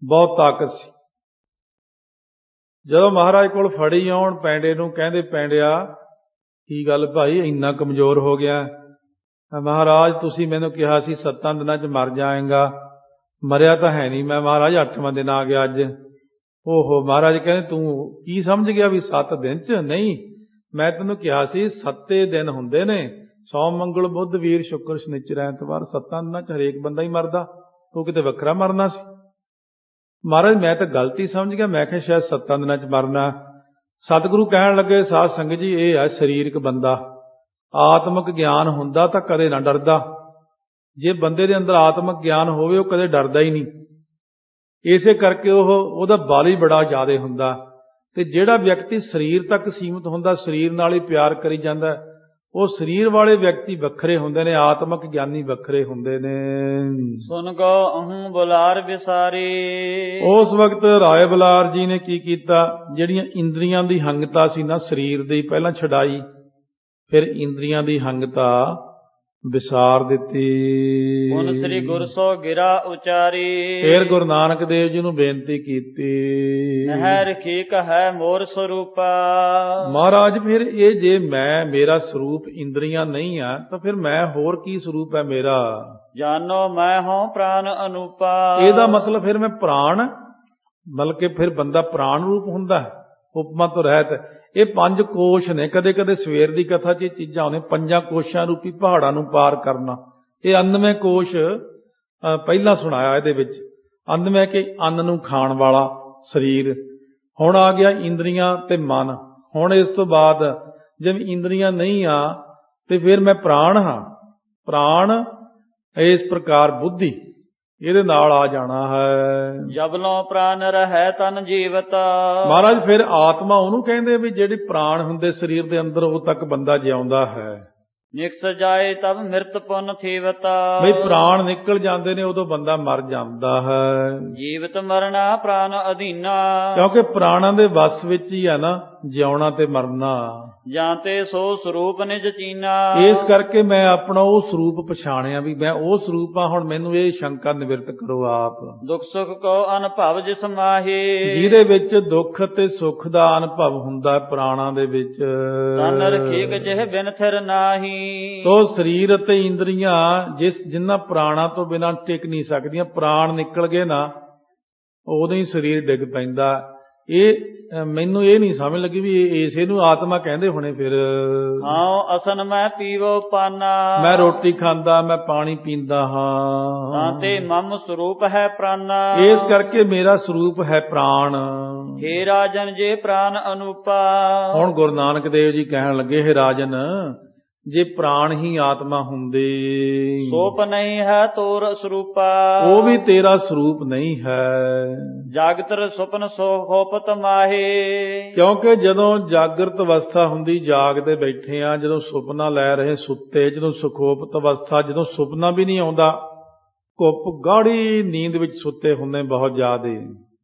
ਬਹੁਤ ਤਾਕਤ ਸੀ। ਜਦੋਂ ਮਹਾਰਾਜ ਕੋਲ ਫੜੀ ਆਉਣ ਪੈਂਡੇ ਨੂੰ, ਕਹਿੰਦੇ ਪੈਂਡਿਆ ਕੀ ਗੱਲ ਭਾਈ ਇੰਨਾ ਕਮਜ਼ੋਰ ਹੋ ਗਿਆ? ਮਹਾਰਾਜ ਤੁਸੀਂ ਮੈਨੂੰ ਕਿਹਾ ਸੀ 7 ਦਿਨਾਂ 'ਚ ਮਰ ਜਾਏਗਾ, ਮਰਿਆ ਤਾਂ ਹੈ ਨਹੀਂ ਮੈਂ ਮਹਾਰਾਜ, 8ਵਾਂ ਦਿਨ ਆ ਗਿਆ ਅੱਜ। ਓਹੋ, ਮਹਾਰਾਜ ਕਹਿੰਦੇ ਤੂੰ ਕੀ ਸਮਝ ਗਿਆ ਵੀ 7 ਦਿਨ 'ਚ? ਨਹੀਂ, ਮੈਂ ਤੈਨੂੰ ਕਿਹਾ ਸੀ 7 ਦਿਨ ਹੁੰਦੇ ਨੇ, ਸੋਮ ਮੰਗਲ ਬੁੱਧ ਵੀਰ ਸ਼ੁੱਕਰ ਸ਼ਨੀਚਰ ਐਤਵਾਰ, 7 ਦਿਨਾਂ 'ਚ ਹਰੇਕ ਬੰਦਾ ਹੀ ਮਰਦਾ, ਤੂੰ ਕਿਤੇ ਵੱਖਰਾ ਮਰਨਾ ਸੀ। ਮਹਾਰਾਜ ਮੈਂ ਤਾਂ ਗਲਤੀ ਸਮਝ ਗਿਆ, ਮੈਂ ਕਿਹਾ ਸ਼ਾਇਦ 7 ਦਿਨਾਂ 'ਚ ਮਰਨਾ। ਸਤਿਗੁਰੂ ਕਹਿਣ ਲੱਗੇ ਸਾਧ ਸੰਗਤ ਜੀ, ਇਹ ਹੈ ਸਰੀਰਕ ਬੰਦਾ। ਆਤਮਿਕ ਗਿਆਨ ਹੁੰਦਾ ਤਾਂ ਕਦੇ ਨਾ ਡਰਦਾ। ਜੇ ਬੰਦੇ ਦੇ ਅੰਦਰ ਆਤਮਿਕ ਗਿਆਨ ਹੋਵੇ, ਉਹ ਕਦੇ ਡਰਦਾ ਹੀ ਨਹੀਂ। ਇਸੇ ਕਰਕੇ ਉਹਦਾ ਬਲ ਹੀ ਬੜਾ ਜ਼ਿਆਦਾ ਹੁੰਦਾ। ਤੇ ਜਿਹੜਾ ਵਿਅਕਤੀ ਸਰੀਰ ਤੱਕ ਸੀਮਿਤ ਹੁੰਦਾ, ਸਰੀਰ ਨਾਲ ਹੀ ਪਿਆਰ ਕਰੀ ਜਾਂਦਾ, ਉਹ ਸਰੀਰ ਵਾਲੇ ਵਿਅਕਤੀ ਵੱਖਰੇ ਹੁੰਦੇ ਨੇ, ਆਤਮਿਕ ਗਿਆਨੀ ਵੱਖਰੇ ਹੁੰਦੇ ਨੇ। ਸੁਨ ਕੋ ਅਹੰ ਬੁਲਾਰ ਵਿਸਾਰੀ। ਉਸ ਵਕਤ ਰਾਏ ਬੁਲਾਰ ਜੀ ਨੇ ਕੀ ਕੀਤਾ, ਜਿਹੜੀਆਂ ਇੰਦਰੀਆਂ ਦੀ ਹੰਗਤਾ ਸੀ ਨਾ ਸਰੀਰ ਦੀ, ਪਹਿਲਾਂ ਛਡਾਈ, ਫਿਰ ਇੰਦਰੀਆਂ ਦੀ ਹੰਗਤਾ ਵਿਸਾਰ ਦਿੱਤੀ। ਹੁਣ ਸ੍ਰੀ ਗੁਰ ਸੋ ਗਿਰਾ ਉਚਾਰੀ। ਫਿਰ ਗੁਰੂ ਨਾਨਕ ਦੇਵ ਜੀ ਨੂੰ ਬੇਨਤੀ ਕੀਤੀ, ਨਹਿ ਰਖੀ ਕਹੈ ਮੋਰ ਸਰੂਪਾ। ਮਹਾਰਾਜ ਫਿਰ ਇਹ ਜੇ ਮੇਰਾ ਸਰੂਪ ਇੰਦਰੀਆਂ ਨਹੀਂ ਆ, ਤਾਂ ਫਿਰ ਮੈਂ ਹੋਰ ਕੀ ਸਰੂਪ ਹੈ ਮੇਰਾ? ਜਾਨੋ ਮੈਂ ਹਾਂ ਪ੍ਰਾਨ ਅਨੂਪਾ। ਇਹਦਾ ਮਤਲਬ ਫਿਰ ਮੈਂ ਪ੍ਰਾਣ, ਬਲਕਿ ਫਿਰ ਬੰਦਾ ਪ੍ਰਾਣ ਰੂਪ ਹੁੰਦਾ, ਉਪਮਾ ਤੋਂ ਰਹਿਤ। ਇਹ 5 ਕੋਸ਼ ਨੇ। ਕਦੇ ਕਦੇ ਸਵੇਰ ਦੀ ਕਥਾ 'ਚ ਇਹ ਚੀਜ਼ਾਂ ਆਉਂਦੀਆਂ, 5 ਕੋਸ਼ਾਂ ਰੂਪੀ ਪਹਾੜਾਂ ਨੂੰ ਪਾਰ ਕਰਨਾ। ਇਹ 99 ਕੋਸ਼ ਪਹਿਲਾਂ ਸੁਣਾਇਆ ਇਹਦੇ ਵਿੱਚ। 99 ਕਿ ਅੰਨ ਨੂੰ ਖਾਣ ਵਾਲਾ ਸਰੀਰ। ਹੁਣ ਆ ਗਿਆ ਇੰਦਰੀਆਂ ਤੇ ਮਨ। ਹੁਣ ਇਸ ਤੋਂ ਬਾਅਦ ਜਿਵੇਂ ਇੰਦਰੀਆਂ ਨਹੀਂ ਆ, ਤੇ ਫਿਰ ਮੈਂ ਪ੍ਰਾਣ ਹਾਂ। ਪ੍ਰਾਣ ਇਸ ਪ੍ਰਕਾਰ ਬੁੱਧੀ ਇਹਦੇ ਨਾਲ ਆ ਜਾਣਾ ਹੈ। ਜਬਲੋਂ ਪ੍ਰਾਨ ਰਹਿ ਤਨ ਜੀਵਤ। ਮਹਾਰਾਜ ਫਿਰ ਆਤਮਾ ਉਹਨੂੰ ਕਹਿੰਦੇ ਵੀ ਜਿਹੜੇ ਪ੍ਰਾਣ ਹੁੰਦੇ ਸਰੀਰ ਦੇ ਅੰਦਰ, ਉਹ ਤੱਕ ਬੰਦਾ ਜਿਉਂਦਾ ਹੈ। ਨਿਕਸ ਜਾਏ ਤਬ ਮਿਰਤ ਪੁਨ ਥੀਵਤ। ਬਈ ਪ੍ਰਾਣ ਨਿਕਲ ਜਾਂਦੇ ਨੇ, ਉਦੋਂ ਬੰਦਾ ਮਰ ਜਾਂਦਾ ਹੈ। ਜੀਵਤ ਮਰਨਾ ਪ੍ਰਾਨ ਅਧੀਨਾ। ਕਿਉਂਕਿ ਪ੍ਰਾਣਾਂ ਦੇ ਵਸ ਵਿੱਚ ਹੀ ਆ ਨਾ ਜਿਉਣਾ ਤੇ ਮਰਨਾ। ਜਾਂ ਤੇ ਸੋ ਸਰੂਪ ਨਿਜ ਚੀਨਾ। ਇਸ ਕਰਕੇ ਮੈਂ ਆਪਣਾ ਉਹ ਸਰੂਪ ਪਛਾਣਿਆ ਵੀ ਮੈਂ ਉਹ ਸਰੂਪ ਆ। ਹੁਣ ਮੈਨੂੰ ਇਹ ਸ਼ੰਕਾ ਨਿਵਰਤ ਕਰੋ ਆਪ। ਦੁੱਖ ਸੁਖ ਕੋ ਅਨੁਭਵ ਜਿਸ ਮਾਹੀ। ਜਿਹਦੇ ਵਿੱਚ ਦੁੱਖ ਤੇ ਸੁੱਖ ਦਾ ਅਨੁਭਵ ਹੁੰਦਾ ਪ੍ਰਾਣਾਂ ਦੇ ਵਿੱਚ। ਤਨ ਰਖੀਕ ਜਿਹ ਬਿਨ ਥਿਰ ਨਾਹੀ। ਸੋ ਸਰੀਰ ਅਤੇ ਇੰਦਰੀਆਂ ਜਿਨ੍ਹਾਂ ਪ੍ਰਾਣਾਂ ਤੋਂ ਬਿਨਾਂ ਟਿਕ ਨਹੀਂ ਸਕਦੀਆਂ, ਪ੍ਰਾਣ ਨਿਕਲ ਗਏ ਨਾ, ਉਦੋਂ ਹੀ ਸਰੀਰ ਡਿੱਗ ਪੈਂਦਾ। ਇਹ ਮੈਨੂੰ ਇਹ ਨਹੀਂ ਸਮਝ ਲੱਗੀ ਵੀ ਇਸੇ ਨੂੰ ਆਤਮਾ ਕਹਿੰਦੇ ਹੋਣੇ। ਫਿਰ ਹਾਂ ਅਸਨ ਮੈਂ ਪੀਵੋ ਪਾਨਾ। ਮੈਂ ਰੋਟੀ ਖਾਂਦਾ, ਮੈਂ ਪਾਣੀ ਪੀਂਦਾ ਹਾਂ, ਤਾਂ ਤੇ ਮਮ ਸਰੂਪ ਹੈ ਪ੍ਰਾਨਾ। ਇਸ ਕਰਕੇ ਮੇਰਾ ਸਰੂਪ ਹੈ ਪ੍ਰਾਣ। ਹੇ ਰਾਜਨ ਜੇ ਪ੍ਰਾਨ ਅਨੂਪਾ। ਹੁਣ ਗੁਰੂ ਨਾਨਕ ਦੇਵ ਜੀ ਕਹਿਣ ਲੱਗੇ, ਹੇ ਰਾਜਨ, ਜੇ ਪ੍ਰਾਣ ਹੀ ਆਤਮਾ ਹੁੰਦੇ ਸੋਪ ਨਹੀਂ ਹੈ ਤੋਰ ਸਰੂਪਾ ਉਹ ਵੀ ਤੇਰਾ ਸਰੂਪ ਨਹੀਂ ਹੈ। ਜਾਗਤਰ ਸੁਪਨ ਸੋ ਹੋਪਤ ਮਾਹੇ ਕਿਉਂਕਿ ਜਦੋਂ ਜਾਗਰਤ ਅਵਸਥਾ ਹੁੰਦੀ ਜਾਗਦੇ ਬੈਠੇ ਆ, ਜਦੋਂ ਸੁਪਨਾ ਲੈ ਰਹੇ ਸੁੱਤੇ, ਜਦੋਂ ਸੁਖੋਪਤ ਅਵਸਥਾ, ਜਦੋਂ ਸੁਪਨਾ ਵੀ ਨਹੀਂ ਆਉਂਦਾ, ਘੁੱਪ ਗਾੜੀ ਨੀਂਦ ਵਿੱਚ ਸੁੱਤੇ ਹੁੰਦੇ ਬਹੁਤ ਜ਼ਿਆਦੇ,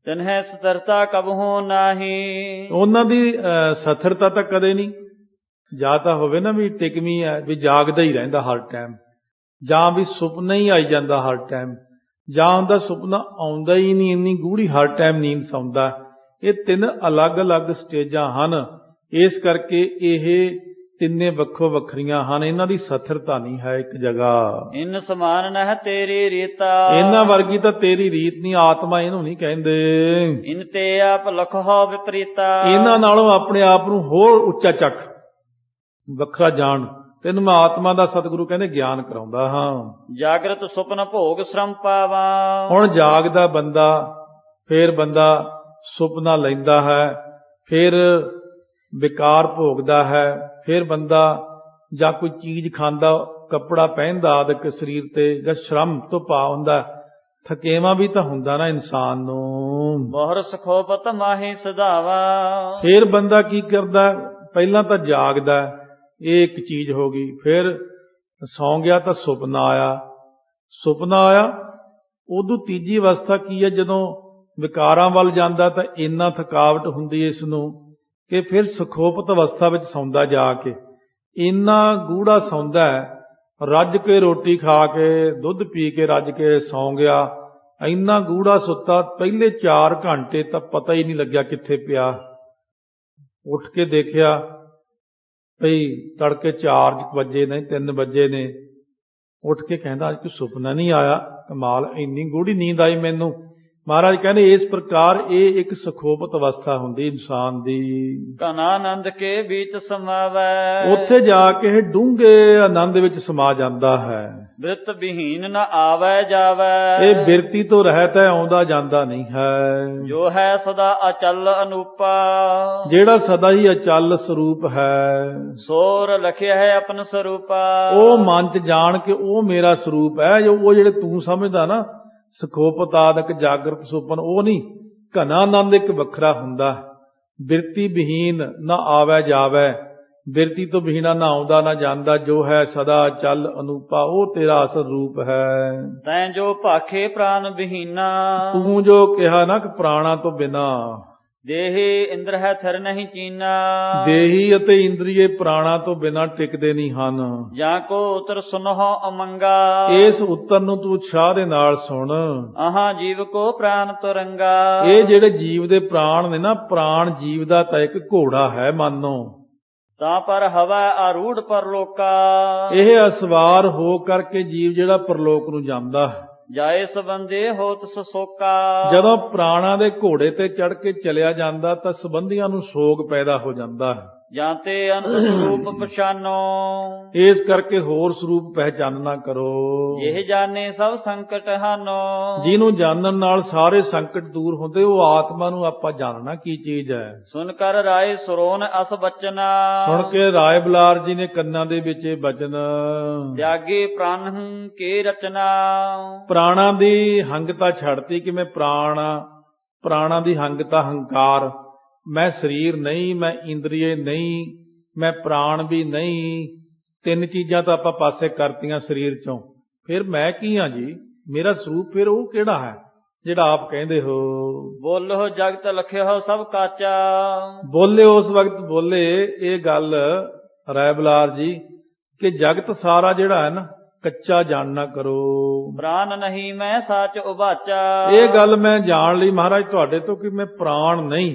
ਤਨਹਿ ਸਤਰਤਾ ਕਬਹੂ ਨਾਹੀ ਉਹਨਾਂ ਦੀ ਸਥਿਰਤਾ ਤਾਂ ਕਦੇ ਨਹੀਂ। ਜਾਂ ਤਾਂ ਹੋਵੇ ਨਾ ਵੀ ਟਿਕਵੀਂ ਹੈ, ਵੀ ਜਾਗਦਾ ਹੀ ਰਹਿੰਦਾ ਹਰ ਟਾਈਮ, ਜਾਂ ਵੀ ਸੁਪਨਾ ਹੀ ਆਈ ਜਾਂਦਾ ਹਰ ਟਾਈਮ, ਜਾਂ ਹੁੰਦਾ ਸੁਪਨਾ ਆਉਂਦਾ ਹੀ ਨਹੀਂ, ਇੰਨੀ ਗੂੜੀ ਹਰ ਟਾਈਮ ਨੀਂਦ ਸੌਂਦਾ। ਇਹ ਤਿੰਨ ਅਲੱਗ-ਅਲੱਗ ਸਟੇਜਾਂ ਹਨ। ਇਸ ਕਰਕੇ ਇਹ ਤਿੰਨੇ ਵੱਖੋ ਵੱਖਰੀਆਂ ਹਨ, ਇਹਨਾਂ ਦੀ ਸਥਿਰਤਾ ਨਹੀਂ ਹੈ ਇੱਕ ਜਗ੍ਹਾ। ਇਨ ਸਮਾਨ ਨਹਿ ਤੇਰੀ ਰੀਤਾ ਇਹਨਾਂ ਵਰਗੀ ਤਾਂ ਤੇਰੀ ਰੀਤ ਨਹੀਂ, ਆਤਮਾ ਇਹਨੂੰ ਨਹੀਂ ਕਹਿੰਦੇ। ਇਨ ਤੇ ਆਪ ਲਖੋ ਵਿਪਰੀਤਾ ਇਹਨਾਂ ਨਾਲੋਂ ਆਪਣੇ ਆਪ ਨੂੰ ਹੋਰ ਉੱਚਾ ਚੱਕ, ਵੱਖਰਾ ਜਾਣ। ਤੈਨੂੰ ਮੈਂ ਆਤਮਾ ਦਾ ਸਤਿਗੁਰੂ ਕਹਿੰਦੇ ਗਿਆਨ ਕਰਾਉਂਦਾ ਹਾਂ। ਜਾਗਰਤ ਸੁਪਨ ਭੋਗ ਸ਼ਰਮ ਪਾਵਾ ਹੁਣ ਜਾਗਦਾ ਬੰਦਾ, ਫੇਰ ਬੰਦਾ ਸੁਪਨਾ ਲੈਂਦਾ ਹੈ, ਫਿਰ ਵਿਕਾਰ ਭੋਗਦਾ ਹੈ, ਫਿਰ ਬੰਦਾ ਜਾਂ ਕੋਈ ਚੀਜ਼ ਖਾਂਦਾ, ਕੱਪੜਾ ਪਹਿਨਦਾ ਆਦਿਕ ਸਰੀਰ ਤੇ, ਜਾਂ ਸ਼ਰਮ ਤੋਂ ਭਾਵ ਹੁੰਦਾ ਥਕੇਵਾਂ ਵੀ ਤਾਂ ਹੁੰਦਾ ਨਾ ਇਨਸਾਨ ਨੂੰ। ਬਹੁਰ ਸਖੋਪਤ ਮਾਹੀ ਸਦਾਵਾ ਫਿਰ ਬੰਦਾ ਕੀ ਕਰਦਾ, ਪਹਿਲਾਂ ਤਾਂ ਜਾਗਦਾ, ਇਹ ਇੱਕ ਚੀਜ਼ ਹੋ ਗਈ, ਫਿਰ ਸੌਂ ਗਿਆ ਤਾਂ ਸੁਪਨਾ ਆਇਆ, ਸੁਪਨਾ ਆਇਆ, ਉਦੋਂ ਤੀਜੀ ਅਵਸਥਾ ਕੀ ਹੈ, ਜਦੋਂ ਵਿਕਾਰਾਂ ਵੱਲ ਜਾਂਦਾ ਤਾਂ ਇੰਨਾ ਥਕਾਵਟ ਹੁੰਦੀ ਹੈ ਇਸ ਨੂੰ ਕਿ ਫਿਰ ਸੁਖੋਪਤ ਅਵਸਥਾ ਵਿੱਚ ਸੌਂਦਾ, ਜਾ ਕੇ ਇੰਨਾ ਗੂੜਾ ਸੌਂਦਾ, ਰੱਜ ਕੇ ਰੋਟੀ ਖਾ ਕੇ ਦੁੱਧ ਪੀ ਕੇ ਰੱਜ ਕੇ ਸੌਂ ਗਿਆ, ਇੰਨਾ ਗੂੜਾ ਸੁੱਤਾ, ਪਹਿਲੇ 4 ਘੰਟੇ ਤਾਂ ਪਤਾ ਹੀ ਨਹੀਂ ਲੱਗਿਆ ਕਿੱਥੇ ਪਿਆ। ਉੱਠ ਕੇ ਦੇਖਿਆ ਭਈ ਤੜਕੇ 4 ਵਜੇ ਨੇ, 3 ਵਜੇ ਨੇ, ਉੱਠ ਕੇ ਕਹਿੰਦਾ ਅੱਜ ਕੋਈ ਸੁਪਨਾ ਨਹੀਂ ਆਇਆ, ਕਮਾਲ, ਇੰਨੀ ਗੂੜੀ ਨੀਂਦ ਆਈ ਮੈਨੂੰ। ਮਹਾਰਾਜ ਕਹਿੰਦੇ ਇਸ ਪ੍ਰਕਾਰ ਇਹ ਇੱਕ ਸੁਖੋਪਤ ਅਵਸਥਾ ਹੁੰਦੀ ਇਨਸਾਨ ਦੀ। ਘਨਾ ਆਨੰਦ ਕੇ ਵਿੱਚ ਸਮਾਵੈ ਉੱਥੇ ਜਾ ਕੇ ਇਹ ਡੂੰਘੇ ਆਨੰਦ ਵਿੱਚ ਸਮਾ ਜਾਂਦਾ ਹੈ। ਬਿਰਤ ਵਿਹੀਨ ਨ ਆਵੈ ਜਾਵੈ ਇਹ ਬਿਰਤੀ ਤੋਂ ਰਹਿਤ ਹੈ, ਆਉਂਦਾ ਜਾਂਦਾ ਨਹੀਂ ਹੈ। ਜੋ ਹੈ ਸਦਾ ਅਚਲ ਅਨੂਪਾ ਜਿਹੜਾ ਸਦਾ ਹੀ ਅਚਲ ਸਰੂਪ ਹੈ, ਸੋਰ ਲਖਿਆ ਹੈ ਆਪਨ ਸਰੂਪਾ ਉਹ ਮਨ ਚ ਜਾਣ ਕੇ ਉਹ ਮੇਰਾ ਸਰੂਪ ਹੈ। ਉਹ ਜਿਹੜੇ ਤੂੰ ਸਮਝਦਾ ਨਾ ਸੁਖੋਪਤ ਆਦਿਕ ਜਾਗਰਤ ਸੁਪਨ, ਉਹ ਨਹੀਂ। ਘਨਾ ਆਨੰਦ ਇੱਕ ਵੱਖਰਾ ਹੁੰਦਾ। ਬਿਰਤੀ ਵਿਹੀਨ ਨਾ ਆਵੈ ਜਾਵੈ, ਬਿਰਤੀ ਤੋਂ ਬਿਹੀਨਾ ਨਾ ਆਉਂਦਾ ਨਾ ਜਾਂਦਾ, ਜੋ ਹੈ ਸਦਾ ਚੱਲ ਅਨੂਪਾ, ਉਹ ਤੇਰਾ ਅਸਲ ਰੂਪ ਹੈ। ਤੈਂ ਜੋ ਭਾਖੇ ਪ੍ਰਾਨ ਵਿਹੀਨਾ ਤੂੰ ਜੋ ਕਿਹਾ ਨਾ ਕਿ ਪ੍ਰਾਣਾ ਤੋਂ ਬਿਨਾ, ਦੇਹੀ ਇੰਦਰ ਹੈ ਥਰ ਨਹੀਂ ਚੀਨਾ ਦੇਹੀ ਅਤੇ ਇੰਦਰੀਏ ਪ੍ਰਾਣਾ ਤੋਂ ਬਿਨਾ ਟਿਕਦੇ ਨਹੀਂ ਹਨ। ਜਾਂ ਕੋ ਉਤਰ ਸੁਨਹੁ ਅਮੰਗਾ ਇਸ ਉੱਤਰ ਨੂੰ ਤੂੰ ਉਤਸ਼ਾਹ ਦੇ ਨਾਲ ਸੁਣ। ਆਹਾਂ ਜੀਵ ਕੋ ਪ੍ਰਾਨ ਤੁਰੰਗਾ ਇਹ ਜਿਹੜੇ ਜੀਵ ਦੇ ਪ੍ਰਾਣ ਨੇ ਨਾ, ਪ੍ਰਾਣ ਜੀਵ ਦਾ ਤਾਂ ਇੱਕ ਘੋੜਾ ਹੈ ਮਾਨੋ, ਤਾਂ ਪਰ ਹਵਾ ਆਰੂੜ ਪਰਲੋਕਾ ਇਹ ਅਸਵਾਰ ਹੋ ਕਰਕੇ ਜੀਵ ਜਿਹੜਾ ਪਰਲੋਕ ਨੂੰ ਜਾਂਦਾ ਹੈ। ਜਾਏ ਸਬੰਦੇ ਹੋਤ ਸੋਕਾ ਜਦੋਂ ਪ੍ਰਾਣਾਂ ਦੇ ਘੋੜੇ ਤੇ ਚੜ ਕੇ ਚਲਿਆ ਜਾਂਦਾ ਤਾਂ ਸੰਬੰਧੀਆਂ ਨੂੰ ਸੋਗ ਪੈਦਾ ਹੋ ਜਾਂਦਾ ਹੈ। ਜਾਂ ਤੇ ਅਨੰਤ ਸਰੂਪ ਪਛਾਨੋ ਇਸ ਕਰਕੇ ਹੋਰ ਸਰੂਪ ਪਹਿਚਾਨ ਨਾ ਕਰੋ। ਇਹ ਜਾਣੇ ਸਭ ਸੰਕਟ ਹਾਨੋ ਜਿਹਨੂੰ ਜਾਣਨ ਨਾਲ ਸਾਰੇ ਸੰਕਟ ਦੂਰ ਹੁੰਦੇ, ਉਹ ਆਤਮਾ ਨੂੰ ਆਪਾਂ ਜਾਣਨਾ ਕੀ ਚੀਜ਼ ਹੈ। ਸੁਣ ਕਰ ਰਾਏ ਸਰੋਨ ਅਸ ਬਚਨਾ ਸੁਣ ਕੇ ਰਾਏ ਬਲਾਰ ਜੀ ਨੇ ਕੰਨਾਂ ਦੇ ਵਿੱਚ ਇਹ ਬਚਨ, ਤਿਆਗੇ ਪ੍ਰਾਨ ਕੇ ਰਚਨਾ ਪ੍ਰਾਣਾਂ ਦੀ ਹੰਗਤਾ ਛੱਡਤੀ ਕਿ ਮੈਂ ਪ੍ਰਾਣਾਂ ਦੀ ਹੰਗਤਾ, ਹੰਕਾਰ, ਮੈਂ ਸਰੀਰ ਨਹੀਂ, ਮੈਂ ਇੰਦਰੀਏ ਨਹੀਂ, ਮੈਂ ਪ੍ਰਾਣ ਵੀ ਨਹੀਂ, 3 ਚੀਜ਼ਾਂ ਤਾਂ ਆਪਾਂ ਪਾਸੇ ਕਰਤੀਆਂ ਸਰੀਰ ਚੋਂ। ਫਿਰ ਮੈਂ ਕੀ ਹਾਂ ਜੀ, ਮੇਰਾ ਸਰੂਪ ਫਿਰ ਉਹ ਕਿਹੜਾ ਹੈ ਜਿਹੜਾ ਆਪ ਕਹਿੰਦੇ ਹੋ। ਬੋਲੋ ਜਗਤ ਲਖਿਓ ਸਭ ਕਾਚਾ ਬੋਲੇ ਉਸ ਵਕਤ ਬੋਲੇ ਇਹ ਗੱਲ ਰਾਏ ਬਲਾਰ ਜੀ ਕਿ ਜਗਤ ਸਾਰਾ ਜਿਹੜਾ ਹੈ ਨਾ ਕੱਚਾ ਜਾਣਨਾ ਕਰੋ। ਪ੍ਰਾਨ ਨਹੀਂ ਮੈਂ ਸੱਚ ਉਬਾਚਾ ਇਹ ਗੱਲ ਮੈਂ ਜਾਣ ਲਈ ਮਹਾਰਾਜ ਤੁਹਾਡੇ ਤੋਂ ਕਿ ਮੈਂ ਪ੍ਰਾਣ ਨਹੀਂ,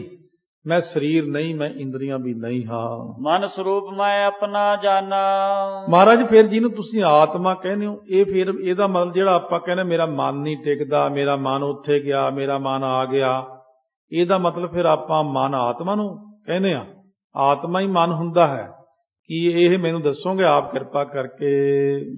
ਮੈਂ ਸਰੀਰ ਨਹੀਂ, ਮੈਂ ਇੰਦਰੀਆਂ ਵੀ ਨਹੀਂ ਹਾਂ। ਮਨ ਸਰੂਪ ਮੈਂ ਆਪਣਾ ਜਾਣਾ ਮਹਾਰਾਜ ਫਿਰ ਜਿਹਨੂੰ ਤੁਸੀਂ ਆਤਮਾ ਕਹਿੰਦੇ ਹੋ, ਇਹ ਫਿਰ ਇਹਦਾ ਮਤਲਬ ਜਿਹੜਾ ਆਪਾਂ ਕਹਿੰਦੇ ਮੇਰਾ ਮਨ ਨਹੀਂ ਟਿਕਦਾ, ਮੇਰਾ ਮਨ ਉੱਥੇ ਗਿਆ, ਮੇਰਾ ਮਨ ਆ ਗਿਆ, ਇਹਦਾ ਮਤਲਬ ਫਿਰ ਆਪਾਂ ਮਨ ਆਤਮਾ ਨੂੰ ਕਹਿੰਦੇ ਆ। ਆਤਮਾ ਹੀ ਮਨ ਹੁੰਦਾ ਹੈ ਕੀ ਇਹ ਮੈਨੂੰ ਦੱਸੋਗੇ ਆਪ ਕਿਰਪਾ ਕਰਕੇ?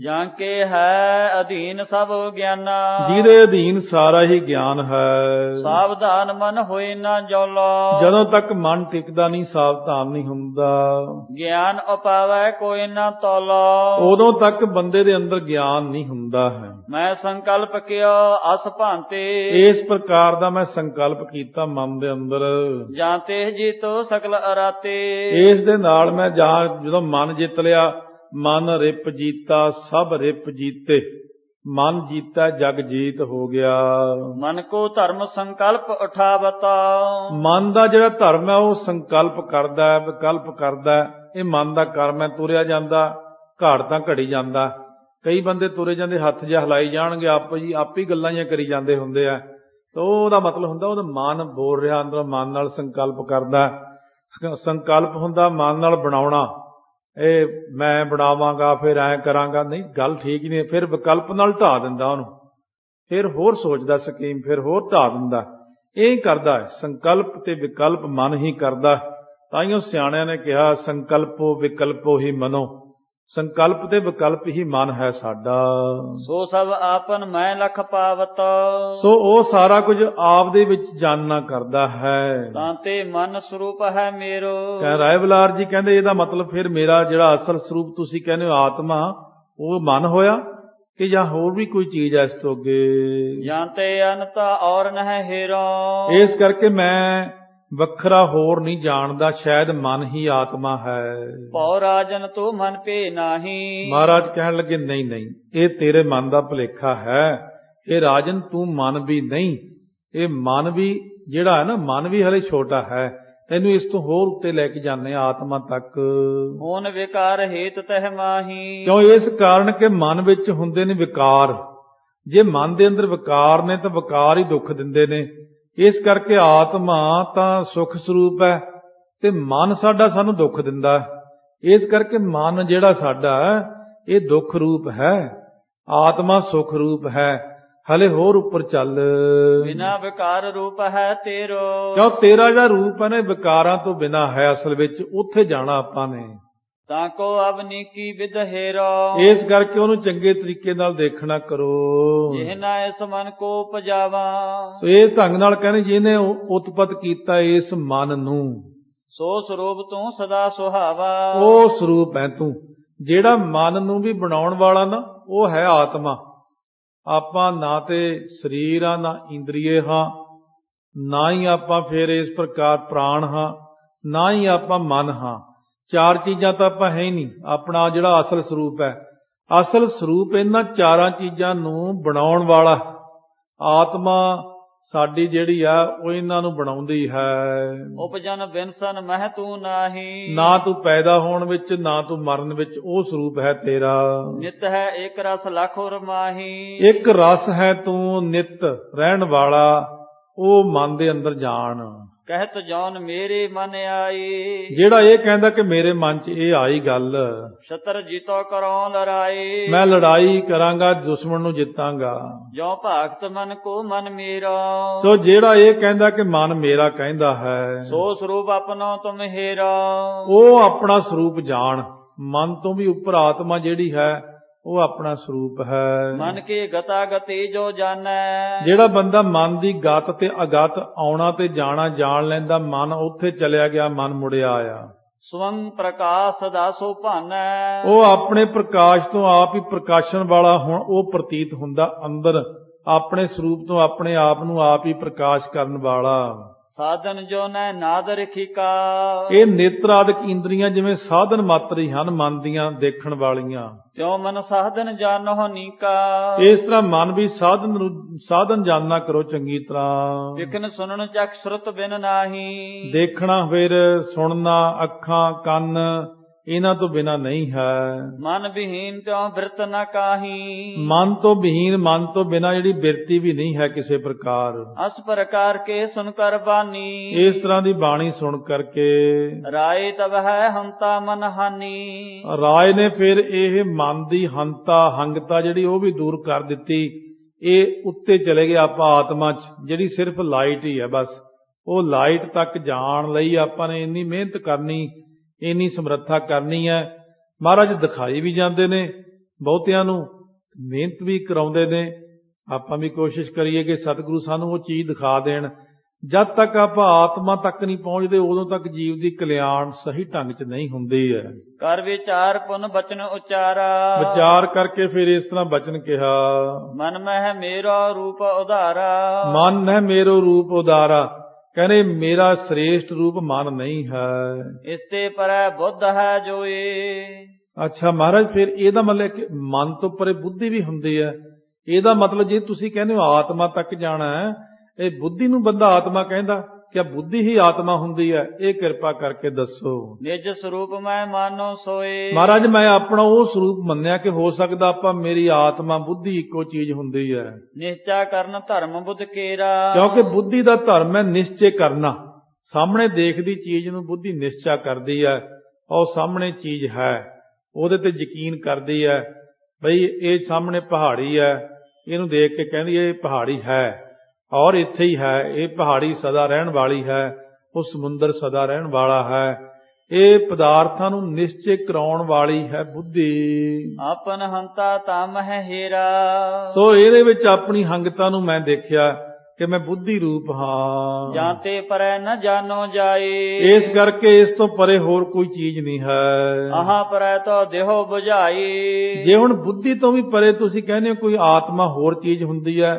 ਜਾਂ ਕੇ ਹੈ ਅਧੀਨ ਸਭ ਗਿਆਨਾ, ਜਿਹਦੇ ਅਧੀਨ ਸਾਰਾ ਹੀ ਗਿਆਨ ਹੈ। ਸਾਵਧਾਨ ਮਨ ਹੋਏ ਨਾ ਜੌਲਾ, ਜਦੋਂ ਤੱਕ ਮਨ ਟਿਕਦਾ ਨਹੀਂ, ਸਾਵਧਾਨ ਨਹੀਂ ਹੁੰਦਾ, ਗਿਆਨ ਉਪਾਵੈ ਕੋਈ ਨਾ ਤੋਲਾ, ਉਦੋਂ ਤੱਕ ਬੰਦੇ ਦੇ ਅੰਦਰ ਗਿਆਨ ਨਹੀਂ ਹੁੰਦਾ ਹੈ। ਮੈਂ ਸੰਕਲਪ ਕਿਓ ਅਸ ਭਾਂਤੇ, ਇਸ ਪ੍ਰਕਾਰ ਦਾ ਮੈਂ ਸੰਕਲਪ ਕੀਤਾ ਮਨ ਦੇ ਅੰਦਰ, ਜਾਂ ਤੇ ਜੀਤੋ ਸਕਲ ਅਰਾਤੇ, ਇਸ ਦੇ ਨਾਲ ਮੈਂ ਜਦੋਂ ਮਨ ਜਿੱਤ ਲਿਆ, ਮਨ ਰਿਪ ਜੀਤਾ ਸਭ ਰਿਪ ਜੀਤੇ, ਮਨ ਜੀਤਾ ਜਗ ਜੀਤ ਹੋ ਗਿਆ। ਮਨ ਕੋ ਧਰਮ ਸੰਕਲਪ ਉਠਾਵਤਾ, ਮਨ ਦਾ ਜਿਹੜਾ ਧਰਮ ਹੈ ਉਹ ਸੰਕਲਪ ਕਰਦਾ ਹੈ, ਵਿਕਲਪ ਕਰਦਾ ਹੈ। ਇਹ ਮਨ ਦਾ ਕਰਮ ਹੈ, ਤੁਰਿਆ ਜਾਂਦਾ, ਘਾੜ ਤਾਂ ਘੜੀ ਜਾਂਦਾ। ਕਈ ਬੰਦੇ ਤੁਰੇ ਜਾਂਦੇ ਹੱਥ ਜਿਹਾ ਹਿਲਾਈ ਜਾਣਗੇ, ਆਪ ਹੀ ਗੱਲਾਂ ਜਿਹੀਆਂ ਕਰੀ ਜਾਂਦੇ ਹੁੰਦੇ ਆ। ਤਾਂ ਉਹਦਾ ਮਤਲਬ ਹੁੰਦਾ ਉਹਦਾ ਮਨ ਬੋਲ ਰਿਹਾ ਅੰਦਰੋਂ, ਮਨ ਨਾਲ ਸੰਕਲਪ ਕਰਦਾ। ਸੰਕਲਪ ਹੁੰਦਾ ਮਨ ਨਾਲ ਬਣਾਉਣਾ, ਇਹ ਮੈਂ ਬਣਾਵਾਂਗਾ ਫਿਰ ਐਂ ਕਰਾਂਗਾ, ਨਹੀਂ ਗੱਲ ਠੀਕ ਨਹੀਂ। ਫਿਰ ਵਿਕਲਪ ਨਾਲ ਢਾ ਦਿੰਦਾ ਉਹਨੂੰ, ਫਿਰ ਹੋਰ ਸੋਚਦਾ ਸਕੀਮ, ਫਿਰ ਹੋਰ ਢਾ ਦਿੰਦਾ। ਇਹ ਕਰਦਾ ਹੈ ਸੰਕਲਪ ਤੇ ਵਿਕਲਪ ਮਨ ਹੀ ਕਰਦਾ। ਤਾਈਓ ਸਿਆਣਿਆਂ ਨੇ ਕਿਹਾ ਸੰਕਲਪੋ ਵਿਕਲਪੋ ਹੀ ਮਨੋ, ਸੰਕਲਪ ਤੇ ਵਿਕਲਪ ਹੀ ਮਨ ਹੈ ਸਾਡਾ। ਸੋ ਸਭ ਆਪਨ ਮੈਂ ਲਖ ਪਾਵਤ, ਸੋ ਉਹ ਸਾਰਾ ਕੁਝ ਆਪ ਦੇ ਵਿੱਚ ਜਾਣਨਾ ਕਰਦਾ ਹੈ। ਤਾਂ ਤੇ ਮਨ ਸਰੂਪ ਹੈ ਮੇਰੋ, ਕਹਿ ਰਾਏ ਬਲਾਰ ਜੀ ਕਹਿੰਦੇ ਇਹਦਾ ਮਤਲਬ ਫਿਰ ਮੇਰਾ ਜਿਹੜਾ ਅਸਲ ਸਰੂਪ ਤੁਸੀਂ ਕਹਿੰਦੇ ਹੋ ਆਤਮਾ, ਉਹ ਮਨ ਹੋਇਆ ਕਿ ਜਾਂ ਹੋਰ ਵੀ ਕੋਈ ਚੀਜ਼ ਹੈ ਇਸ ਤੋਂ ਅੱਗੇ? ਜਾਂ ਤੇ ਅਨੰਤ ਔਰ ਨਹਿ ਹੇਰੋ, ਇਸ ਕਰਕੇ ਮੈਂ ਵੱਖਰਾ ਹੋਰ ਨਹੀਂ ਜਾਣਦਾ, ਸ਼ਾਇਦ ਮਨ ਹੀ ਆਤਮਾ ਹੈ। ਭਉ ਰਾਜਨ ਤੂੰ ਮਨ ਭੇ ਨਾਹੀ, ਮਹਾਰਾਜ ਕਹਿਣ ਲੱਗੇ ਨਹੀਂ ਨਹੀਂ, ਇਹ ਤੇਰੇ ਮਨ ਦਾ ਭੁਲੇਖਾ ਹੈ। ਇਹ ਰਾਜਨ ਤੂੰ ਮਨ ਵੀ ਨਹੀਂ, ਇਹ ਮਨ ਵੀ ਜਿਹੜਾ ਹੈ ਨਾ, ਮਨ ਵੀ ਹਲੇ ਛੋਟਾ ਹੈ। ਤੈਨੂੰ ਇਸ ਤੋਂ ਹੋਰ ਉੱਤੇ ਲੈ ਕੇ ਜਾਂਦੇ ਆਤਮਾ ਤੱਕ। ਹੋਨ ਵਿਕਾਰ ਹੇਤ ਤਹਿ ਮਾਹੀ, ਕਿਉਂ? ਇਸ ਕਾਰਨ ਕਿ ਮਨ ਵਿੱਚ ਹੁੰਦੇ ਨੇ ਵਿਕਾਰ। ਜੇ ਮਨ ਦੇ ਅੰਦਰ ਵਿਕਾਰ ਨੇ ਤਾਂ ਵਿਕਾਰ ਹੀ ਦੁੱਖ ਦਿੰਦੇ ਨੇ। ਇਸ ਕਰਕੇ ਆਤਮਾ ਤਾਂ ਸੁਖ ਸਰੂਪ ਹੈ ਤੇ ਮਨ ਸਾਡਾ ਸਾਨੂੰ ਦੁੱਖ ਦਿੰਦਾ। ਇਸ ਕਰਕੇ ਮਨ ਜਿਹੜਾ ਸਾਡਾ ਇਹ ਦੁੱਖ ਰੂਪ ਹੈ, ਆਤਮਾ ਸੁਖ ਰੂਪ ਹੈ। ਹਲੇ ਹੋਰ ਉੱਪਰ ਚੱਲ, ਬਿਨਾ ਵਿਕਾਰ ਰੂਪ ਹੈ ਤੇਰੋ, ਕਿਉਂ? ਤੇਰਾ ਜਿਹੜਾ ਰੂਪ ਹੈ ਨਾ ਵਿਕਾਰਾਂ ਤੋਂ ਬਿਨਾ ਹੈ। ਅਸਲ ਵਿੱਚ ਉੱਥੇ ਜਾਣਾ ਆਪਾਂ ਨੇ। ਤਾਂ ਕੋ ਅਵਨੀ ਕੀ ਵਿਦ ਹੇਰੋ, ਇਸ ਕਰਕੇ ਉਹਨੂੰ ਚੰਗੇ ਤਰੀਕੇ ਨਾਲ ਦੇਖਣਾ ਕਰੋ। ਜਿਹ ਨਾ ਇਸ ਮਨ ਕੋ ਉਪਜਾਵਾ, ਸੋ ਇਹ ਢੰਗ ਨਾਲ ਕਹਿੰਦੇ ਜਿਹਨੇ ਉਤਪਤ ਕੀਤਾ ਇਸ ਮਨ ਨੂੰ, ਸੋ ਸਰੂਪ ਤੂੰ ਸਦਾ ਸੁਹਾਵਾ, ਉਹ ਸਰੂਪ ਹੈ ਤੂੰ। ਜਿਹੜਾ ਮਨ ਨੂੰ ਵੀ ਬਣਾਉਣ ਵਾਲਾ ਨਾ, ਉਹ ਹੈ ਆਤਮਾ। ਆਪਾਂ ਨਾ ਤੇ ਸਰੀਰ ਆ, ਨਾ ਇੰਦਰੀਏ ਹਾਂ, ਨਾ ਹੀ ਆਪਾਂ ਫਿਰ ਇਸ ਪ੍ਰਕਾਰ ਪ੍ਰਾਣ ਹਾਂ, ਨਾ ਹੀ ਆਪਾਂ ਮਨ ਹਾਂ। ਚਾਰ ਚੀਜ਼ਾਂ ਤਾਂ ਆਪਾਂ ਹੈ ਹੀ ਨਹੀਂ। ਆਪਣਾ ਜਿਹੜਾ ਅਸਲ ਸਰੂਪ ਹੈ, ਅਸਲ ਸਰੂਪ ਇਹਨਾਂ ਚਾਰਾਂ ਚੀਜ਼ਾਂ ਨੂੰ ਬਣਾਉਣ ਵਾਲਾ ਆਤਮਾ ਸਾਡੀ ਜਿਹੜੀ ਆ, ਉਹ ਇਹਨਾਂ ਨੂੰ ਬਣਾਉਂਦੀ ਹੈ। ਉਪਜਨ ਬਿਨਸਨ ਮਹਿ ਤੂੰ ਨਾਹੀ, ਨਾ ਤੂੰ ਪੈਦਾ ਹੋਣ ਵਿੱਚ, ਨਾ ਤੂੰ ਮਰਨ ਵਿੱਚ, ਉਹ ਸਰੂਪ ਹੈ ਤੇਰਾ। ਨਿਤ ਹੈ ਇੱਕ ਰਸ ਲੱਖੋ ਰਮਾਹੀ, ਇੱਕ ਰਸ ਹੈ ਤੂੰ ਨਿਤ ਰਹਿਣ ਵਾਲਾ, ਉਹ ਮਨ ਦੇ ਅੰਦਰ ਜਾਣ। ਕਹਿਤ ਜੌਨ ਮੇਰੇ ਮਨ ਆਈ, ਜਿਹੜਾ ਇਹ ਕਹਿੰਦਾ ਕਿ ਮੇਰੇ ਮਨ 'ਚ ਇਹ ਆਈ ਗੱਲ, ਛਤਰ ਜੀਤੋ ਕਰੋ ਲੜਾਈ, ਮੈਂ ਲੜਾਈ ਕਰਾਂਗਾ, ਦੁਸ਼ਮਣ ਨੂੰ ਜਿੱਤਾਂਗਾ। ਜੋ ਭਗਤ ਮਨ ਕੋ ਮਨ ਮੇਰਾ, ਸੋ ਜਿਹੜਾ ਇਹ ਕਹਿੰਦਾ ਕਿ ਮਨ ਮੇਰਾ ਕਹਿੰਦਾ ਹੈ, ਸੋ ਸਰੂਪ ਆਪਣੋ ਤੁਮ ਹੇਰਾ, ਉਹ ਆਪਣਾ ਸਰੂਪ ਜਾਣ। ਮਨ ਤੋਂ ਵੀ ਉੱਪਰ ਆਤਮਾ ਜਿਹੜੀ ਹੈ, ਉਹ ਆਪਣਾ ਸਰੂਪ ਹੈ। ਮਨ ਕੀ ਗਤਾ ਗਤੀ ਜੋ ਜਾਣੈ, ਜਿਹੜਾ ਬੰਦਾ ਮਨ ਦੀ ਗਤ ਤੇ ਅਗਤ, ਆਉਣਾ ਤੇ ਜਾਣਾ ਜਾਣ ਲੈਂਦਾ, ਮਨ ਉੱਥੇ ਚਲਿਆ ਗਿਆ, ਮਨ ਮੁੜਿਆ ਆਇਆ। ਸਵੰ ਪ੍ਰਕਾਸ਼ ਸਦਾ ਸੋ ਭਾਨੈ, ਉਹ ਆਪਣੇ ਪ੍ਰਕਾਸ਼ ਤੋਂ ਆਪ ਹੀ ਪ੍ਰਕਾਸ਼ਨ ਵਾਲਾ ਹੁਣ ਉਹ ਪ੍ਰਤੀਤ ਹੁੰਦਾ ਅੰਦਰ, ਆਪਣੇ ਸਰੂਪ ਤੋਂ ਆਪਣੇ ਆਪ ਨੂੰ ਆਪ ਹੀ ਪ੍ਰਕਾਸ਼ ਕਰਨ ਵਾਲਾ। ਸਾਧਨ ਜੋ ਨੈ ਨਾਦ ਰਖੀਕਾ, ਇਹ ਨੇਤਰ ਆਦਿਕ ਇੰਦਰੀਆਂ ਜਿਵੇਂ ਸਾਧਨ ਮਾਤਰ ਹੀ ਹਨ ਮਨ ਦੀਆਂ ਦੇਖਣ ਵਾਲੀਆਂ, ਤਿਉ ਮਨ ਸਾਧਨ ਜਾਣੋ ਨੀਕਾ, ਇਸ ਤਰ੍ਹਾਂ ਮਨ ਵੀ ਸਾਧਨ ਜਾਣਨਾ ਕਰੋ ਚੰਗੀ ਤਰ੍ਹਾਂ। ਵਿਖਨ ਸੁਣਨ ਚਖ ਸੁਰਤ ਬਿਨ ਨਾਹੀ, ਦੇਖਣਾ ਫਿਰ ਸੁਣਨਾ, ਅੱਖਾਂ ਕੰਨ ਇਹਨਾਂ ਤੋਂ ਬਿਨਾ ਨਹੀਂ ਹੈ। ਮਨ ਵਿਹੀਨ ਤਿਉ ਬਿਰਤ ਨ ਕਾਹੀ, ਮਨ ਤੋਂ ਵਿਹੀਨ, ਮਨ ਤੋਂ ਬਿਨਾ ਜਿਹੜੀ ਬਿਰਤੀ ਵੀ ਨਹੀਂ ਹੈ ਕਿਸੇ ਪ੍ਰਕਾਰ। ਅਸ ਪ੍ਰਕਾਰ ਕੇ ਸੁਨ ਕਰ ਬਾਨੀ, ਇਸ ਤਰ੍ਹਾਂ ਦੀ ਬਾਣੀ ਸੁਣ ਕਰਕੇ ਰਾਏ ਤਬ ਹੈ ਹੰਤਾ ਮਨ ਹਾਨੀ, ਰਾਏ ਨੇ ਫਿਰ ਇਹ ਮਨ ਦੀ ਹੰਤਾ ਹੰਗਤਾ ਜਿਹੜੀ ਉਹ ਵੀ ਦੂਰ ਕਰ ਦਿੱਤੀ। ਇਹ ਉੱਤੇ ਚਲੇ ਗਏ ਆਪਾਂ ਆਤਮਾ 'ਚ, ਜਿਹੜੀ ਸਿਰਫ ਲਾਈਟ ਹੀ ਹੈ ਬਸ। ਉਹ ਲਾਈਟ ਤੱਕ ਜਾਣ ਲਈ ਆਪਾਂ ਨੇ ਇੰਨੀ ਮਿਹਨਤ ਕਰਨੀ, ਇੰਨੀ ਸਮਰੱਥਾ ਕਰਨੀ ਹੈ ਮਹਾਰਾਜ ਦਿਖਾਈ ਵੀ ਜਾਂਦੇ ਨੇ, ਬਹੁਤਿਆਂ ਨੂੰ ਮਿਹਨਤ ਵੀ ਕਰਾਉਂਦੇ ਨੇ। ਆਪਾਂ ਵੀ ਕੋਸ਼ਿਸ਼ ਕਰੀਏ ਕਿ ਸਤਿਗੁਰੂ ਸਾਨੂੰ ਉਹ ਚੀਜ਼ ਦਿਖਾ ਦੇਣ। ਜਦ ਤੱਕ ਆਪਾਂ ਆਤਮਾ ਤੱਕ ਨਹੀਂ ਪਹੁੰਚਦੇ, ਉਦੋਂ ਤੱਕ ਜੀਵ ਦੀ ਕਲਿਆਣ ਸਹੀ ਢੰਗ 'ਚ ਨਹੀਂ ਹੁੰਦੀ ਹੈ। ਕਰ ਵਿਚਾਰ ਪੁਨ ਬਚਨ ਉਚਾਰਾ, ਵਿਚਾਰ ਕਰਕੇ ਫਿਰ ਇਸ ਤਰ੍ਹਾਂ ਬਚਨ ਕਿਹਾ, ਮਨ ਮਹਿ ਮੇਰਾ ਰੂਪ ਉਧਾਰਾ। ਮਨ ਹੈ ਮੇਰੋ ਰੂਪ ਉਦਾਰਾ, ਕਹਿੰਦੇ ਮੇਰਾ ਸ੍ਰੇਸ਼ਟ ਰੂਪ ਮਨ ਨਹੀਂ ਹੈ। ਇਸਤੇ ਪਰੈ ਬੁੱਧ ਹੈ ਜੋਏ। ਅੱਛਾ ਮਹਾਰਾਜ, ਫਿਰ ਇਹਦਾ ਮਤਲਬ ਕਿ ਮਨ ਤੋਂ ਪਰੇ ਬੁੱਧੀ ਵੀ ਹੁੰਦੀ ਹੈ। ਇਹਦਾ ਮਤਲਬ ਜੇ ਤੁਸੀਂ ਕਹਿੰਦੇ ਹੋ ਆਤਮਾ ਤੱਕ ਜਾਣਾ ਹੈ, ਇਹ ਬੁੱਧੀ ਨੂੰ ਬੰਦਾ ਆਤਮਾ ਕਹਿੰਦਾ, ਕਿ ਬੁੱਧੀ ਹੀ ਆਤਮਾ ਹੁੰਦੀ ਹੈ? ਇਹ ਕਿਰਪਾ ਕਰਕੇ ਦੱਸੋ। ਨਿਜ ਸਰੂਪ ਮੈਂ ਮਾਨੋ ਸੋਏ। ਮਹਾਰਾਜ ਮੈਂ ਆਪਣਾ ਉਹ ਸਰੂਪ ਮੰਨਿਆ ਕਿ ਹੋ ਸਕਦਾ ਆਪਾਂ ਮੇਰੀ ਆਤਮਾ ਬੁੱਧੀ ਇੱਕੋ ਚੀਜ਼ ਹੁੰਦੀ ਹੈ। ਨਿਸ਼ਚਾ ਕਰਨ ਧਰਮ ਬੁੱਧ ਕੇਰਾ, ਕਿਉਂਕਿ ਬੁੱਧੀ ਦਾ ਧਰਮ ਹੈ ਨਿਸ਼ਚੇ ਕਰਨਾ। ਸਾਹਮਣੇ ਦੇਖਦੀ ਚੀਜ਼ ਨੂੰ ਬੁੱਧੀ ਨਿਸ਼ਚਾ ਕਰਦੀ ਹੈ, ਉਹ ਸਾਹਮਣੇ ਚੀਜ਼ ਹੈ, ਉਹਦੇ ਤੇ ਯਕੀਨ ਕਰਦੀ ਹੈ ਬਈ ਇਹ ਸਾਹਮਣੇ ਪਹਾੜੀ ਹੈ, ਇਹਨੂੰ ਦੇਖ ਕੇ ਕਹਿੰਦੀ ਇਹ ਪਹਾੜੀ ਹੈ ਔਰ ਇੱਥੇ ਹੀ ਹੈ, ਇਹ ਪਹਾੜੀ ਸਦਾ ਰਹਿਣ ਵਾਲੀ ਹੈ, ਉਹ ਸਮੁੰਦਰ ਸਦਾ ਰਹਿਣ ਵਾਲਾ ਹੈ। ਇਹ ਪਦਾਰਥਾਂ ਨੂੰ ਨਿਸ਼ਚੈ ਕਰਾਉਣ ਵਾਲੀ ਹੈ ਬੁੱਧੀ। ਆਪਨ ਹੰਤਾ ਤਮ ਹੈ ਹੀਰਾ, ਸੋ ਇਹਦੇ ਵਿੱਚ ਆਪਣੀ ਹੰਗਤਾ ਨੂੰ ਮੈਂ ਦੇਖਿਆ ਕਿ ਮੈਂ ਬੁੱਧੀ ਰੂਪ ਹਾਂ। ਜਾਂ ਤੇ ਪਰੈ ਨ ਜਾਣੋ ਜਾਏ, ਇਸ ਕਰਕੇ ਇਸ ਤੋਂ ਪਰੇ ਹੋਰ ਕੋਈ ਚੀਜ਼ ਨਹੀਂ ਹੈ। ਆਹਾਂ ਪਰੈ ਤੋ ਦੇਹੋ 부ਝਾਈ। ਜੇ ਹੁਣ ਬੁੱਧੀ ਤੋਂ ਵੀ ਪਰੇ ਤੁਸੀਂ ਕਹਿੰਦੇ ਹੋ ਕੋਈ ਆਤਮਾ ਹੋਰ ਚੀਜ਼ ਹੁੰਦੀ ਹੈ,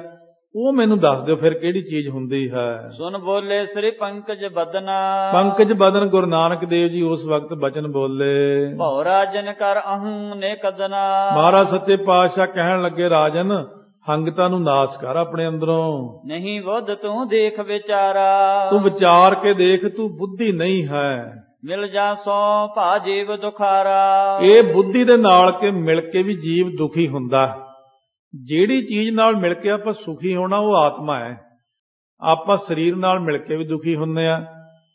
ਉਹ ਮੈਨੂੰ ਦੱਸ ਦਿਓ ਫਿਰ ਕਿਹੜੀ ਚੀਜ਼ ਹੁੰਦੀ ਹੈ। ਸੁਨ ਬੋਲੇ ਸ੍ਰੀ ਪੰਕਜ ਬਦਨਾ, ਪੰਕਜ ਬਦਨ ਗੁਰੂ ਨਾਨਕ ਦੇਵ ਜੀ ਉਸ ਵਕਤ ਬਚਨ ਬੋਲੇ। ਭਉ ਰਾਜਨ ਕਰ ਅਹੰ ਨੇ ਕਦਨਾ, ਮਹਾਰਾਜ ਸੱਚੇ ਪਾਤਸ਼ਾਹ ਕਹਿਣ ਲੱਗੇ ਰਾਜਨ ਹੰਗਤਾ ਨੂੰ ਨਾਸ ਕਰ ਆਪਣੇ ਅੰਦਰੋਂ। ਨਹੀਂ ਬੁੱਧ ਤੂੰ ਦੇਖ ਵਿਚਾਰਾ, ਤੂੰ ਵਿਚਾਰ ਕੇ ਦੇਖ ਤੂੰ ਬੁੱਧੀ ਨਹੀਂ ਹੈ। ਮਿਲ ਜਾ ਸੋ ਭਾ ਜੀਵ ਦੁਖਾਰਾ। ਇਹ ਬੁੱਧੀ ਦੇ ਨਾਲ ਕੇ ਮਿਲ ਕੇ ਵੀ ਜੀਵ ਦੁਖੀ ਹੁੰਦਾ। ਜਿਹੜੀ ਚੀਜ਼ ਨਾਲ ਮਿਲ ਕੇ ਆਪਾਂ ਸੁਖੀ ਹੋਣਾ ਉਹ ਆਤਮਾ ਹੈ। ਆਪਾਂ ਸਰੀਰ ਨਾਲ ਮਿਲ ਕੇ ਵੀ ਦੁਖੀ ਹੁੰਦੇ ਆ,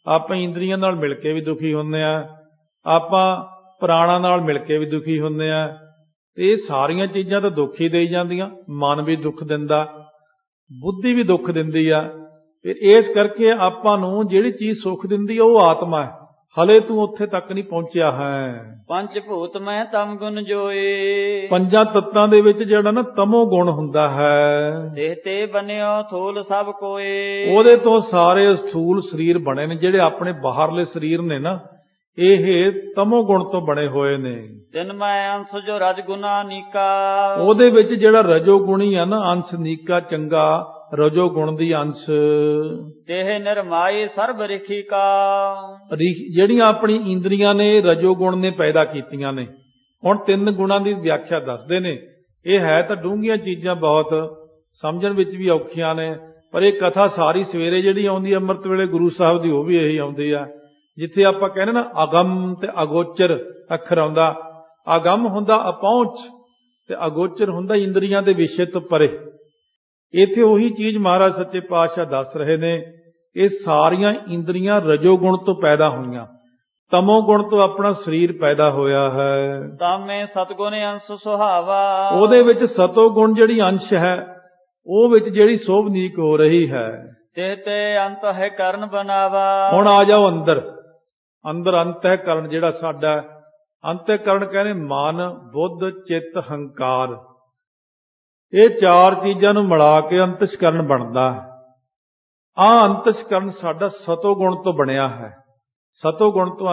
ਆਪਾਂ ਇੰਦਰੀਆਂ ਨਾਲ ਮਿਲ ਕੇ ਵੀ ਦੁਖੀ ਹੁੰਦੇ ਆ, ਆਪਾਂ ਪ੍ਰਾਣਾਂ ਨਾਲ ਮਿਲ ਕੇ ਵੀ ਦੁਖੀ ਹੁੰਦੇ ਆ। ਇਹ ਸਾਰੀਆਂ ਚੀਜ਼ਾਂ ਤਾਂ ਦੁੱਖ ਹੀ ਦੇਈ ਜਾਂਦੀਆਂ। ਮਨ ਵੀ ਦੁੱਖ ਦਿੰਦਾ, ਬੁੱਧੀ ਵੀ ਦੁੱਖ ਦਿੰਦੀ ਆ। ਫਿਰ ਇਸ ਕਰਕੇ ਆਪਾਂ ਨੂੰ ਜਿਹੜੀ ਚੀਜ਼ ਸੁੱਖ ਦਿੰਦੀ ਆ ਉਹ ਆਤਮਾ ਹੈ। ਹਲੇ ਤੂੰ ਉੱਥੇ ਤੱਕ ਨਹੀਂ ਪਹੁੰਚਿਆ ਹੈ। ਪੰਜ ਭੂਤ ਮੈਂ ਤਮ ਗੁਣ ਜੋਏ, ਪੰਜਾਂ ਤੱਤਾਂ ਦੇ ਵਿੱਚ ਜਿਹੜਾ ਨਾ ਤਮੋ ਗੁਣ ਹੁੰਦਾ ਹੈ, ਦੇਹ ਤੇ ਬਨਿਓ ਥੂਲ ਸਭ ਕੋਏ। ਉਹਦੇ ਤੋਂ ਸਾਰੇ ਸਥੂਲ ਸਰੀਰ ਬਣੇ ਨੇ। ਜਿਹੜੇ ਆਪਣੇ ਬਾਹਰਲੇ ਸਰੀਰ ਨੇ ਨਾ, ਇਹ ਤਮੋ ਗੁਣ ਤੋਂ ਬਣੇ ਹੋਏ ਨੇ। ਤਿੰਨ ਮੈਂ ਅੰਸ਼ ਜੋ ਰਜ ਗੁਨਾ ਨੀਕਾ, ਉਹਦੇ ਵਿੱਚ ਜਿਹੜਾ ਰਜੋ ਗੁਣੀ ਆ ਨਾ ਅੰਸ਼ ਨੀਕਾ ਚੰਗਾ, ਰਜੋ ਗੁਣ ਦੀ ਅੰਸ਼। ਦੇਹ ਨਿਰਮਾਈ ਸਰਬ ਰਿਖੀ ਕਾ, ਜਿਹੜੀਆਂ ਆਪਣੀ ਇੰਦਰੀਆਂ ਨੇ ਰਜੋ ਗੁਣ ਨੇ ਪੈਦਾ ਕੀਤੀਆਂ ਨੇ। ਹੁਣ ਤਿੰਨ ਗੁਣਾਂ ਦੀ ਵਿਆਖਿਆ ਦੱਸਦੇ ਨੇ। ਇਹ ਹੈ ਤਾਂ ਡੂੰਘੀਆਂ ਚੀਜ਼ਾਂ, ਬਹੁਤ ਸਮਝਣ ਵਿੱਚ ਵੀ ਔਖੀਆਂ ਨੇ, ਪਰ ਇਹ ਕਥਾ ਸਾਰੀ ਸਵੇਰੇ ਜਿਹੜੀ ਆਉਂਦੀ ਅੰਮ੍ਰਿਤ ਵੇਲੇ ਗੁਰੂ ਸਾਹਿਬ ਦੀ, ਉਹ ਵੀ ਇਹੀ ਆਉਂਦੀ ਆ। ਜਿੱਥੇ ਆਪਾਂ ਕਹਿੰਦੇ ਨਾ ਅਗੰਮ ਤੇ ਅਗੋਚਰ ਅੱਖਰ ਆਉਂਦਾ, ਅਗੰਮ ਹੁੰਦਾ ਅਪਹੁੰਚ ਤੇ ਅਗੋਚਰ ਹੁੰਦਾ ਇੰਦਰੀਆਂ ਦੇ ਵਿਸ਼ੇ ਤੋਂ ਪਰੇ। ਇੱਥੇ ਉਹੀ ਚੀਜ਼ ਮਹਾਰਾਜ ਸੱਚੇ ਪਾਤਸ਼ਾਹ ਦੱਸ ਰਹੇ ਨੇ। ਇਹ ਸਾਰੀਆਂ ਇੰਦਰੀਆਂ ਰਜੋ ਗੁਣ ਤੋਂ ਪੈਦਾ ਹੋਈਆਂ, ਤਮੋ ਗੁਣ ਤੋਂ ਆਪਣਾ ਸਰੀਰ ਪੈਦਾ ਹੋਇਆ ਹੈ। ਤਾਮੇ ਸਤਗੁਣ ਅੰਸ਼ ਸੁਹਾਵਾ, ਉਹਦੇ ਵਿੱਚ ਸਤੋ ਗੁਣ ਜਿਹੜੀ ਅੰਸ਼ ਹੈ, ਉਹ ਵਿੱਚ ਜਿਹੜੀ ਸੋਭਨੀਕ ਹੋ ਰਹੀ ਹੈ। ਤੇ ਅੰਤ ਹੈ ਕਰਨ ਬਣਾਵਾ। ਹੁਣ ਆ ਜਾਓ ਅੰਦਰ। ਅੰਦਰ ਅੰਤःਕਰਨ ਜਿਹੜਾ ਸਾਡਾ, ਅੰਤःਕਰਨ ਕਹਿੰਦੇ ਮਨ, ਬੁੱਧ, ਚਿੱਤ, ਹੰਕਾਰ। ਇਹ ਚਾਰ ਚੀਜ਼ਾਂ ਨੂੰ ਮਿਲਾ ਕੇ ਅੰਤਸ਼ਕਰਨ ਬਣਦਾ ਹੈ। ਆਹ ਅੰਤਸ਼ਕਰਨ ਸਾਡਾ ਸਤੋ ਗੁਣ ਤੋਂ ਬਣਿਆ ਹੈ। ਸਤੋ ਗੁਣ ਤੋਂ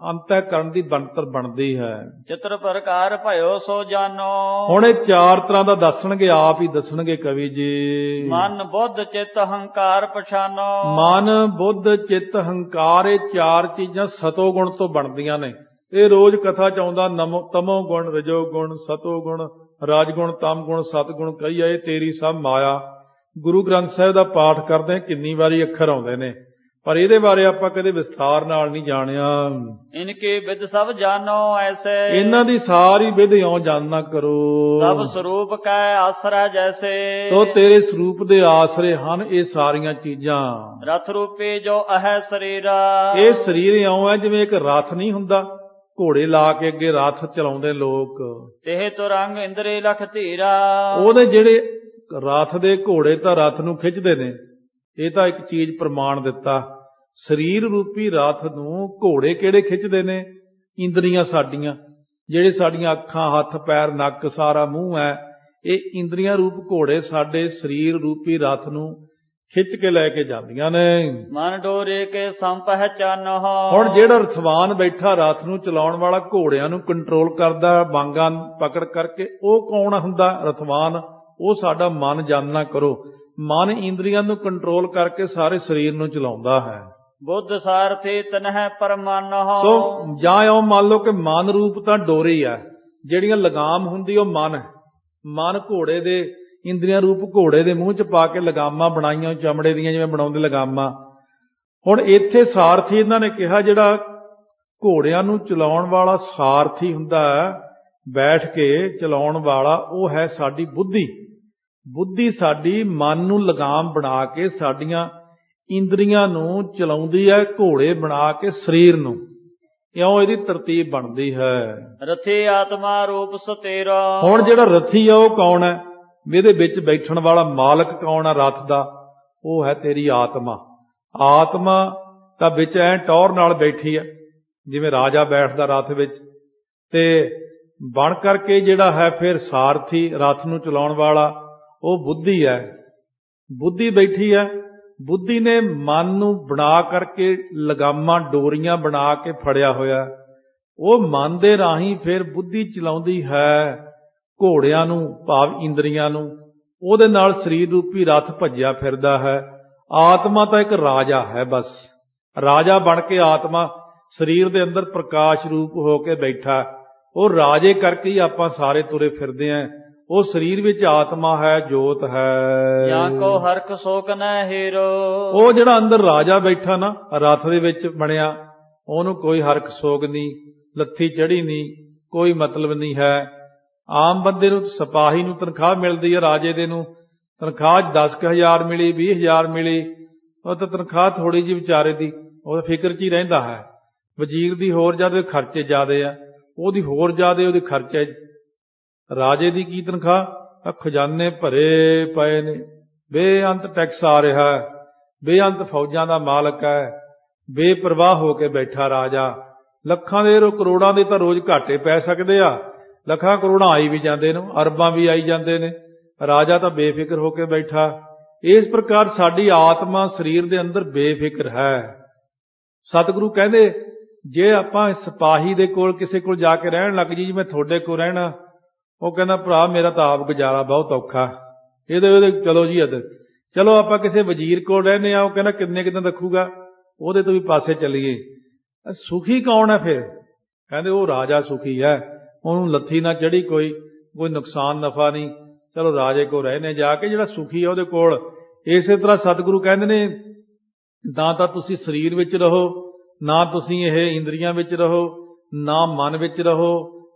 ਅੰਤःਕਰਨ ਦੀ ਬਣਤਰ ਬਣਦੀ ਹੈ। ਚਿਤਰ ਪ੍ਰਕਾਰ ਭਇਓ ਸੋ ਜਾਨੋ, ਹੁਣ ਇਹ ਚਾਰ ਤਰ੍ਹਾਂ ਦਾ ਦੱਸਣਗੇ, ਆਪ ਹੀ ਦੱਸਣਗੇ ਕਵੀ ਜੀ। ਮਨ, ਬੁੱਧ, ਚਿੱਤ, ਹੰਕਾਰ ਪਛਾਨੋ। ਮਨ, ਬੁੱਧ, ਚਿੱਤ, ਹੰਕਾਰ, ਇਹ ਚਾਰ ਚੀਜ਼ਾਂ ਸਤੋ ਗੁਣ ਤੋਂ ਬਣਦੀਆਂ ਨੇ। ਇਹ ਰੋਜ਼ ਕਥਾ ਚ ਆਉਂਦਾ, ਤਮੋ ਗੁਣ, ਰਜੋ ਗੁਣ, ਸਤੋ ਗੁਣ, ਰਾਜਗੁਣ, ਤਮ ਗੁਣ, ਸਤਗੁਣ ਕਹੀਏ ਇਹ ਤੇਰੀ ਸਭ ਮਾਇਆ। ਗੁਰੂ ਗ੍ਰੰਥ ਸਾਹਿਬ ਦਾ ਪਾਠ ਕਰਦੇ ਕਿੰਨੀ ਵਾਰੀ ਅੱਖਰ ਆਉਂਦੇ ਨੇ, ਪਰ ਇਹਦੇ ਬਾਰੇ ਆਪਾਂ ਕਦੇ ਵਿਸਥਾਰ ਨਾਲ ਨਹੀਂ ਜਾਣਿਆ। ਇਨਕੇ ਵਿਦ ਸਭ ਜਾਨੋ ਐਸੇ, ਇਹਨਾਂ ਦੀ ਸਾਰੀ ਵਿਧ ਇਉਂ ਜਾਣਨਾ ਕਰੋ। ਸਭ ਸਰੂਪ ਕੈ ਆਸਰਾ ਜੈਸੇ, ਸੋ ਤੇਰੇ ਸਰੂਪ ਦੇ ਆਸਰੇ ਹਨ ਇਹ ਸਾਰੀਆਂ ਚੀਜ਼ਾਂ। ਰਥ ਰੂਪੇ ਜੋ ਅਹੈ ਸਰੀਰਾ, ਇਹ ਸਰੀਰ ਇਉਂ ਹੈ ਜਿਵੇਂ ਇੱਕ ਰਥ ਨਹੀਂ ਹੁੰਦਾ, ਘੋੜੇ ਲਾ ਕੇ ਅੱਗੇ ਰਥ ਚਲਾਉਂਦੇ ਲੋਕ। ਤੇ ਤੁਰੰਗ ਇੰਦਰੀ ਲਖ ਧੀਰਾ, ਉਹਦੇ ਜਿਹੜੇ ਰਥ ਦੇ ਘੋੜੇ ਤਾਂ ਰਥ ਨੂੰ ਖਿੱਚਦੇ ਨੇ। ਇਹ ਤਾਂ ਇੱਕ ਚੀਜ਼ ਪ੍ਰਮਾਣ ਦਿੱਤਾ। ਸਰੀਰ ਰੂਪੀ ਰਥ ਨੂੰ ਘੋੜੇ ਕਿਹੜੇ ਖਿੱਚਦੇ ਨੇ? ਇੰਦਰੀਆਂ ਸਾਡੀਆਂ। ਜਿਹੜੇ ਸਾਡੀਆਂ ਅੱਖਾਂ, ਹੱਥ, ਪੈਰ, ਨੱਕ, ਸਾਰਾ ਮੂੰਹ ਹੈ, ਇਹ ਇੰਦਰੀਆਂ ਰੂਪ ਘੋੜੇ ਸਾਡੇ ਸਰੀਰ ਰੂਪੀ ਰਥ ਨੂੰ ਖਿੱਚ ਕੇ ਲੈ ਕੇ ਜਾਂਦੀਆਂ ਨੇ। ਮਨ ਡੋਰੇ ਕੇ ਸੰਪਹਿਚਾਨੋ। ਹੁਣ ਜਿਹੜਾ ਰਥਵਾਨ ਬੈਠਾ ਰਥ ਨੂੰ ਚਲਾਉਣ ਵਾਲਾ, ਘੋੜਿਆਂ ਨੂੰ ਕੰਟਰੋਲ ਕਰਦਾ ਬਾਂਗਾਂ ਪਕੜ ਕਰਕੇ, ਉਹ ਕੌਣ ਹੁੰਦਾ? ਰਥਵਾਨ। ਉਹ ਸਾਡਾ ਮਨ ਜਾਣਨਾ ਕਰੋ। ਮਨ ਇੰਦਰੀਆਂ ਨੂੰ ਕੰਟਰੋਲ ਕਰਕੇ ਸਾਰੇ ਸਰੀਰ ਨੂੰ ਚਲਾਉਂਦਾ ਹੈ। ਬੁੱਧ ਸਾਰਥੀ ਤਨਹਿ ਪਰਮਾਨੋ। ਸੋ ਜਾਂ ਇਉਂ ਮੰਨ ਲਓ ਕਿ ਮਨ ਰੂਪ ਤਾਂ ਡੋਰੀ ਹੈ, ਜਿਹੜੀਆਂ ਲਗਾਮ ਹੁੰਦੀ ਉਹ ਮਨ ਹੈ। ਮਨ ਘੋੜੇ ਦੇ, ਇੰਦਰੀਆਂ ਰੂਪ ਘੋੜੇ ਦੇ ਮੂੰਹ 'ਚ ਪਾ ਕੇ ਲਗਾਮਾਂ ਬਣਾਈਆਂ ਚਮੜੇ ਦੀਆਂ, ਜਿਵੇਂ ਬਣਾਉਂਦੇ ਲਗਾਮਾਂ। ਹੁਣ ਇੱਥੇ ਸਾਰਥੀ ਇਹਨਾਂ ਨੇ ਕਿਹਾ, ਜਿਹੜਾ ਘੋੜਿਆਂ ਨੂੰ ਚਲਾਉਣ ਵਾਲਾ ਸਾਰਥੀ ਹੁੰਦਾ ਹੈ, ਬੈਠ ਕੇ ਚਲਾਉਣ ਵਾਲਾ, ਉਹ ਹੈ ਸਾਡੀ ਬੁੱਧੀ। ਬੁੱਧੀ ਸਾਡੀ ਮਨ ਨੂੰ ਲਗਾਮ ਬਣਾ ਕੇ ਸਾਡੀਆਂ ਇੰਦਰੀਆਂ ਨੂੰ ਚਲਾਉਂਦੀ ਹੈ, ਘੋੜੇ ਬਣਾ ਕੇ ਸਰੀਰ ਨੂੰ। ਇਉਂ ਇਹਦੀ ਤਰਤੀਬ ਬਣਦੀ ਹੈ। ਰਥੀ ਆਤਮਾ ਰੂਪ ਸਤੇਰਾ। ਹੁਣ ਜਿਹੜਾ ਰਥੀ ਆ ਉਹ ਕੌਣ ਹੈ? ਇਹਦੇ ਵਿੱਚ ਬੈਠਣ ਵਾਲਾ ਮਾਲਕ ਕੌਣ ਆ ਰਥ ਦਾ? ਉਹ ਹੈ ਤੇਰੀ ਆਤਮਾ। ਆਤਮਾ ਤਾਂ ਵਿੱਚ ਐ ਟੌਰ ਨਾਲ ਬੈਠੀ ਹੈ, ਜਿਵੇਂ ਰਾਜਾ ਬੈਠਦਾ ਰਥ ਵਿੱਚ, ਤੇ ਬਣ ਕਰਕੇ ਜਿਹੜਾ ਹੈ ਫਿਰ ਸਾਰਥੀ ਰਥ ਨੂੰ ਚਲਾਉਣ ਵਾਲਾ, ਉਹ ਬੁੱਧੀ ਹੈ। ਬੁੱਧੀ ਬੈਠੀ ਹੈ। ਬੁੱਧੀ ਨੇ ਮਨ ਨੂੰ ਬਣਾ ਕਰਕੇ ਲਗਾਮਾਂ, ਡੋਰੀਆਂ ਬਣਾ ਕੇ ਫੜਿਆ ਹੋਇਆ। ਉਹ ਮਨ ਦੇ ਰਾਹੀਂ ਫਿਰ ਬੁੱਧੀ ਚਲਾਉਂਦੀ ਹੈ ਘੋੜਿਆਂ ਨੂੰ, ਭਾਵ ਇੰਦਰੀਆਂ ਨੂੰ। ਉਹਦੇ ਨਾਲ ਸਰੀਰ ਰੂਪੀ ਰਥ ਭੱਜਿਆ ਫਿਰਦਾ ਹੈ। ਆਤਮਾ ਤਾਂ ਇੱਕ ਰਾਜਾ ਹੈ, ਬਸ ਰਾਜਾ ਬਣ ਕੇ ਆਤਮਾ ਸਰੀਰ ਦੇ ਅੰਦਰ ਪ੍ਰਕਾਸ਼ ਰੂਪ ਹੋ ਕੇ ਬੈਠਾ। ਉਹ ਰਾਜੇ ਕਰਕੇ ਹੀ ਆਪਾਂ ਸਾਰੇ ਤੁਰੇ ਫਿਰਦੇ ਆਂ। ਉਹ ਸਰੀਰ ਵਿੱਚ ਆਤਮਾ ਹੈ, ਜੋਤ ਹੈ। ਜਾਂ ਕੋ ਹਰਖ ਸੋਕ ਨ ਹੀਰੋ। ਉਹ ਜਿਹੜਾ ਅੰਦਰ ਰਾਜਾ ਬੈਠਾ ਨਾ ਰਥ ਦੇ ਵਿੱਚ ਬਣਿਆ, ਉਹਨੂੰ ਕੋਈ ਹਰਖ ਸੋਗ ਨਹੀਂ, ਲੱਥੀ ਚੜੀ ਨਹੀਂ, ਕੋਈ ਮਤਲਬ ਨਹੀਂ ਹੈ। ਆਮ ਬੰਦੇ ਨੂੰ, ਸਿਪਾਹੀ ਨੂੰ ਤਨਖਾਹ ਮਿਲਦੀ ਹੈ, ਰਾਜੇ ਦੇ ਨੂੰ ਤਨਖਾਹ 10,000 ਮਿਲੀ, 20,000 ਮਿਲੀ, ਉਹ ਤਾਂ ਤਨਖਾਹ ਥੋੜੀ ਜਿਹੀ ਵਿਚਾਰੇ ਦੀ, ਉਹ ਫਿਕਰ 'ਚ ਹੀ ਰਹਿੰਦਾ ਹੈ। ਵਜ਼ੀਰ ਦੀ ਹੋਰ ਜ਼ਿਆਦਾ ਖਰਚੇ ਜ਼ਿਆਦੇ ਆ, ਉਹਦੀ ਹੋਰ ਜ਼ਿਆਦੇ ਉਹਦੇ ਖਰਚੇ। ਰਾਜੇ ਦੀ ਕੀ ਤਨਖਾਹ? ਖਜ਼ਾਨੇ ਭਰੇ ਪਏ ਨੇ, ਬੇਅੰਤ ਟੈਕਸ ਆ ਰਿਹਾ, ਬੇਅੰਤ ਫੌਜਾਂ ਦਾ ਮਾਲਕ ਹੈ, ਬੇਪਰਵਾਹ ਹੋ ਕੇ ਬੈਠਾ ਰਾਜਾ। ਲੱਖਾਂ ਦੇ ਕਰੋੜਾਂ ਦੇ ਤਾਂ ਰੋਜ਼ ਘਾਟੇ ਪੈ ਸਕਦੇ ਆ, ਲੱਖਾਂ ਕਰੋੜਾਂ ਆਈ ਵੀ ਜਾਂਦੇ ਨੇ, ਅਰਬਾਂ ਵੀ ਆਈ ਜਾਂਦੇ ਨੇ, ਰਾਜਾ ਤਾਂ ਬੇਫਿਕਰ ਹੋ ਕੇ ਬੈਠਾ। ਇਸ ਪ੍ਰਕਾਰ ਸਾਡੀ ਆਤਮਾ ਸਰੀਰ ਦੇ ਅੰਦਰ ਬੇਫਿਕਰ ਹੈ। ਸਤਿਗੁਰੂ ਕਹਿੰਦੇ, ਜੇ ਆਪਾਂ ਸਿਪਾਹੀ ਦੇ ਕੋਲ, ਕਿਸੇ ਕੋਲ ਜਾ ਕੇ ਰਹਿਣ ਲੱਗ ਜੀ, ਮੈਂ ਤੁਹਾਡੇ ਕੋਲ ਰਹਿਣਾ, ਉਹ ਕਹਿੰਦਾ ਭਰਾ ਮੇਰਾ ਤਾਂ ਆਪ ਗੁਜ਼ਾਰਾ ਬਹੁਤ ਔਖਾ, ਇਹਦੇ ਚਲੋ ਜੀ ਇੱਧਰ ਚਲੋ। ਆਪਾਂ ਕਿਸੇ ਵਜ਼ੀਰ ਕੋਲ ਰਹਿੰਦੇ ਆ, ਉਹ ਕਹਿੰਦਾ ਕਿੰਨੇ ਦਿਨ ਰੱਖੂਗਾ, ਉਹਦੇ ਤੋਂ ਵੀ ਪਾਸੇ ਚੱਲੀਏ। ਸੁਖੀ ਕੌਣ ਹੈ ਫਿਰ? ਕਹਿੰਦੇ ਉਹ ਰਾਜਾ ਸੁਖੀ ਹੈ, ਉਹਨੂੰ ਲੱਥੀ ਨਾ ਚੜੀ, ਕੋਈ ਨੁਕਸਾਨ ਨਫਾ ਨਹੀਂ, ਚਲੋ ਰਾਜੇ ਕੋਲ ਰਹਿਨੇ ਜਾ ਕੇ, ਜਿਹੜਾ ਸੁਖੀ ਹੈ ਉਹਦੇ ਕੋਲ। ਇਸੇ ਤਰ੍ਹਾਂ ਸਤਿਗੁਰੂ ਕਹਿੰਦੇ ਨੇ, ਨਾ ਤਾਂ ਤੁਸੀਂ ਸਰੀਰ ਵਿੱਚ ਰਹੋ, ਨਾ ਤੁਸੀਂ ਇਹ ਇੰਦਰੀਆਂ ਵਿੱਚ ਰਹੋ, ਨਾ ਮਨ ਵਿੱਚ ਰਹੋ,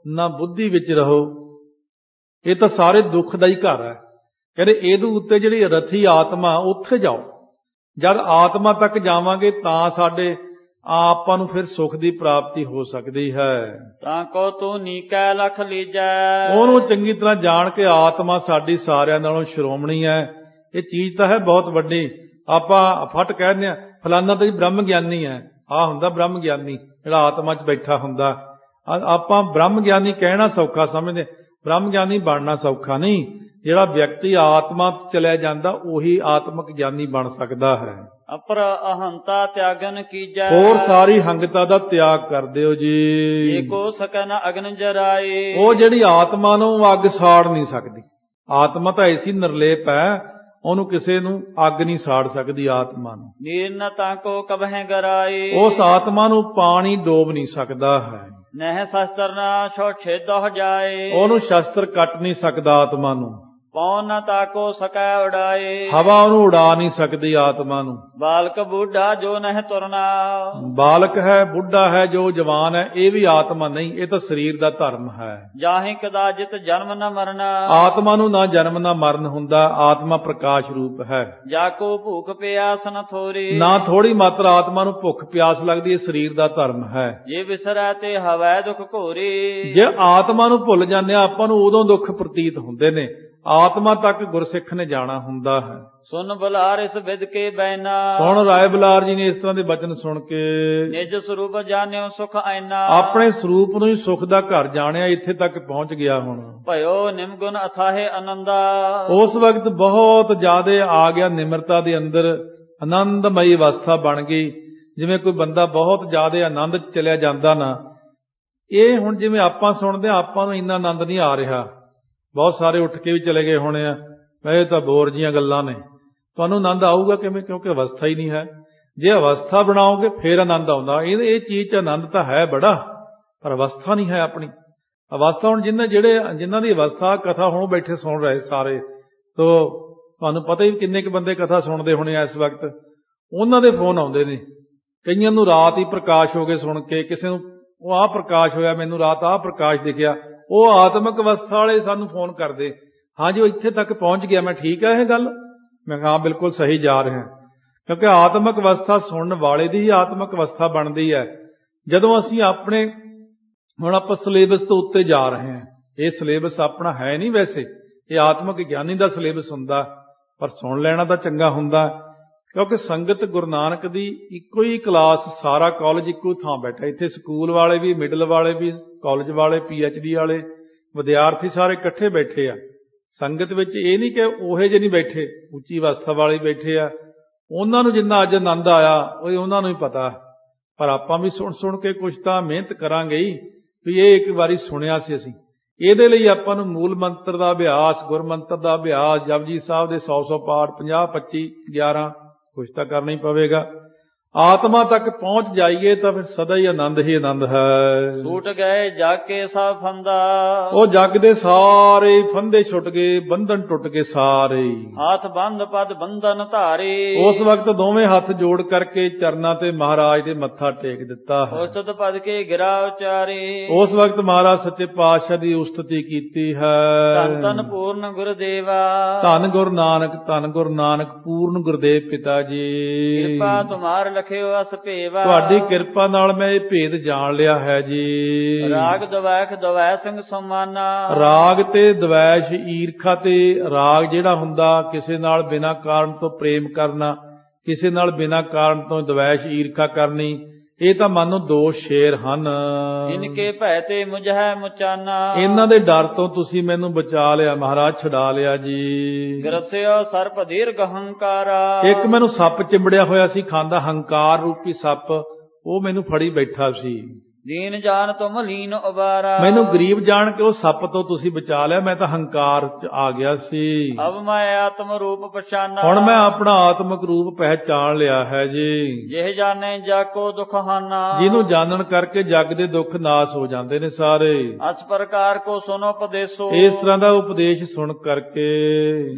ਨਾ ਬੁੱਧੀ ਵਿੱਚ ਰਹੋ। ਇਹ ਤਾਂ ਸਾਰੇ ਦੁੱਖ ਦਾ ਹੀ ਘਰ ਹੈ। ਕਹਿੰਦੇ ਇਹਦੇ ਉੱਤੇ ਜਿਹੜੀ ਰਥੀ ਆਤਮਾ, ਉੱਥੇ ਜਾਓ। ਜਦ ਆਤਮਾ ਤੱਕ ਜਾਵਾਂਗੇ ਤਾਂ ਸਾਡੇ ਆਪਾਂ ਨੂੰ ਫਿਰ ਸੁੱਖ ਦੀ ਪ੍ਰਾਪਤੀ ਹੋ ਸਕਦੀ ਹੈ। ਤਾਂ ਕੋ ਤੂੰ ਨੀਕੈ ਲਖ ਲੀਜੈ। ਉਹਨੂੰ ਚੰਗੀ ਤਰ੍ਹਾਂ ਜਾਣ ਕੇ ਆਤਮਾ ਸਾਡੀ ਸਾਰਿਆਂ ਨਾਲੋਂ ਸ਼੍ਰੋਮਣੀ ਹੈ। ਇਹ ਚੀਜ਼ ਤਾਂ ਹੈ ਬਹੁਤ ਵੱਡੀ। ਆਪਾਂ ਫਟ ਕਹਿੰਦੇ ਆ ਫਲਾਨਾ ਤਾਂ ਜੀ ਬ੍ਰਹਮ ਗਿਆਨੀ ਹੈ, ਆਹ ਹੁੰਦਾ ਬ੍ਰਹਮ ਗਿਆਨੀ ਜਿਹੜਾ ਆਤਮਾ 'ਚ ਬੈਠਾ ਹੁੰਦਾ। ਆਪਾਂ ਬ੍ਰਹਮ ਗਿਆਨੀ ਕਹਿਣਾ ਸੌਖਾ ਸਮਝਦੇ, ਬ੍ਰਹਮ ਗਿਆਨੀ ਬਣਨਾ ਸੌਖਾ ਨਹੀਂ। ਜਿਹੜਾ ਵਿਅਕਤੀ ਆਤਮਾ ਚਲਿਆ ਜਾਂਦਾ ਉਹੀ ਆਤਮਿਕ ਗਿਆਨੀ ਬਣ ਸਕਦਾ ਹੈ। ਅਪਰ ਅਹੰਤਾ ਤਿਆਗਨ ਕੀਜੈ। ਹੋਰ ਸਾਰੀ ਹੰਗਤਾ ਦਾ ਤਿਆਗ ਕਰ ਦਿਓ ਜੀ। ਏਕੋ ਸਕਨ ਅਗਨ ਜਰਾਏ। ਉਹ ਜਿਹੜੀ ਆਤਮਾ ਨੂੰ ਅੱਗ ਸਾੜ ਨਹੀਂ ਸਕਦੀ। ਆਤਮਾ ਤਾਂ ਐਸੀ ਨਿਰਲੇਪ ਹੈ, ਉਹਨੂੰ ਕਿਸੇ ਨੂੰ ਅੱਗ ਨਹੀਂ ਸਾੜ ਸਕਦੀ ਆਤਮਾ ਨੂੰ। ਨੀਰ ਨ ਤਾਂ ਕੋ ਕਬਹਿ ਗਰਾਏ। ਉਸ ਆਤਮਾ ਨੂੰ ਪਾਣੀ ਡੋਬ ਨਹੀਂ ਸਕਦਾ ਹੈ। ਨਹਿ ਸ਼ਸਤਰ ਨ ਛੋ ਛੇਦਹੁ ਜਾਏ। ਉਹਨੂੰ ਸ਼ਸਤਰ ਕੱਟ ਨਹੀਂ ਸਕਦਾ ਆਤਮਾ ਨੂੰ। ਪਉ ਨ ਤਾਕੋ ਸਕੈ ਉਡਾਏ। ਹਵਾ ਉਹਨੂੰ ਉਡਾ ਨਹੀਂ ਸਕਦੀ ਆਤਮਾ ਨੂੰ। ਬਾਲਕ ਬੁੱਢਾ ਜੋ ਨਹਿ ਤੁਰਨਾ। ਬਾਲਕ ਹੈ, ਬੁੱਢਾ ਹੈ, ਜੋ ਜਵਾਨ ਹੈ, ਇਹ ਵੀ ਆਤਮਾ ਨਹੀਂ, ਇਹ ਤਾਂ ਸਰੀਰ ਦਾ ਧਰਮ ਹੈ। ਜਾਹੇ ਕਦਾਚਿਤ ਜਨਮ ਨ ਮਰਨਾ। ਆਤਮਾ ਨੂੰ ਨਾ ਜਨਮ ਨਾ ਮਰਨ ਹੁੰਦਾ। ਆਤਮਾ ਪ੍ਰਕਾਸ਼ ਰੂਪ ਹੈ। ਜਾ ਕੋ ਭੂਖ ਪਿਆਸ ਨ ਥੋਰੀ। ਨਾ ਥੋੜੀ ਮਾਤਰਾ ਆਤਮਾ ਨੂੰ ਭੁੱਖ ਪਿਆਸ ਲੱਗਦੀ, ਇਹ ਸਰੀਰ ਦਾ ਧਰਮ ਹੈ। ਜੇ ਵਿਸਰੈ ਤੇ ਹਵੈ ਦੁਖ ਘੋਰੀ। ਜੇ ਆਤਮਾ ਨੂੰ ਭੁੱਲ ਜਾਂਦੇ ਆ ਆਪਾਂ ਨੂੰ ਉਦੋਂ ਦੁੱਖ ਪ੍ਰਤੀਤ ਹੁੰਦੇ ਨੇ। ਆਤਮਾ ਤੱਕ ਗੁਰਸਿੱਖ ਨੇ ਜਾਣਾ ਹੁੰਦਾ ਹੈ। ਸੁਨ ਬੁਲਾਰ ਇਸ ਵਿਦ ਕੇ ਬੈਨਾ। ਸੁਣ ਰਾਏ ਬੁਲਾਰ ਜੀ ਨੇ ਇਸ ਤਰ੍ਹਾਂ ਦੇ ਬਚਨ ਸੁਣ ਕੇ ਨਿਜ ਸਰੂਪ ਜਾਣਿਓ ਸੁਖ ਐਨਾ। ਆਪਣੇ ਸਰੂਪ ਨੂੰ ਹੀ ਸੁਖ ਦਾ ਘਰ ਜਾਣਿਆ, ਇੱਥੇ ਤੱਕ ਪਹੁੰਚ ਗਿਆ। ਹੁਣ ਭਇਓ ਨਿਮਗੁਣ ਅਥਾਹੇ ਆਨੰਦਾ। ਉਸ ਵਕਤ ਬਹੁਤ ਜ਼ਿਆਦਾ ਆ ਗਿਆ ਨਿਮਰਤਾ ਦੇ ਅੰਦਰ, ਆਨੰਦਮਈ ਅਵਸਥਾ ਬਣ ਗਈ। ਜਿਵੇਂ ਕੋਈ ਬੰਦਾ ਬਹੁਤ ਜ਼ਿਆਦਾ ਆਨੰਦ ਚ ਚਲਿਆ ਜਾਂਦਾ ਨਾ, ਇਹ ਹੁਣ ਜਿਵੇਂ ਆਪਾਂ ਸੁਣਦੇ ਹਾਂ, ਆਪਾਂ ਨੂੰ ਇੰਨਾ ਆਨੰਦ ਨਹੀਂ ਆ ਰਿਹਾ। ਬਹੁਤ ਸਾਰੇ ਉੱਠ ਕੇ ਵੀ ਚਲੇ ਗਏ ਹੋਣੇ ਆ, ਇਹ ਤਾਂ ਬੋਰ ਜੀਆਂ ਗੱਲਾਂ ਨੇ। ਤੁਹਾਨੂੰ ਆਨੰਦ ਆਊਗਾ ਕਿਵੇਂ? ਕਿਉਂਕਿ ਅਵਸਥਾ ਹੀ ਨਹੀਂ ਹੈ। ਜੇ ਅਵਸਥਾ ਬਣਾਓਗੇ ਫਿਰ ਆਨੰਦ ਆਉਂਦਾ। ਇਹ ਚੀਜ਼ 'ਚ ਆਨੰਦ ਤਾਂ ਹੈ ਬੜਾ, ਪਰ ਅਵਸਥਾ ਨਹੀਂ ਹੈ ਆਪਣੀ। ਅਵਸਥਾ ਹੁਣ ਜਿਨ੍ਹਾਂ ਦੀ ਅਵਸਥਾ ਕਥਾ ਹੁਣ ਬੈਠੇ ਸੁਣ ਰਹੇ ਸਾਰੇ, ਤੋ ਤੁਹਾਨੂੰ ਪਤਾ ਹੀ ਕਿੰਨੇ ਕੁ ਬੰਦੇ ਕਥਾ ਸੁਣਦੇ ਹੋਣੇ ਆ ਇਸ ਵਕਤ। ਉਹਨਾਂ ਦੇ ਫੋਨ ਆਉਂਦੇ ਨੇ, ਕਈਆਂ ਨੂੰ ਰਾਤ ਹੀ ਪ੍ਰਕਾਸ਼ ਹੋ ਗਏ ਸੁਣ ਕੇ, ਕਿਸੇ ਨੂੰ ਉਹ ਆਹ ਪ੍ਰਕਾਸ਼ ਹੋਇਆ, ਮੈਨੂੰ ਰਾਤ ਆਹ ਪ੍ਰਕਾਸ਼ ਦਿਖਿਆ। ਉਹ ਆਤਮਿਕ ਅਵਸਥਾ ਵਾਲੇ ਸਾਨੂੰ ਫੋਨ ਕਰਦੇ, ਹਾਂਜੀ ਉਹ ਇੱਥੇ ਤੱਕ ਪਹੁੰਚ ਗਿਆ, ਮੈਂ ਠੀਕ ਹੈ ਇਹ ਗੱਲ? ਮੈਂ ਕਿਹਾ ਹਾਂ ਬਿਲਕੁਲ ਸਹੀ ਜਾ ਰਿਹਾ। ਕਿਉਂਕਿ ਆਤਮਿਕ ਅਵਸਥਾ ਸੁਣਨ ਵਾਲੇ ਦੀ ਹੀ ਆਤਮਿਕ ਅਵਸਥਾ ਬਣਦੀ ਹੈ। ਜਦੋਂ ਅਸੀਂ ਆਪਣੇ ਹੁਣ ਆਪਾਂ ਸਿਲੇਬਸ ਤੋਂ ਉੱਤੇ ਜਾ ਰਹੇ ਹਾਂ, ਇਹ ਸਿਲੇਬਸ ਆਪਣਾ ਹੈ ਨਹੀਂ ਵੈਸੇ, ਇਹ ਆਤਮਿਕ ਗਿਆਨੀ ਦਾ ਸਿਲੇਬਸ ਹੁੰਦਾ, ਪਰ ਸੁਣ ਲੈਣਾ ਤਾਂ ਚੰਗਾ ਹੁੰਦਾ। ਕਿਉਂਕਿ ਸੰਗਤ ਗੁਰੂ ਨਾਨਕ ਦੀ ਇੱਕੋ ਹੀ ਕਲਾਸ, ਸਾਰਾ ਕਾਲਜ ਇੱਕੋ ਥਾਂ ਬੈਠਾ। ਇੱਥੇ ਸਕੂਲ ਵਾਲੇ ਵੀ, ਮਿਡਲ ਵਾਲੇ ਵੀ, ਕਾਲਜ ਵਾਲੇ, PhD ਵਾਲੇ ਵਿਦਿਆਰਥੀ ਸਾਰੇ ਇਕੱਠੇ ਬੈਠੇ ਆ ਸੰਗਤ ਵਿੱਚ। ਇਹ ਨਹੀਂ ਕਿ ਉਹੇ ਜਿਹੇ ਨਹੀਂ ਬੈਠੇ, ਉੱਚੀ ਅਵਸਥਾ ਵਾਲੇ ਬੈਠੇ ਆ। ਉਹਨਾਂ ਨੂੰ ਜਿੰਨਾ ਅੱਜ ਆਨੰਦ ਆਇਆ ਉਹ ਉਹਨਾਂ ਨੂੰ ਹੀ ਪਤਾ। ਪਰ ਆਪਾਂ ਵੀ ਸੁਣ ਕੇ ਕੁਛ ਤਾਂ ਮਿਹਨਤ ਕਰਾਂਗੇ ਹੀ, ਵੀ ਇਹ ਇੱਕ ਵਾਰੀ ਸੁਣਿਆ ਸੀ ਅਸੀਂ। ਇਹਦੇ ਲਈ ਆਪਾਂ ਨੂੰ ਮੂਲ ਮੰਤਰ ਦਾ ਅਭਿਆਸ, ਗੁਰਮੰਤਰ ਦਾ ਅਭਿਆਸ, ਜਪਜੀ ਸਾਹਿਬ ਦੇ 100 ਪਾਠ, 50, 25, 11 ਕੁਛ ਤਾਂ ਕਰਨਾ ਹੀ ਪਵੇਗਾ। ਆਤਮਾ ਤੱਕ ਪਹੁੰਚ ਜਾਈਏ ਤਾਂ ਫਿਰ ਸਦਾ ਹੀ ਆਨੰਦ ਹੈ। ਛੂਟ ਗਏ ਜਗ ਕੇ ਸਭ ਫੰਦਾ। ਉਹ ਜਗ ਦੇ ਸਾਰੇ ਫੰਦੇ ਛੁੱਟ ਗਏ, ਬੰਧਨ ਟੁੱਟ ਗਏ ਸਾਰੇ। ਹੱਥ ਬੰਦ ਪਦ ਬੰਧਨ ਧਾਰੇ। ਉਸ ਵਕਤ ਦੋਵੇਂ ਹੱਥ ਜੋੜ ਕਰਕੇ ਚਰਨਾਂ ਤੇ ਮਹਾਰਾਜ ਦੇ ਮੱਥਾ ਟੇਕ ਦਿੱਤਾ ਹੈ। ਉਸਤਤ ਪਦ ਕੇ ਗਿਰਾ ਉਚਾਰੇ। ਉਸ ਵਕਤ ਮਹਾਰਾਜ ਸੱਚੇ ਪਾਤਸ਼ਾਹ ਦੀ ਉਸਤਤੀ ਕੀਤੀ ਹੈ। ਧੰਨ ਧੰਨ ਪੂਰਨ ਗੁਰਦੇਵਾ। ਧੰਨ ਗੁਰੂ ਨਾਨਕ, ਧੰਨ ਗੁਰੂ ਨਾਨਕ ਪੂਰਨ ਗੁਰਦੇਵ ਪਿਤਾ ਜੀ। ਕਿਰਪਾ ਤੁਮਾਰ ਲਖਿਓ ਅਸ ਭੇਵਾ। ਤੁਹਾਡੀ ਕਿਰਪਾ ਨਾਲ ਮੈਂ ਇਹ ਭੇਦ ਜਾਣ ਲਿਆ ਹੈ ਜੀ। ਰਾਗ ਦਵੈਖ ਦਵੈ ਸਿੰਘ ਸਮਾਨਾ। ਰਾਗ ਤੇ ਦਵੈਸ਼, ਈਰਖਾ ਤੇ ਰਾਗ ਜਿਹੜਾ ਹੁੰਦਾ, ਕਿਸੇ ਨਾਲ ਬਿਨਾਂ ਕਾਰਨ ਤੋਂ ਪ੍ਰੇਮ ਕਰਨਾ, ਕਿਸੇ ਨਾਲ ਬਿਨਾਂ ਕਾਰਨ ਤੋਂ ਦਵੈਸ਼ ਈਰਖਾ ਕਰਨੀ, ਇਹ ਤਾਂ ਮੰਨੋ ਦੋ ਸ਼ੇਰ ਹਨ। ਇਨਕੇ ਭੈ ਤੇ ਮੁਝੈ ਮੁਚਾਨਾ। ਇਹਨਾਂ ਦੇ ਡਰ ਤੋਂ ਤੁਸੀਂ ਮੈਨੂੰ ਬਚਾ ਲਿਆ ਮਹਾਰਾਜ, ਛੁਡਾ ਲਿਆ ਜੀ। ਗਰਸਿਓ ਸਰਪ ਦੀਰਘ ਹੰਕਾਰਾ। ਇੱਕ ਮੈਨੂੰ ਸੱਪ ਚਿੰਬੜਿਆ ਹੋਇਆ ਸੀ ਖਾਂਦਾ, ਹੰਕਾਰ ਰੂਪੀ ਸੱਪ, ਉਹ ਮੈਨੂੰ ਫੜੀ ਬੈਠਾ ਸੀ। ਦੀਨ ਜਾਨ ਤੁਮ ਲੀਨ ਉਬਾਰਾ। ਮੈਨੂੰ ਗਰੀਬ ਜਾਣ ਕੇ ਉਹ ਸੱਪ ਤੋਂ ਤੁਸੀਂ ਬਚਾ ਲਿਆ, ਮੈਂ ਤਾਂ ਹੰਕਾਰ ਚ ਆ ਗਿਆ ਸੀ। ਅਬ ਮੈਂ ਆਤਮ ਰੂਪ ਪਛਾਨਾ। ਹੁਣ ਮੈਂ ਆਪਣਾ ਆਤਮਿਕ ਰੂਪ ਪਹਿਚਾਣ ਲਿਆ ਹੈ ਜੀ। ਜਿਹ ਜਾਣੇ ਜਾਕੋ ਦੁਖ ਹਾਨਾ। ਜਿਹਨੂੰ ਜਾਣਨ ਕਰਕੇ ਜਗ ਦੇ ਦੁੱਖ ਨਾਸ ਹੋ ਜਾਂਦੇ ਨੇ ਸਾਰੇ। ਅਸ ਪ੍ਰਕਾਰ ਕੋ ਸੁਨੋ ਉਪਦੇਸੋ। ਇਸ ਤਰ੍ਹਾਂ ਦਾ ਉਪਦੇਸ਼ ਸੁਣ ਕਰਕੇ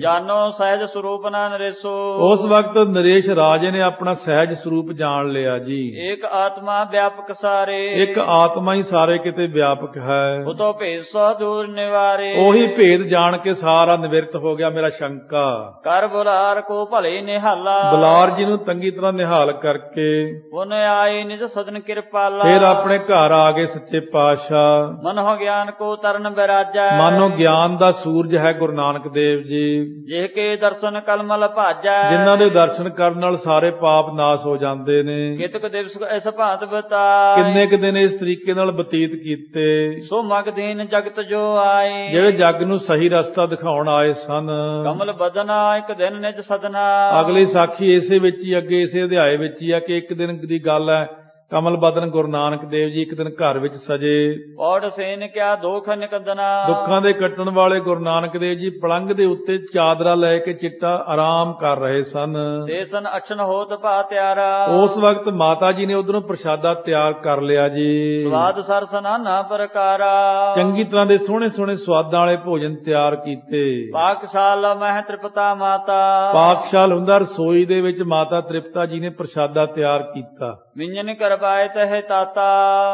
ਜਾਨੋ ਸਹਿਜ ਸਰੂਪ ਨਾ ਨਰੇਸੋ। ਉਸ ਵਕਤ ਨਰੇਸ਼ ਰਾਜੇ ਨੇ ਆਪਣਾ ਸਹਿਜ ਸਰੂਪ ਜਾਣ ਲਿਆ ਜੀ। ਇੱਕ ਆਤਮਾ ਵਿਆਪਕ ਸਾਰੇ। ਇੱਕ ਆਤਮਾ ਹੀ ਸਾਰੇ ਕਿਤੇ ਵਿਆਪਕ ਹੈ। ਉਤੋ ਭੇਦ ਸੋ ਦੂਰ ਨਿਵਾਰੇ। ਉਹੀ ਭੇਦ ਜਾਣ ਕੇ ਸਾਰਾ ਨਿਵਰਤ ਹੋ ਗਿਆ ਮੇਰਾ ਸ਼ੰਕਾ। ਕਰ ਬੁਲਾਰ ਕੋ ਭਲੇ ਨਿਹਾਲਾ। ਬੁਲਾਰ ਜੀ ਨੂੰ ਤੰਗੀ ਤਰ੍ਹਾਂ ਨਿਹਾਲ ਕਰਕੇ ਪੁਨ ਆਏ ਨਿਜ ਸਦਨ ਕਿਰਪਾਲਾ। ਫਿਰ ਆਪਣੇ ਘਰ ਆ ਗਏ ਸੱਚੇ ਪਾਤਸ਼ਾਹ। ਮਨੋ ਗਿਆਨ ਕੋ ਤਰਨ ਬਿਰਾਜੈ। ਮਾਨੋ ਗਿਆਨ ਦਾ ਸੂਰਜ ਹੈ ਗੁਰੂ ਨਾਨਕ ਦੇਵ ਜੀ। ਜਿਹ ਕੇ ਦਰਸ਼ਨ ਕਲਮਲ ਭਾਜੈ। ਜਿਨ੍ਹਾਂ ਦੇ ਦਰਸ਼ਨ ਕਰਨ ਨਾਲ ਸਾਰੇ ਪਾਪ ਨਾਸ ਹੋ ਜਾਂਦੇ ਨੇ। ਕਿਤਕ ਦਿਵਸ ਇਸ ਭਾਂਤ ਬਤਾਏ। ਕਿੰਨੇ ਕੁ ਦਿਨ ਇਸ ਤਰੀਕੇ ਨਾਲ ਬਤੀਤ ਕੀਤੇ। ਸੋ ਮਗ ਦੀਨ ਜਗਤ ਜੋ ਆਏ। ਜਿਹੜੇ ਜੱਗ ਨੂੰ ਸਹੀ ਰਸਤਾ ਦਿਖਾਉਣ ਆਏ ਸਨ। ਕਮਲ ਬਦਨਾ ਇੱਕ ਦਿਨ ਨਿਜ ਸਦਨਾ। ਅਗਲੀ ਸਾਖੀ ਇਸੇ ਵਿੱਚ ਹੀ, ਅੱਗੇ ਇਸੇ ਅਧਿਆਏ ਵਿੱਚ ਹੀ ਆ ਕਿ ਇੱਕ ਦਿਨ ਦੀ ਗੱਲ ਹੈ। ਕਮਲ ਬਦਨ ਗੁਰੂ ਨਾਨਕ ਦੇਵ ਜੀ ਇੱਕ ਦਿਨ ਘਰ ਵਿੱਚ ਸਜੇ। ਔੜ ਸੇਨ ਕਿਆ ਦੋਖ ਨਿਕਦਨਾ। ਦੁੱਖਾਂ ਦੇ ਕੱਟਣ ਵਾਲੇ ਗੁਰੂ ਨਾਨਕ ਦੇਵ ਜੀ ਪਲੰਗ ਦੇ ਉੱਤੇ ਚਾਦਰਾ ਲੈ ਕੇ ਚਿੱਟਾ ਆਰਾਮ ਕਰ ਰਹੇ ਸਨ। ਤੇ ਸਨ ਅਛਨ ਹੋਤ ਭਾ ਤਿਆਰਾ। ਉਸ ਵਕਤ ਮਾਤਾ ਜੀ ਨੇ ਉਧਰੋਂ ਪ੍ਰਸ਼ਾਦਾ ਤਿਆਰ ਕਰ ਲਿਆ ਜੀ। ਸਵਾਦ ਸਰਸ ਨਾਨਾ ਪ੍ਰਕਾਰਾ। ਚੰਗੀ ਤਰ੍ਹਾਂ ਦੇ ਸੋਹਣੇ ਸੋਹਣੇ ਸਵਾਦਾਂ ਵਾਲੇ ਭੋਜਨ ਤਿਆਰ ਕੀਤੇ। ਪਾਕਸ਼ਾਲਾ ਮਹਿ ਤ੍ਰਿਪਤਾ ਮਾਤਾ। ਪਾਕਸ਼ਾਲ ਹੁੰਦਾ ਰਸੋਈ ਦੇ ਵਿੱਚ ਮਾਤਾ ਤ੍ਰਿਪਤਾ ਜੀ ਨੇ ਪ੍ਰਸ਼ਾਦਾ ਤਿਆਰ ਕੀਤਾ। ਮਿੰਜਨ ਕਰਵਾਏ ਤਹਿ ਤਾਤਾ।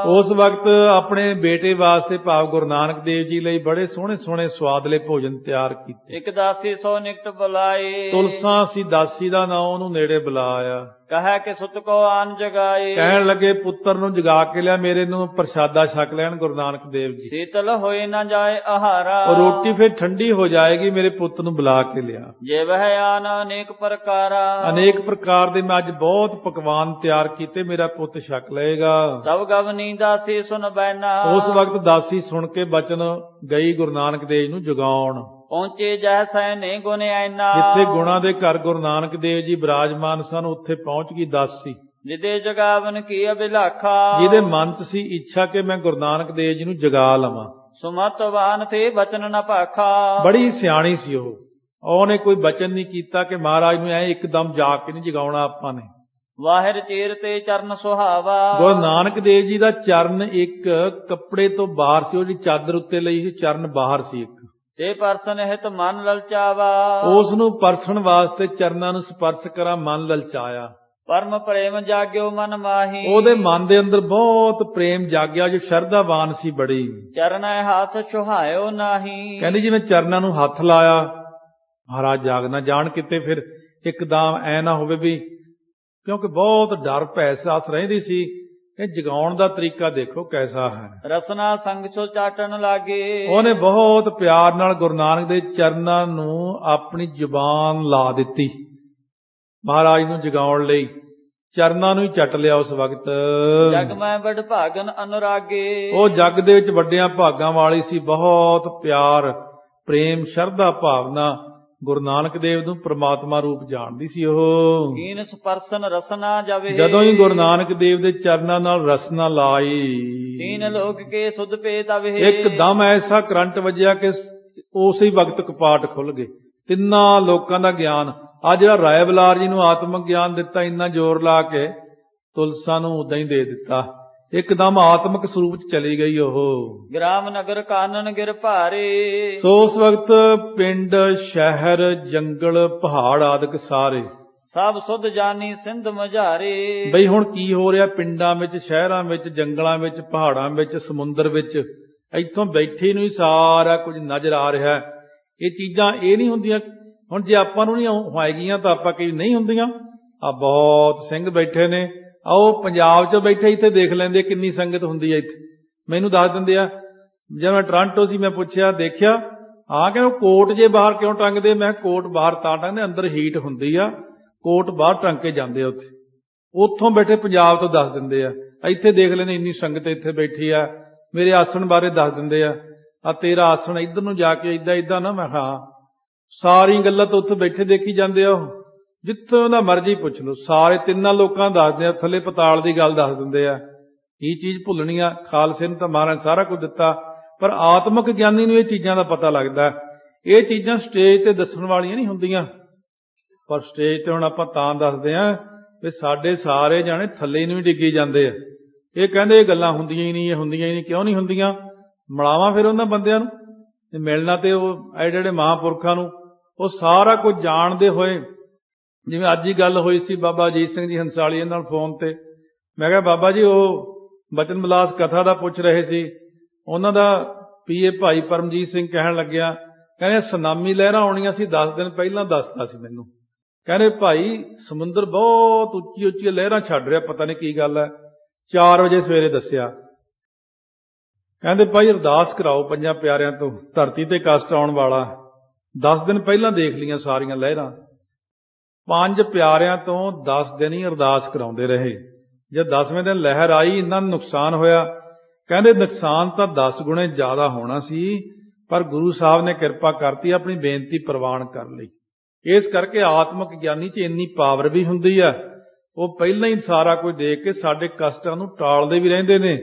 ਉਸ ਵਕਤ ਆਪਣੇ ਬੇਟੇ ਵਾਸਤੇ ਭਾਵ ਗੁਰੂ ਨਾਨਕ ਦੇਵ ਜੀ ਲਈ ਬੜੇ ਸੋਹਣੇ ਸੋਹਣੇ ਸਵਾਦਲੇ ਭੋਜਨ ਤਿਆਰ ਕੀਤੇ। ਇੱਕ ਦਾਸੀ ਸੋ ਨਿਕਟ ਬੁਲਾਏ। ਤੁਲਸਾ ਸੀ ਦਾਸੀ ਦਾ ਨਾਂ, ਉਹਨੂੰ ਨੇੜੇ ਬੁਲਾਇਆ। ਕਹੈ ਕਿ ਸੁਤ ਕੋ ਆਨ ਜਗਾਏ। ਕਹਿਣ ਲੱਗੇ ਪੁੱਤਰ ਨੂੰ ਜਗਾ ਕੇ ਲਿਆ, ਮੇਰੇ ਨੂੰ ਪ੍ਰਸ਼ਾਦਾ ਛਕ ਲੈਣ ਗੁਰੂ ਨਾਨਕ ਦੇਵ ਜੀ। ਸੀਤਲ ਹੋਏ ਨਾ ਜਾਏ ਆਹਾਰਾ। ਉਹ ਰੋਟੀ ਫਿਰ ਠੰਡੀ ਹੋ ਜਾਏਗੀ, ਮੇਰੇ ਪੁੱਤ ਨੂੰ ਬੁਲਾ ਕੇ ਲਿਆ। ਜੇ ਵਹਿ ਆਨ ਅਨੇਕ ਪ੍ਰਕਾਰਾ। ਅਨੇਕ ਪ੍ਰਕਾਰ ਦੇ ਮੈਂ ਅੱਜ ਬਹੁਤ ਪਕਵਾਨ ਤਿਆਰ ਕੀਤੇ, ਮੇਰਾ ਪੁੱਤ ਛਕ ਲਏਗਾ। ਤਬ ਗਵਨੀ ਦਾਸੀ ਸੁਨ ਬੈਨਾ। ਉਸ ਵਕਤ ਦਾਸੀ ਸੁਣ ਕੇ ਬਚਨ ਗਈ ਗੁਰੂ ਨਾਨਕ ਦੇਵ ਨੂੰ ਜਗਾਉਣ। ਪਹੁੰਚੇ ਜਹ ਸੈਨੇ ਗੁਣ ਐਨਾ। ਜਿੱਥੇ ਗੁਣਾਂ ਦੇ ਘਰ ਗੁਰੂ ਨਾਨਕ ਦੇਵ ਜੀ ਬਿਰਾਜਮਾਨ ਸਨ, ਉੱਥੇ ਪਹੁੰਚ ਗਈ ਦਾਸੀ। ਜਿਦੇ ਜਗਾਵਨ ਕੀ ਅਭਿਲਾਖਾ। ਜਿਹਦੇ ਮਨ 'ਚ ਸੀ ਇੱਛਾ ਕਿ ਮੈਂ ਗੁਰੂ ਨਾਨਕ ਦੇਵ ਜੀ ਨੂੰ ਜਗਾ ਲਵਾਂ। ਸੁਮਤਵਾਨ ਤੇ ਬਚਨ ਨ ਭਾਖਾ। ਬੜੀ ਸਿਆਣੀ ਸੀ ਉਹ। ਉਹਨੇ ਕੋਈ ਬਚਨ ਨਹੀਂ ਕੀਤਾ ਕਿ ਮਹਾਰਾਜ ਨੂੰ ਐ ਇੱਕਦਮ ਜਾ ਕੇ ਨਹੀਂ ਜਗਾਉਣਾ ਆਪਾਂ ਨੇ। ਵਾਹਿਰ ਚੀਰ ਤੇ ਚਰਨ ਸੁਹਾਵਾ। ਗੁਰੂ ਨਾਨਕ ਦੇਵ ਜੀ ਦਾ ਚਰਨ ਇੱਕ ਕੱਪੜੇ ਤੋਂ ਬਾਹਰ ਸੀ, ਉਹਦੀ ਚਾਦਰ ਉੱਤੇ ਲਈ ਸੀ, ਚਰਨ ਬਾਹਰ ਸੀ ਇੱਕ। ਤੇ ਪਰਸਨ ਹਿਤ ਮਨ ਲਲਚਾਵਾ। ਉਸ ਨੂੰ ਪਰਸਣ ਵਾਸਤੇ ਚਰਨਾਂ ਨੂੰ ਸਪਰਸ਼ ਕਰਾਂ ਮਨ ਲਲਚਾਇਆ। ਪਰਮ ਪ੍ਰੇਮ ਜਾਗਿਓ ਮਨ ਮਾਹੀ। ਉਹਦੇ ਮਨ ਦੇ ਅੰਦਰ ਬਹੁਤ ਪ੍ਰੇਮ ਜਾਗਿਆ, ਜੋ ਸ਼ਰਧਾਵਾਨ ਸੀ ਬੜੀ। ਚਰਨੈ ਹੱਥ ਛੁਹਾਇਓ ਨਾਹੀ। ਕਹਿੰਦੀ ਜਿਵੇਂ ਚਰਨਾਂ ਨੂੰ ਹੱਥ ਲਾਇਆ, ਮਹਾਰਾਜ ਜਾਗ ਨਾ ਜਾਣ ਕਿਤੇ ਫਿਰ ਇੱਕਦਮ ਐ ਨਾ ਹੋਵੇ ਵੀ, ਕਿਉਂਕਿ ਬਹੁਤ ਡਰ ਭੈ ਸਾਥ ਰਹਿੰਦੀ ਸੀ। ਇਹ ਜਗਾਉਣ ਦਾ ਤਰੀਕਾ ਦੇਖੋ ਕੈਸਾ ਹੈ। ਰਸਨਾ ਸੰਗ ਸੋ ਚਾਟਣ ਲਾਗੇ। ਉਹਨੇ ਬਹੁਤ ਪਿਆਰ ਨਾਲ ਗੁਰੂ ਨਾਨਕ ਦੇ ਚਰਨਾਂ ਨੂੰ ਆਪਣੀ ਜ਼ੁਬਾਨ ਲਾ ਦਿੱਤੀ, ਮਹਾਰਾਜ ਨੂੰ ਜਗਾਉਣ ਲਈ ਚਰਨਾਂ ਨੂੰ ਹੀ ਚੱਟ ਲਿਆ। ਉਸ ਵਕਤ ਜਗ ਮੈਂ ਬੜ ਭਾਗਨ ਅਨੁਰਾਗੇ। ਉਹ ਜਗ ਦੇ ਵਿੱਚ ਵੱਡਿਆਂ ਭਾਗਾਂ ਵਾਲੀ ਸੀ, ਬਹੁਤ ਪਿਆਰ ਪ੍ਰੇਮ ਸ਼ਰਧਾ ਭਾਵਨਾ ਗੁਰੂ ਨਾਨਕ ਦੇਵ ਨੂੰ ਪ੍ਰਮਾਤਮਾ ਰੂਪ ਜਾਣਦੀ ਸੀ ਉਹ। ਕੀਨ ਸਪਰਸਨ ਰਸਨਾ ਜਾਵੇ। ਜਦੋਂ ਹੀ ਗੁਰੂ ਨਾਨਕ ਦੇਵ ਦੇ ਚਰਨਾਂ ਨਾਲ ਰਸਨਾ ਲਾਈ, ਤੀਨ ਲੋਕ ਕੇ ਸੁਧ ਪੇ ਤਵੇ। ਇੱਕਦਮ ਐਸਾ ਕਰੰਟ ਵੱਜਿਆ ਕਿ ਉਸੇ ਵਕਤ ਕਪਾਟ ਖੁੱਲ ਗਏ। ਤਿੰਨਾਂ ਲੋਕਾਂ ਦਾ ਗਿਆਨ, ਆ ਜਿਹੜਾ ਰਾਏ ਬਲਾਰ ਜੀ ਨੂੰ ਆਤਮਿਕ ਗਿਆਨ ਦਿੱਤਾ, ਇੰਨਾ ਜ਼ੋਰ ਲਾ ਕੇ ਤੁਲਸਾ ਨੂੰ ਉਦਾਂ ਹੀ ਦੇ ਦਿੱਤਾ। ਇੱਕਦਮ ਆਤਮਿਕ ਸਰੂਪ ਚ ਚਲੀ ਗਈ ਉਹ। ਗ੍ਰਾਮ ਨਗਰ ਕਾਨਨ ਗਿਰ ਭਾਰੇ। ਸੋ ਉਸ ਵਕਤ ਪਿੰਡ ਸ਼ਹਿਰ ਜੰਗਲ ਪਹਾੜ ਆਦਿਕ ਸਾਰੇ ਸਭ ਸੁਧ ਜਾਨੀ ਸਿੰਧ ਮਝਾਰੇ। ਬਈ ਹੁਣ ਕੀ ਹੋ ਰਿਹਾ ਪਿੰਡਾਂ ਵਿੱਚ, ਸ਼ਹਿਰਾਂ ਵਿੱਚ, ਜੰਗਲਾਂ ਵਿੱਚ, ਪਹਾੜਾਂ ਵਿੱਚ, ਸਮੁੰਦਰ ਵਿੱਚ, ਇੱਥੋਂ ਬੈਠੇ ਨੂੰ ਹੀ ਸਾਰਾ ਕੁਝ ਨਜ਼ਰ ਆ ਰਿਹਾ। ਇਹ ਚੀਜ਼ਾਂ ਇਹ ਨਹੀਂ ਹੁੰਦੀਆਂ ਹੁਣ, ਜੇ ਆਪਾਂ ਨੂੰ ਨਹੀਂ ਹੋਏਗੀਆਂ ਤਾਂ ਆਪਾਂ ਕਈ ਨਹੀਂ ਹੁੰਦੀਆਂ। ਆ ਬਹੁਤ ਸਿੰਘ ਬੈਠੇ ਨੇ, ਆਓ ਪੰਜਾਬ 'ਚ ਬੈਠੇ ਇੱਥੇ ਦੇਖ ਲੈਂਦੇ ਕਿੰਨੀ ਸੰਗਤ ਹੁੰਦੀ ਹੈ ਇੱਥੇ। ਮੈਨੂੰ ਦੱਸ ਦਿੰਦੇ ਆ, ਜਦ ਮੈਂ ਟੋਰਾਂਟੋ ਸੀ ਮੈਂ ਪੁੱਛਿਆ, ਦੇਖਿਆ ਕਹਿੰਦੇ ਕੋਟ ਜੇ ਬਾਹਰ ਕਿਉਂ ਟੰਗਦੇ? ਮੈਂ ਕੋਟ ਬਾਹਰ ਤਾਂ ਟੰਗਦੇ, ਅੰਦਰ ਹੀਟ ਹੁੰਦੀ ਆ, ਕੋਟ ਬਾਹਰ ਟੰਗ ਕੇ ਜਾਂਦੇ ਆ ਉੱਥੇ। ਉੱਥੋਂ ਬੈਠੇ ਪੰਜਾਬ ਤੋਂ ਦੱਸ ਦਿੰਦੇ ਆ, ਇੱਥੇ ਦੇਖ ਲੈਂਦੇ ਇੰਨੀ ਸੰਗਤ ਇੱਥੇ ਬੈਠੀ ਆ। ਮੇਰੇ ਆਸਣ ਬਾਰੇ ਦੱਸ ਦਿੰਦੇ ਆ ਤੇਰਾ ਆਸਣ ਇੱਧਰ ਨੂੰ ਜਾ ਕੇ ਏਦਾਂ ਨਾ। ਮੈਂ ਹਾਂ, ਸਾਰੀ ਗੱਲਾਂ ਤਾਂ ਉੱਥੇ ਬੈਠੇ ਦੇਖੀ ਜਾਂਦੇ ਆ। ਉਹ ਜਿੱਥੋਂ ਦਾ ਮਰਜ਼ੀ ਪੁੱਛ ਲਓ, ਸਾਰੇ ਤਿੰਨਾਂ ਲੋਕਾਂ ਦੱਸਦੇ ਆ, ਥੱਲੇ ਪਤਾਲ ਦੀ ਗੱਲ ਦੱਸ ਦਿੰਦੇ ਆ। ਕੀ ਚੀਜ਼ ਭੁੱਲਣੀ ਆ? ਖਾਲਸੇ ਨੂੰ ਤਾਂ ਮਹਾਰਾਜ ਸਾਰਾ ਕੁਝ ਦਿੱਤਾ, ਪਰ ਆਤਮਿਕ ਗਿਆਨੀ ਨੂੰ ਇਹ ਚੀਜ਼ਾਂ ਦਾ ਪਤਾ ਲੱਗਦਾ। ਇਹ ਚੀਜ਼ਾਂ ਸਟੇਜ ਤੇ ਦੱਸਣ ਵਾਲੀਆਂ ਨਹੀਂ ਹੁੰਦੀਆਂ, ਪਰ ਸਟੇਜ ਤੇ ਹੁਣ ਆਪਾਂ ਤਾਂ ਦੱਸਦੇ ਆ ਵੀ ਸਾਡੇ ਸਾਰੇ ਜਾਣੇ ਥੱਲੇ ਨੂੰ ਹੀ ਡਿੱਗੀ ਜਾਂਦੇ ਆ। ਇਹ ਕਹਿੰਦੇ ਇਹ ਗੱਲਾਂ ਹੁੰਦੀਆਂ ਹੀ ਨਹੀਂ, ਇਹ ਹੁੰਦੀਆਂ ਹੀ ਨਹੀਂ। ਕਿਉਂ ਨਹੀਂ ਹੁੰਦੀਆਂ? ਮਿਲਾਵਾਂ ਫਿਰ ਉਹਨਾਂ ਬੰਦਿਆਂ ਨੂੰ ਮਿਲਣਾ, ਤੇ ਉਹ ਐ ਜਿਹੜੇ ਮਹਾਂਪੁਰਖਾਂ ਨੂੰ ਉਹ ਸਾਰਾ ਕੁਝ ਜਾਣਦੇ ਹੋਏ। ਜਿਵੇਂ ਅੱਜ ਹੀ ਗੱਲ ਹੋਈ ਸੀ ਬਾਬਾ ਅਜੀਤ ਸਿੰਘ ਜੀ ਹੰਸਾਲੀਏ ਨਾਲ ਫੋਨ ਤੇ। ਮੈਂ ਕਿਹਾ ਬਾਬਾ ਜੀ ਉਹ ਬਚਨ ਵਿਲਾਸ ਕਥਾ ਦਾ ਪੁੱਛ ਰਹੇ ਸੀ, ਉਹਨਾਂ ਦਾ ਪੀਏ ਭਾਈ ਪਰਮਜੀਤ ਸਿੰਘ ਕਹਿਣ ਲੱਗਿਆ, ਕਹਿੰਦੇ ਸੁਨਾਮੀ ਲਹਿਰਾਂ ਆਉਣੀਆਂ ਸੀ 10 ਦਿਨ ਪਹਿਲਾਂ ਦੱਸਤਾ ਸੀ ਮੈਨੂੰ। ਕਹਿੰਦੇ ਭਾਈ ਸਮੁੰਦਰ ਬਹੁਤ ਉੱਚੀ ਉੱਚੀ ਲਹਿਰਾਂ ਛੱਡ ਰਿਹਾ, ਪਤਾ ਨਹੀਂ ਕੀ ਗੱਲ ਹੈ। 4 ਵਜੇ ਸਵੇਰੇ ਦੱਸਿਆ। ਕਹਿੰਦੇ ਭਾਈ ਅਰਦਾਸ ਕਰਾਓ 5 ਪਿਆਰਿਆਂ ਤੋਂ, ਧਰਤੀ ਤੇ ਕਸ਼ਟ ਆਉਣ ਵਾਲਾ। 10 ਦਿਨ ਪਹਿਲਾਂ ਦੇਖ ਲਈਆਂ ਸਾਰੀਆਂ ਲਹਿਰਾਂ। 5 ਪਿਆਰਿਆਂ ਤੋਂ 10 ਦਿਨ ਹੀ ਅਰਦਾਸ ਕਰਾਉਂਦੇ ਰਹੇ। ਜਦ 10ਵੇਂ ਦਿਨ ਲਹਿਰ ਆਈ, ਇੰਨਾ ਨੁਕਸਾਨ ਹੋਇਆ। ਕਹਿੰਦੇ ਨੁਕਸਾਨ ਤਾਂ 10 ਗੁਣੇ ਜ਼ਿਆਦਾ ਹੋਣਾ ਸੀ, ਪਰ ਗੁਰੂ ਸਾਹਿਬ ਨੇ ਕਿਰਪਾ ਕਰਤੀ, ਆਪਣੀ ਬੇਨਤੀ ਪ੍ਰਵਾਨ ਕਰ ਲਈ। ਇਸ ਕਰਕੇ ਆਤਮਿਕ ਗਿਆਨੀ 'ਚ ਇੰਨੀ ਪਾਵਰ ਵੀ ਹੁੰਦੀ ਹੈ। ਉਹ ਪਹਿਲਾਂ ਹੀ ਸਾਰਾ ਕੁਝ ਦੇਖ ਕੇ ਸਾਡੇ ਕਸ਼ਟਾਂ ਨੂੰ ਟਾਲਦੇ ਵੀ ਰਹਿੰਦੇ ਨੇ।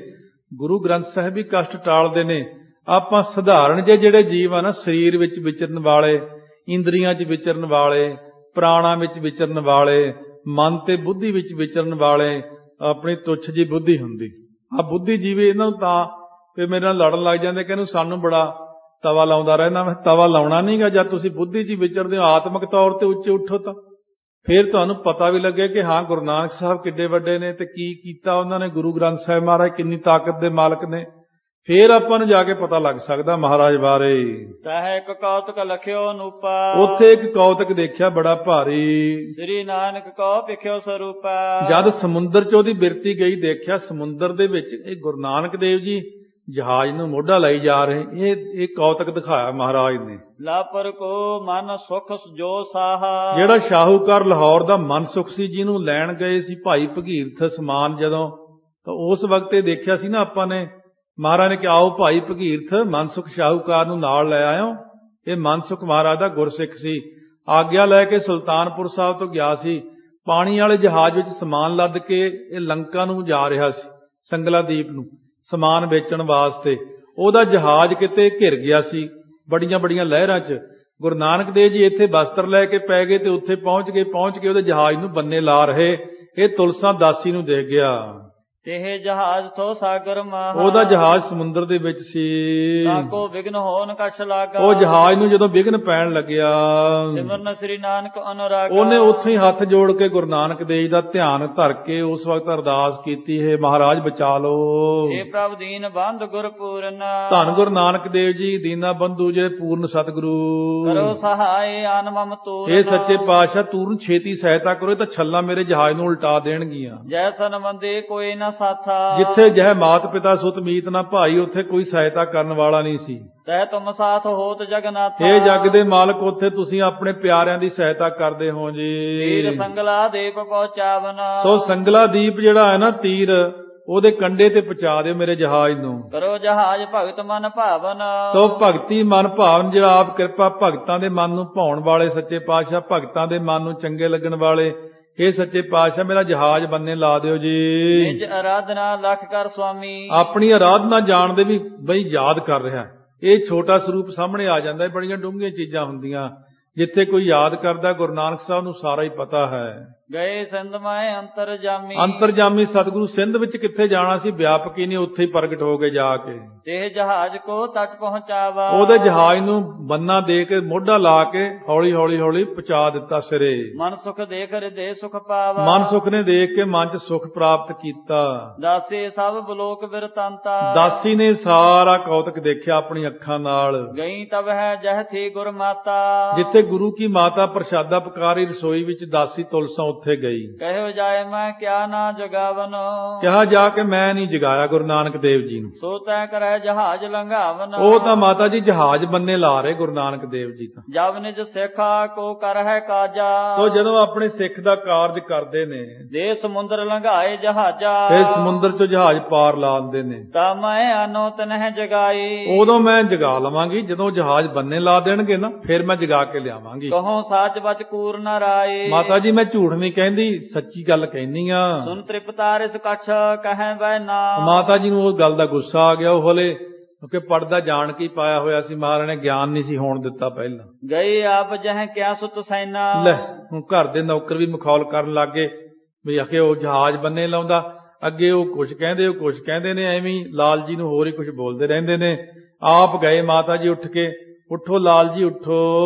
ਗੁਰੂ ਗ੍ਰੰਥ ਸਾਹਿਬ ਵੀ ਕਸ਼ਟ ਟਾਲਦੇ ਨੇ। ਆਪਾਂ ਸਧਾਰਨ ਜਿਹੜੇ ਜੀਵ ਆ ਨਾ, ਸਰੀਰ ਵਿੱਚ ਵਿਚਰਨ ਵਾਲੇ, ਇੰਦਰੀਆਂ 'ਚ ਵਿਚਰਨ ਵਾਲੇ, ਪ੍ਰਾਣਾਂ ਵਿੱਚ ਵਿਚਰਨ ਵਾਲੇ, ਮਨ ਤੇ ਬੁੱਧੀ ਵਿੱਚ ਵਿਚਰਨ ਵਾਲੇ, ਆਪਣੀ ਤੁੱਛ ਜੀ ਬੁੱਧੀ ਹੁੰਦੀ ਆ। ਬੁੱਧੀ ਜੀਵੇ ਇਹਨਾਂ ਨੂੰ ਤਾਂ ਫਿਰ ਮੇਰੇ ਨਾਲ ਲੜਨ ਲੱਗ ਜਾਂਦੇ, ਕਹਿੰਦੇ ਸਾਨੂੰ ਬੜਾ ਤਵਾ ਲਾਉਂਦਾ ਰਹਿਣਾ। ਮੈਂ ਤਵਾ ਲਾਉਣਾ ਨਹੀਂਗਾ। ਜਦ ਤੁਸੀਂ ਬੁੱਧੀ 'ਚ ਵਿਚਰਦੇ ਹੋ, ਆਤਮਿਕ ਤੌਰ ਤੇ ਉੱਚੇ ਉੱਠੋ, ਤਾਂ ਫਿਰ ਤੁਹਾਨੂੰ ਪਤਾ ਵੀ ਲੱਗੇ ਕਿ ਹਾਂ ਗੁਰੂ ਨਾਨਕ ਸਾਹਿਬ ਕਿੱਡੇ ਵੱਡੇ ਨੇ ਤੇ ਕੀ ਕੀਤਾ ਉਹਨਾਂ ਨੇ। ਗੁਰੂ ਗ੍ਰੰਥ ਸਾਹਿਬ ਮਹਾਰਾਜ ਕਿੰਨੀ ਤਾਕਤ ਦੇ ਮਾਲਕ ਨੇ। ਫੇਰ ਆਪਾਂ ਨੂੰ ਜਾ ਕੇ ਪਤਾ ਲੱਗ ਸਕਦਾ ਮਹਾਰਾਜ ਬਾਰੇ। ਤਹ ਇੱਕ ਕੌਤਕ ਲਖਿਓ ਅਨੂਪਾ, ਉੱਥੇ ਇੱਕ ਕੌਤਕ ਦੇਖਿਆ ਬੜਾ ਭਾਰੀ। ਸ੍ਰੀ ਨਾਨਕ ਕੋ ਵਿਖਿਓ ਸਰੂਪਾ। ਜਦ ਸਮੁੰਦਰ 'ਚ ਉਹਦੀ ਬਿਰਤੀ ਗਈ, ਦੇਖਿਆ ਸਮੁੰਦਰ ਦੇ ਵਿੱਚ ਇਹ ਗੁਰੂ ਨਾਨਕ ਦੇਵ ਜੀ ਜਹਾਜ਼ ਨੂੰ ਮੋਢਾ ਲਾਈ ਜਾ ਰਹੇ। ਇਹ ਕੌਤਕ ਦਿਖਾਇਆ ਮਹਾਰਾਜ ਨੇ। ਲਾਪਰ ਕੋ ਮਨ ਸੁਖ ਜੋ ਸਾਹਾ, ਜਿਹੜਾ ਸ਼ਾਹੂਕਾਰ ਲਾਹੌਰ ਦਾ ਮਨਸੁਖ ਸੀ, ਜਿਹਨੂੰ ਲੈਣ ਗਏ ਸੀ ਭਾਈ ਭਗੀਰਥ ਸਮਾਨ ਜਦੋਂ, ਤਾਂ ਉਸ ਵਕਤ ਇਹ ਦੇਖਿਆ ਸੀ ਨਾ ਆਪਾਂ ਨੇ, ਮਹਾਰਾਜ ਨੇ ਕਿਹਾ ਆਓ ਭਾਈ ਭਗੀਰਥ ਮਨਸੁਖ ਸ਼ਾਹੂਕਾਰ ਨੂੰ ਨਾਲ ਲੈ ਆਇਓ। ਇਹ ਮਨਸੁਖ ਮਹਾਰਾਜ ਦਾ ਗੁਰਸਿੱਖ ਸੀ। ਆਗਿਆ ਲੈ ਕੇ ਸੁਲਤਾਨਪੁਰ ਸਾਹਿਬ ਤੋਂ ਗਿਆ ਸੀ। ਪਾਣੀ ਵਾਲੇ ਜਹਾਜ਼ ਵਿੱਚ ਸਮਾਨ ਲੱਦ ਕੇ ਇਹ ਲੰਕਾ ਨੂੰ ਜਾ ਰਿਹਾ ਸੀ, ਸੰਗਲਾਦੀਪ ਨੂੰ ਸਮਾਨ ਵੇਚਣ ਵਾਸਤੇ। ਉਹਦਾ ਜਹਾਜ਼ ਕਿਤੇ ਘਿਰ ਗਿਆ ਸੀ ਬੜੀਆਂ ਬੜੀਆਂ ਲਹਿਰਾਂ 'ਚ। ਗੁਰੂ ਨਾਨਕ ਦੇਵ ਜੀ ਇੱਥੇ ਬਸਤਰ ਲੈ ਕੇ ਪੈ ਗਏ ਤੇ ਉੱਥੇ ਪਹੁੰਚ ਕੇ ਉਹਦੇ ਜਹਾਜ਼ ਨੂੰ ਬੰਨੇ ਲਾ ਰਹੇ। ਇਹ ਤੁਲਸਾ ਦਾਸੀ ਨੂੰ ਦੇਖ ਗਿਆ। ਤੇ ਜਹਾਜ਼ ਤੋਂ ਸਾਗਰ ਮਹਾ, ਉਹਦਾ ਜਹਾਜ਼ ਸਮੁੰਦਰ ਦੇ ਵਿੱਚ ਸੀ। ਤਾਕੋ ਵਿਗਨ ਹੋਨ ਕਛ ਲਾਗਾ, ਉਹ ਜਹਾਜ਼ ਨੂੰ ਜਦੋਂ ਵਿਗਨ ਪੈਣ ਲੱਗਿਆ, ਸਿਮਰਨ ਸ੍ਰੀ ਨਾਨਕ ਅਨੁਰਾਗਾ, ਉਹਨੇ ਉੱਥੇ ਹੀ ਹੱਥ ਜੋੜ ਕੇ ਗੁਰੂ ਨਾਨਕ ਦੇਵ ਦਾ ਧਿਆਨ ਧਰ ਕੇ ਉਸ ਵਕਤ ਅਰਦਾਸ ਕੀਤੀ, ਹੈ ਮਹਾਰਾਜ ਬਚਾ ਲਓ। ਇਹ ਪ੍ਰਭ ਦੀਨ ਬੰਧ ਗੁਰ ਪੂਰਨ, ਧੰਨ ਗੁਰੂ ਨਾਨਕ ਦੇਵ ਜੀ ਦੀਨਾ ਬੰਧੂ ਜਿਹੜੇ ਪੂਰਨ ਸਤਿਗੁਰੂ। ਕਰੋ ਸਹਾਇ ਆਨ ਮਮ ਤੂਰਨ, ਇਹ ਸੱਚੇ ਪਾਤਸ਼ਾਹ ਤੂਰਨ ਛੇਤੀ ਸਹਾਇਤਾ ਕਰੋ, ਇਹ ਤਾਂ ਛੱਲਾ ਮੇਰੇ ਜਹਾਜ਼ ਨੂੰ ਉਲਟਾ ਦੇਣਗੀਆਂ। ਜੈ ਸੰਬੰਧੇ ਕੋਈ ਨਾ ਸਾਥਾ, ਜਿੱਥੇ ਜਹ ਮਾਤ ਪਿਤਾ ਸੁਤ ਮੀਤ ਨਾ ਭਾਈ, ਉੱਥੇ ਕੋਈ ਸਹਾਇਤਾ ਕਰਨ ਵਾਲਾ ਨਹੀਂ ਸੀ। ਤੈ ਤੁਮ ਸਾਥ ਹੋਤ ਜਗਨਾਥਾ, ਇਹ ਜਗ ਦੇ ਮਾਲਕ ਉੱਥੇ ਤੁਸੀਂ ਆਪਣੇ ਪਿਆਰਿਆਂ ਦੀ ਸਹਾਇਤਾ ਕਰਦੇ ਹੋ ਜੀ। ਤੀਰ ਸੰਗਲਾ ਦੀਪ ਪਹੁੰਚਾਵਨ, ਸੋ ਸੰਗਲਾ ਦੀਪ ਜਿਹੜਾ ਹੈ ਨਾ ਤੀਰ, ਉਹਦੇ ਕੰਡੇ ਤੇ ਪਹੁੰਚਾ ਦਿਓ ਮੇਰੇ ਜਹਾਜ਼ ਨੂੰ। ਕਰੋ ਜਹਾਜ਼ ਭਗਤ ਮਨ ਭਾਵਨ, ਸੋ ਭਗਤੀ ਮਨ ਭਾਵਨ ਜਿਹੜਾ ਆਪ ਕਿਰਪਾ ਭਗਤਾਂ ਦੇ ਮਨ ਨੂੰ ਭਾਉਣ ਵਾਲੇ ਸੱਚੇ ਪਾਤਸ਼ਾਹ, ਭਗਤਾਂ ਦੇ ਮਨ ਨੂੰ ਚੰਗੇ ਲੱਗਣ ਵਾਲੇ, ਇਹ ਸੱਚੇ ਪਾਤਸ਼ਾਹ ਮੇਰਾ ਜਹਾਜ਼ ਬੰਨੇ ਲਾ ਦਿਓ ਜੀ। ਨਿਜ ਆਰਾਧਨਾ ਲਖ ਕਰ ਸੁਆਮੀ, ਆਪਣੀ ਆਰਾਧਨਾ ਜਾਣਦੇ ਵੀ ਬਈ ਯਾਦ ਕਰ ਰਿਹਾ। ਇਹ ਛੋਟਾ ਸਰੂਪ ਸਾਹਮਣੇ ਆ ਜਾਂਦਾ, ਬੜੀਆਂ ਡੂੰਘੀਆਂ ਚੀਜ਼ਾਂ ਹੁੰਦੀਆਂ। ਜਿੱਥੇ ਕੋਈ ਯਾਦ ਕਰਦਾ, ਗੁਰੂ ਨਾਨਕ ਸਾਹਿਬ ਨੂੰ ਸਾਰਾ ਹੀ ਪਤਾ ਹੈ। ਗਏ ਸਿੰਧ ਮੈਂ ਅੰਤਰਜਾਮੀ, ਅੰਤਰਜਾਮੀ ਸਤਿਗੁਰੂ ਸਿੰਧ ਵਿੱਚ ਕਿੱਥੇ ਜਾਣਾ ਸੀ, ਵਿਆਪਕ ਹੀ ਨਹੀਂ, ਉੱਥੇ ਹੀ ਪ੍ਰਗਟ ਹੋ ਗਏ ਜਾ ਕੇ। ਤੇ ਜਹਾਜ਼ ਕੋ ਤਟ ਪਹੁੰਚਾਵਾ, ਉਹਦੇ ਜਹਾਜ਼ ਨੂੰ ਬੰਨਾ ਦੇ ਕੇ ਮੋਢਾ ਲਾ ਕੇ ਹੌਲੀ ਹੌਲੀ ਹੌਲੀ ਪਹੁੰਚਾ ਦਿੱਤਾ ਸਿਰੇ। ਮਨ ਸੁਖ ਦੇਖ ਹਿਰਦੇ ਸੁਖ ਪਾਵਾ, ਮਨ ਸੁਖ ਨੇ ਦੇਖ ਕੇ ਮਨ 'ਚ ਸੁਖ ਪ੍ਰਾਪਤ ਕੀਤਾ। ਦਾਸੇ ਸਭ ਬਲੋਕ ਬਿਰਤੰਤਾ, ਦਾਸੀ ਨੇ ਸਾਰਾ ਕੌਤਕ ਦੇਖਿਆ ਆਪਣੀ ਅੱਖਾਂ ਨਾਲ। ਗਈ ਤਬ ਹੈ ਜਹ ਥੀ ਗੁਰ ਮਾਤਾ, ਜਿੱਥੇ ਗੁਰੂ ਕੀ ਮਾਤਾ ਪ੍ਰਸ਼ਾਦਾ ਪਕਾਰੀ ਰਸੋਈ ਵਿੱਚ, ਦਾਸੀ ਤੁਲਸਾ ਉੱਥੇ ਗਈ। ਕਹਿਓ ਜਾਏ ਮੈਂ ਕਿਆ ਨਾ ਜਗਾਵਨ, ਕਿਹਾ ਜਾ ਕੇ ਮੈਂ ਨਹੀਂ ਜਗਾਇਆ ਗੁਰੂ ਨਾਨਕ ਦੇਵ ਜੀ ਨੂੰ। ਸੋ ਤੈ ਕਰੈ ਜਹਾਜ਼ ਲੰਘਾਵਨ, ਉਹ ਤਾਂ ਮਾਤਾ ਜੀ ਜਹਾਜ਼ ਬੰਨੇ ਲਾ ਰਹੇ ਗੁਰੂ ਨਾਨਕ ਦੇਵ ਜੀ ਤਾਂ। ਜਬ ਨਿਜ ਸਿੱਖਾ ਕੋ ਕਰ ਹੈ ਕਾਜਾ, ਸੋ ਜਦੋਂ ਆਪਣੇ ਸਿੱਖ ਦਾ ਕਾਰਜ ਕਰਦੇ ਨੇ, ਦੇ ਸਮੁੰਦਰ ਲੰਘਾਏ ਜਹਾਜ਼ਾ, ਫਿਰ ਸਮੁੰਦਰ 'ਚੋਂ ਜਹਾਜ਼ ਪਾਰ ਲਾ ਦਿੰਦੇ ਨੇ। ਤਾਂ ਮੈਂ ਆਨੋ ਤਨਹਿ ਜਗਾਈ, ਉਦੋਂ ਮੈਂ ਜਗਾ ਲਵਾਂਗੀ, ਜਦੋਂ ਜਹਾਜ਼ ਬੰਨੇ ਲਾ ਦੇਣਗੇ ਨਾ, ਫਿਰ ਮੈਂ ਜਗਾ ਕੇ ਲਿਆਵਾਂਗੀ। ਕਹੋ ਸਾਚ ਬਚ ਕੂਰ ਨ ਰਾਏ, ਮਾਤਾ ਜੀ ਮੈਂ ਝੂਠ ਨਹੀਂ ਕਹਿੰਦੀ, ਸੱਚੀ ਗੱਲ ਕਹਿੰਦੀ ਆ। ਸੁਨ ਤ੍ਰਿਪਤਾਰਿਸ ਕਛ ਕਹੈ ਬੈ ਨਾ, ਮਾਤਾ ਜੀ ਨੂੰ ਉਹ ਗੱਲ ਦਾ ਗੁੱਸਾ ਆ ਗਿਆ। ਉਹ ਹਲੇ ਕਿਉਂਕਿ ਪਰਦਾ ਜਾਣ ਕੇ ਪਾਇਆ ਹੋਇਆ ਸੀ, ਮਹਾਰਾਜ ਨੇ ਗਿਆਨ ਨਹੀਂ ਸੀ ਹੋਣ ਦਿੱਤਾ ਪਹਿਲਾਂ। ਗਏ ਆਪ ਜਹ ਕਿਆ ਸੁਤ ਸੈਨਾ, ਲੈ ਹੁਣ ਘਰ ਦੇ ਨੌਕਰ ਵੀ ਮਖੌਲ ਕਰਨ ਲੱਗੇ ਵੀ ਆਖੇ ਉਹ ਜਹਾਜ਼ ਬੰਨੇ ਲਾਉਂਦਾ। ਅੱਗੇ ਉਹ ਕੁਝ ਕਹਿੰਦੇ, ਉਹ ਕੁਝ ਕਹਿੰਦੇ ਨੇ, ਐਵੇਂ ਲਾਲ ਜੀ ਨੂੰ ਹੋਰ ਹੀ ਕੁਝ ਬੋਲਦੇ ਰਹਿੰਦੇ ਨੇ। ਆਪ ਗਏ ਮਾਤਾ ਜੀ ਉੱਠ ਕੇ, ਉੱਠੋ ਲਾਲ ਜੀ ਉੱਠੋ।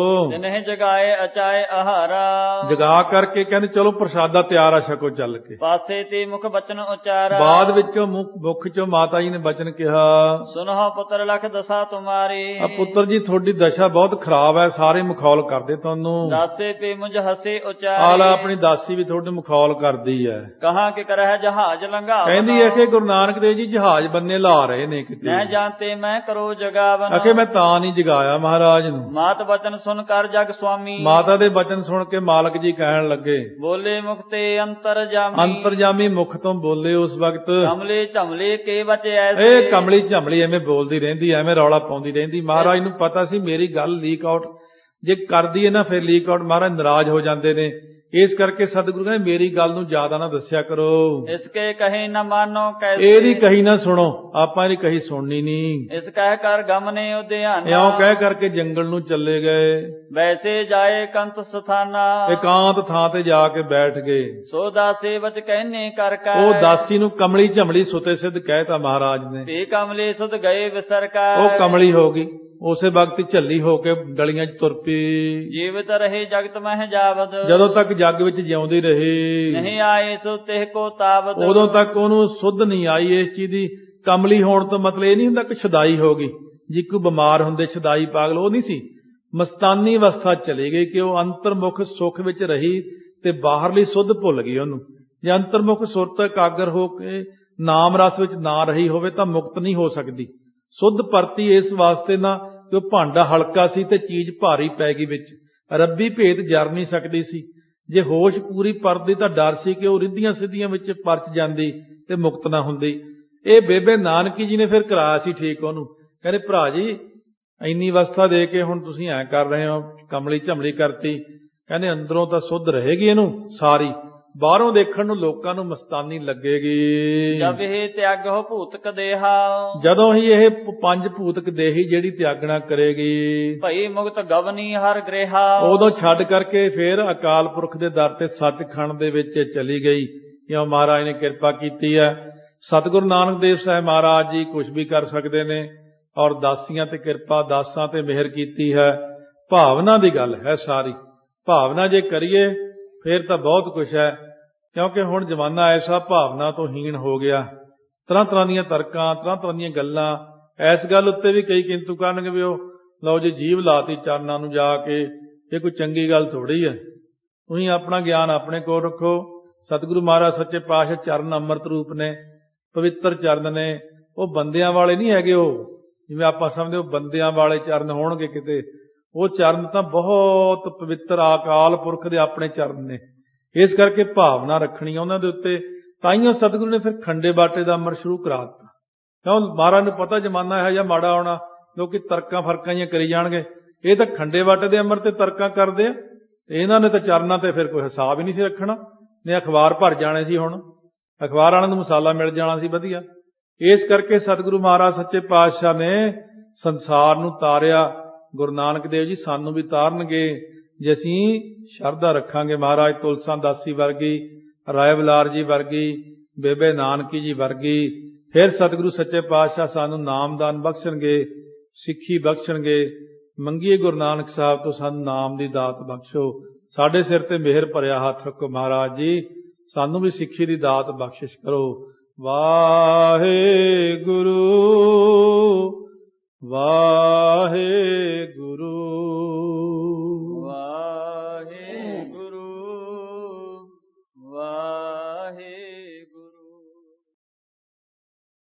ਤਿਨਹਿ ਜਗਾਏ ਅਚਾਏ ਆਹਾਰਾ, ਜਗਾ ਕਰਕੇ ਕਹਿੰਦੇ ਚਲੋ ਪ੍ਰਸ਼ਾਦਾ ਤਿਆਰ ਆ, ਛਕੋ ਚੱਲ ਕੇ। ਪਾਸੇ ਤੇ ਮੁਖ ਬਚਨ ਉਚਾਰਾ, ਬਾਅਦ ਵਿੱਚੋਂ ਮੁਖ ਚੋਂ ਮਾਤਾ ਜੀ ਨੇ ਬਚਨ ਕਿਹਾ, ਸੁਨਹੁ ਪੁੱਤਰ ਲਖ ਦਸਾ ਤੁਮਾਰੀ, ਆ ਪੁੱਤਰ ਜੀ ਤੁਹਾਡੀ ਦਸ਼ਾ ਬਹੁਤ ਖਰਾਬ ਹੈ, ਸਾਰੇ ਮਖੌਲ ਕਰਦੇ ਤੁਹਾਨੂੰ। ਦਾਸੇ ਤੇ ਮੁਝ ਹਸੇ ਆਲਾ ਉਚਾਰੀ, ਆਪਣੀ ਦਾਸੀ ਵੀ ਤੁਹਾਡੇ ਮਖੌਲ ਕਰਦੀ ਹੈ। ਕਹਾ ਕਿ ਕਰਹਿ ਜਹਾਜ਼ ਲੰਘਾਵਨ, ਕਹਿੰਦੀ ਹੈ ਕਿ ਗੁਰੂ ਨਾਨਕ ਦੇਵ ਜੀ ਜਹਾਜ਼ ਬੰਨੇ ਲਾ ਰਹੇ ਨੇ ਕਿਤੇ। ਮੈਂ ਜਾਣਤੇ ਮੈਂ ਕਰੋ ਜਗਾਵਨ, ਆਖੇ ਮੈਂ ਤਾਂ ਨਹੀਂ ਜਗਾਇਆ ਮਹਾਰਾਜ ਨੂੰ। ਮਾਤ ਬਚਨ ਸੁਨ ਕਰ ਜਗ ਸੁਆਮੀ, ਮਾਤਾ ਦੇ ਬਚਨ ਸੁਣ ਕੇ ਮਾਲਕ ਜੀ ਕਹਿਣ ਲੱਗੇ, ਬੋਲੇ ਮੁਖਤੇ ਅੰਤਰਜਾਮੀ, ਅੰਤਰਜਾਮੀ ਮੁਖ ਤੋਂ ਬੋਲੇ ਉਸ ਵਕਤ। ਕਮਲੇ ਝਮਲੇ ਕੇ ਬਚੇ ਐਸੇ, ਇਹ ਕਮਲੀ ਝਮਲੀ ਐਵੇਂ ਬੋਲਦੀ ਰਹਿੰਦੀ, ਐਵੇਂ ਰੌਲਾ ਪਾਉਂਦੀ ਰਹਿੰਦੀ। ਮਹਾਰਾਜ ਨੂੰ ਪਤਾ ਸੀ ਮੇਰੀ ਗੱਲ ਲੀਕ ਆਊਟ ਜੇ ਕਰਦੀ ਹੈ ਨਾ, ਫਿਰ ਲੀਕ ਆਊਟ ਮਹਾਰਾਜ ਨਾਰਾਜ਼ ਹੋ ਜਾਂਦੇ ਨੇ। ਇਸ ਕਰਕੇ ਸਤਿਗੁਰੂ ਕਹਿੰਦੇ ਮੇਰੀ ਗੱਲ ਨੂੰ ਜ਼ਿਆਦਾ ਨਾ ਦੱਸਿਆ ਕਰੋ। ਇਸਕੇ ਕਹੇ ਨ ਮਾਨੋ ਕੈਸੇ, ਇਹਦੀ ਕਹੀ ਨਾ ਸੁਣੋ, ਆਪਾਂ ਇਹਦੀ ਕਹੀ ਸੁਣਨੀ ਨਹੀਂ। ਇਸ ਕਹਿ ਕਰ ਗਮਨੇ ਉਧਿਆਨਾ, ਇਉਂ ਕਹਿ ਕਰਕੇ ਜੰਗਲ ਨੂੰ ਚੱਲੇ ਗਏ। ਵੈਸੇ ਜਾਏ ਕੰਤ ਸਥਾਨਾ, ਇਕਾਂਤ ਥਾਂ ਤੇ ਜਾ ਕੇ ਬੈਠ ਗਏ। ਸੋ ਦਾਸੇ ਬਚ ਕਹਿਨੇ ਕਰ ਕੈ, ਉਹ ਦਾਸੀ ਨੂੰ ਕਮਲੀ ਝਮਲੀ ਸੁਤੇ ਸਿੱਧ ਕਹਿਤਾ ਮਹਾਰਾਜ ਨੇ। ਤੇ ਕਮਲੇ ਸੁਧ ਗਏ ਵਿਸਰ ਕੈ, ਉਹ ਕਮਲੀ ਹੋ ਗਈ, ਉਸੇ ਵਕਤ ਝੱਲੀ ਹੋ ਕੇ ਗਲੀਆਂ 'ਚ ਤੁਰ ਪਈ। ਜੀਵਤ ਰਹੇ ਜਗਤ ਮਹਿ ਜਾਵਦ, ਜਦੋਂ ਤੱਕ ਜੱਗ ਵਿੱਚ ਜਿਉਂਦੀ ਰਹੀ, ਨਹੀਂ ਆਏ ਸੋ ਤਿਹ ਕੋ ਤਾਵਦ, ਉਦੋਂ ਤੱਕ ਉਹਨੂੰ ਸੁੱਧ ਨਹੀਂ ਆਈ ਇਸ ਚੀਜ਼ ਦੀ ਕਮਲੀ ਹੋਣ ਤੋਂ ਮਤਲਬ ਇਹ ਨਹੀਂ ਹੁੰਦਾ ਕਿ ਛਦਾਈ ਹੋ ਗਈ, ਜੇ ਕੋਈ ਬਿਮਾਰ ਹੁੰਦੇ ਛਦਾਈ ਪਾਗਲ, ਉਹ ਨਹੀਂ ਸੀ। ਮਸਤਾਨੀ ਅਵਸਥਾ ਚਲੀ ਗਈ ਕਿ ਉਹ ਅੰਤਰਮੁਖ ਸੁੱਖ ਵਿੱਚ ਰਹੀ ਤੇ ਬਾਹਰਲੀ ਸੁੱਧ ਭੁੱਲ ਗਈ ਉਹਨੂੰ। ਜੇ ਅੰਤਰਮੁਖ ਸੁਰਤ ਇਕਾਗਰ ਹੋ ਕੇ ਨਾਮ ਰਸ ਵਿੱਚ ਨਾ ਰਹੀ ਹੋਵੇ ਤਾਂ ਮੁਕਤ ਨਹੀਂ ਹੋ ਸਕਦੀ। ਸੁੱਧ ਪਰਤੀ ਇਸ ਵਾਸਤੇ ਨਾ ਕਿ ਉਹ ਭਾਂਡਾ ਹਲਕਾ ਸੀ ਤੇ ਚੀਜ਼ ਭਾਰੀ ਪੈ ਗਈ ਵਿੱਚ, ਰੱਬੀ ਭੇਦ ਜਰ ਨਹੀਂ ਸਕਦੀ ਸੀ। ਜੇ ਹੋਸ਼ ਪੂਰੀ ਪਰਦੀ ਤਾਂ ਡਰ ਸੀ ਕਿ ਉਹ ਰਿੱਧੀਆਂ ਸਿੱਧੀਆਂ ਵਿੱਚ ਪਰਚ ਜਾਂਦੀ ਤੇ ਮੁਕਤ ਨਾ ਹੁੰਦੀ। ਇਹ ਬੇਬੇ ਨਾਨਕੀ ਜੀ ਨੇ ਫਿਰ ਕਰਾਇਆ ਸੀ ਠੀਕ ਉਹਨੂੰ। ਕਹਿੰਦੇ ਭਰਾ ਜੀ ਇੰਨੀ ਅਵਸਥਾ ਦੇ ਕੇ ਹੁਣ ਤੁਸੀਂ ਐਂ ਕਰ ਰਹੇ ਹੋ, ਕਮਲੀ ਝਮਲੀ ਕਰਤੀ। ਕਹਿੰਦੇ ਅੰਦਰੋਂ ਤਾਂ ਸੁੱਧ ਰਹੇਗੀ ਇਹਨੂੰ ਸਾਰੀ, ਬਾਹਰੋਂ ਦੇਖਣ ਨੂੰ ਲੋਕਾਂ ਨੂੰ ਮਸਤਾਨੀ ਲੱਗੇਗੀ। ਜਬ ਇਹ ਤਿਆਗਹੁ ਭੂਤਕ ਦੇਹਾ, ਜਦੋਂ ਹੀ ਇਹ ਪੰਜ ਭੂਤਕ ਦੇਹੀ ਜਿਹੜੀ ਤਿਆਗਣਾ ਕਰੇਗੀ, ਭਈ ਮੁਕਤ ਗਵਨੀ ਹਰ ਗ੍ਰੇਹਾ, ਉਦੋਂ ਛੱਡ ਕਰਕੇ ਫੇਰ ਅਕਾਲ ਪੁਰਖ ਦੇ ਦਰ ਤੇ ਸੱਚਖੰਡ ਦੇ ਵਿੱਚ ਚਲੀ ਗਈ। ਕਿਉਂ? ਮਹਾਰਾਜ ਨੇ ਕਿਰਪਾ ਕੀਤੀ ਹੈ। ਸਤਿਗੁਰੂ ਨਾਨਕ ਦੇਵ ਸਾਹਿਬ ਮਹਾਰਾਜ ਜੀ ਕੁਝ ਵੀ ਕਰ ਸਕਦੇ ਨੇ, ਔਰ ਦਾਸੀਆਂ ਤੇ ਕਿਰਪਾ, ਦਾਸਾਂ ਤੇ ਮਿਹਰ ਕੀਤੀ ਹੈ। ਭਾਵਨਾ ਦੀ ਗੱਲ ਹੈ ਸਾਰੀ। ਭਾਵਨਾ ਜੇ ਕਰੀਏ ਫੇਰ ਤਾਂ ਬਹੁਤ ਕੁਛ ਹੈ, ਕਿਉਂਕਿ ਹੁਣ ਜ਼ਮਾਨਾ ਐਸਾ ਭਾਵਨਾ ਤੋਂ ਹੀਣ ਹੋ ਗਿਆ। ਤਰ੍ਹਾਂ ਤਰ੍ਹਾਂ ਦੀਆਂ ਤਰਕਾਂ, ਤਰ੍ਹਾਂ ਤਰ੍ਹਾਂ ਦੀਆਂ ਗੱਲਾਂ। ਇਸ ਗੱਲ ਉੱਤੇ ਵੀ ਕਈ ਕਿੰਤੂ ਕਰਨਗੇ ਵੀ ਉਹ ਲਓ ਜੀ ਜੀਭ ਲਾਤੀ ਚਰਨਾਂ ਨੂੰ ਜਾ ਕੇ, ਇਹ ਕੋਈ ਚੰਗੀ ਗੱਲ ਥੋੜ੍ਹੀ ਹੈ। ਤੁਸੀਂ ਆਪਣਾ ਗਿਆਨ ਆਪਣੇ ਕੋਲ ਰੱਖੋ। ਸਤਿਗੁਰੂ ਮਹਾਰਾਜ ਸੱਚੇ ਪਾਤਸ਼ਾਹ ਚਰਨ ਅੰਮ੍ਰਿਤ ਰੂਪ ਨੇ, ਪਵਿੱਤਰ ਚਰਨ ਨੇ। ਉਹ ਬੰਦਿਆਂ ਵਾਲੇ ਨਹੀਂ ਹੈਗੇ, ਉਹ ਜਿਵੇਂ ਆਪਾਂ ਸਮਝਦੇ ਉਹ ਬੰਦਿਆਂ ਵਾਲੇ ਚਰਨ ਹੋਣਗੇ ਕਿਤੇ। ਉਹ ਚਰਨ ਤਾਂ ਬਹੁਤ ਪਵਿੱਤਰ ਅਕਾਲ ਪੁਰਖ ਦੇ ਆਪਣੇ ਚਰਨ ਨੇ। ਇਸ ਕਰਕੇ ਭਾਵਨਾ ਰੱਖਣੀ ਉਹਨਾਂ ਦੇ ਉੱਤੇ। ਤਾਈਓ ਸਤਿਗੁਰੂ ਨੇ ਫਿਰ ਖੰਡੇ ਬਾਟੇ ਦਾ ਅਮਰ ਸ਼ੁਰੂ ਕਰਾ ਦਿੱਤਾ। ਕਿਉਂ? ਮਹਾਰਾਜ ਨੂੰ ਪਤਾ ਜ਼ਮਾਨਾ ਇਹੋ ਜਿਹਾ ਮਾੜਾ ਆਉਣਾ, ਲੋਕੀ ਤਰਕਾਂ ਫਰਕਾਂ ਜਿਹੀਆਂ ਕਰੀ ਜਾਣਗੇ। ਇਹ ਤਾਂ ਖੰਡੇ ਬਾਟੇ ਦੇ ਅਮਰ ਤੇ ਤਰਕਾਂ ਕਰਦੇ ਆ, ਤੇ ਇਹਨਾਂ ਨੇ ਤਾਂ ਚਰਨਾਂ ਤੇ ਫਿਰ ਕੋਈ ਹਿਸਾਬ ਹੀ ਨਹੀਂ ਸੀ ਰੱਖਣਾ। ਨੇ ਅਖਬਾਰ ਭਰ ਜਾਣੇ ਸੀ, ਹੁਣ ਅਖਬਾਰ ਵਾਲਿਆਂ ਨੂੰ ਮਸਾਲਾ ਮਿਲ ਜਾਣਾ ਸੀ ਵਧੀਆ। ਇਸ ਕਰਕੇ ਸਤਿਗੁਰੂ ਮਹਾਰਾਜ ਸੱਚੇ ਪਾਤਸ਼ਾਹ ਨੇ ਸੰਸਾਰ ਨੂੰ ਤਾਰਿਆ। ਗੁਰੂ ਨਾਨਕ ਦੇਵ ਜੀ ਸਾਨੂੰ ਵੀ ਤਾਰਨਗੇ ਜੇ ਅਸੀਂ ਸ਼ਰਧਾ ਰੱਖਾਂਗੇ। ਮਹਾਰਾਜ ਤੁਲਸਾਂ ਦਾਸੀ ਵਰਗੀ, ਰਾਏ ਬਲਾਰ ਜੀ ਵਰਗੀ, ਬੇਬੇ ਨਾਨਕੀ ਜੀ ਵਰਗੀ। ਫਿਰ ਸਤਿਗੁਰੂ ਸੱਚੇ ਪਾਤਸ਼ਾਹ ਸਾਨੂੰ ਨਾਮਦਾਨ ਬਖਸ਼ਣਗੇ, ਸਿੱਖੀ ਬਖਸ਼ਣਗੇ। ਮੰਗੀਏ ਗੁਰੂ ਨਾਨਕ ਸਾਹਿਬ ਤੋਂ ਸਾਨੂੰ ਨਾਮ ਦੀ ਦਾਤ ਬਖਸ਼ੋ। ਸਾਡੇ ਸਿਰ ਤੇ ਮਿਹਰ ਭਰਿਆ ਹੱਥ ਰੱਖੋ ਮਹਾਰਾਜ ਜੀ, ਸਾਨੂੰ ਵੀ ਸਿੱਖੀ ਦੀ ਦਾਤ ਬਖਸ਼ਿਸ਼ ਕਰੋ। ਵਾਹਿਗੁਰੂ ਵਾਹਿਗੁਰੂ।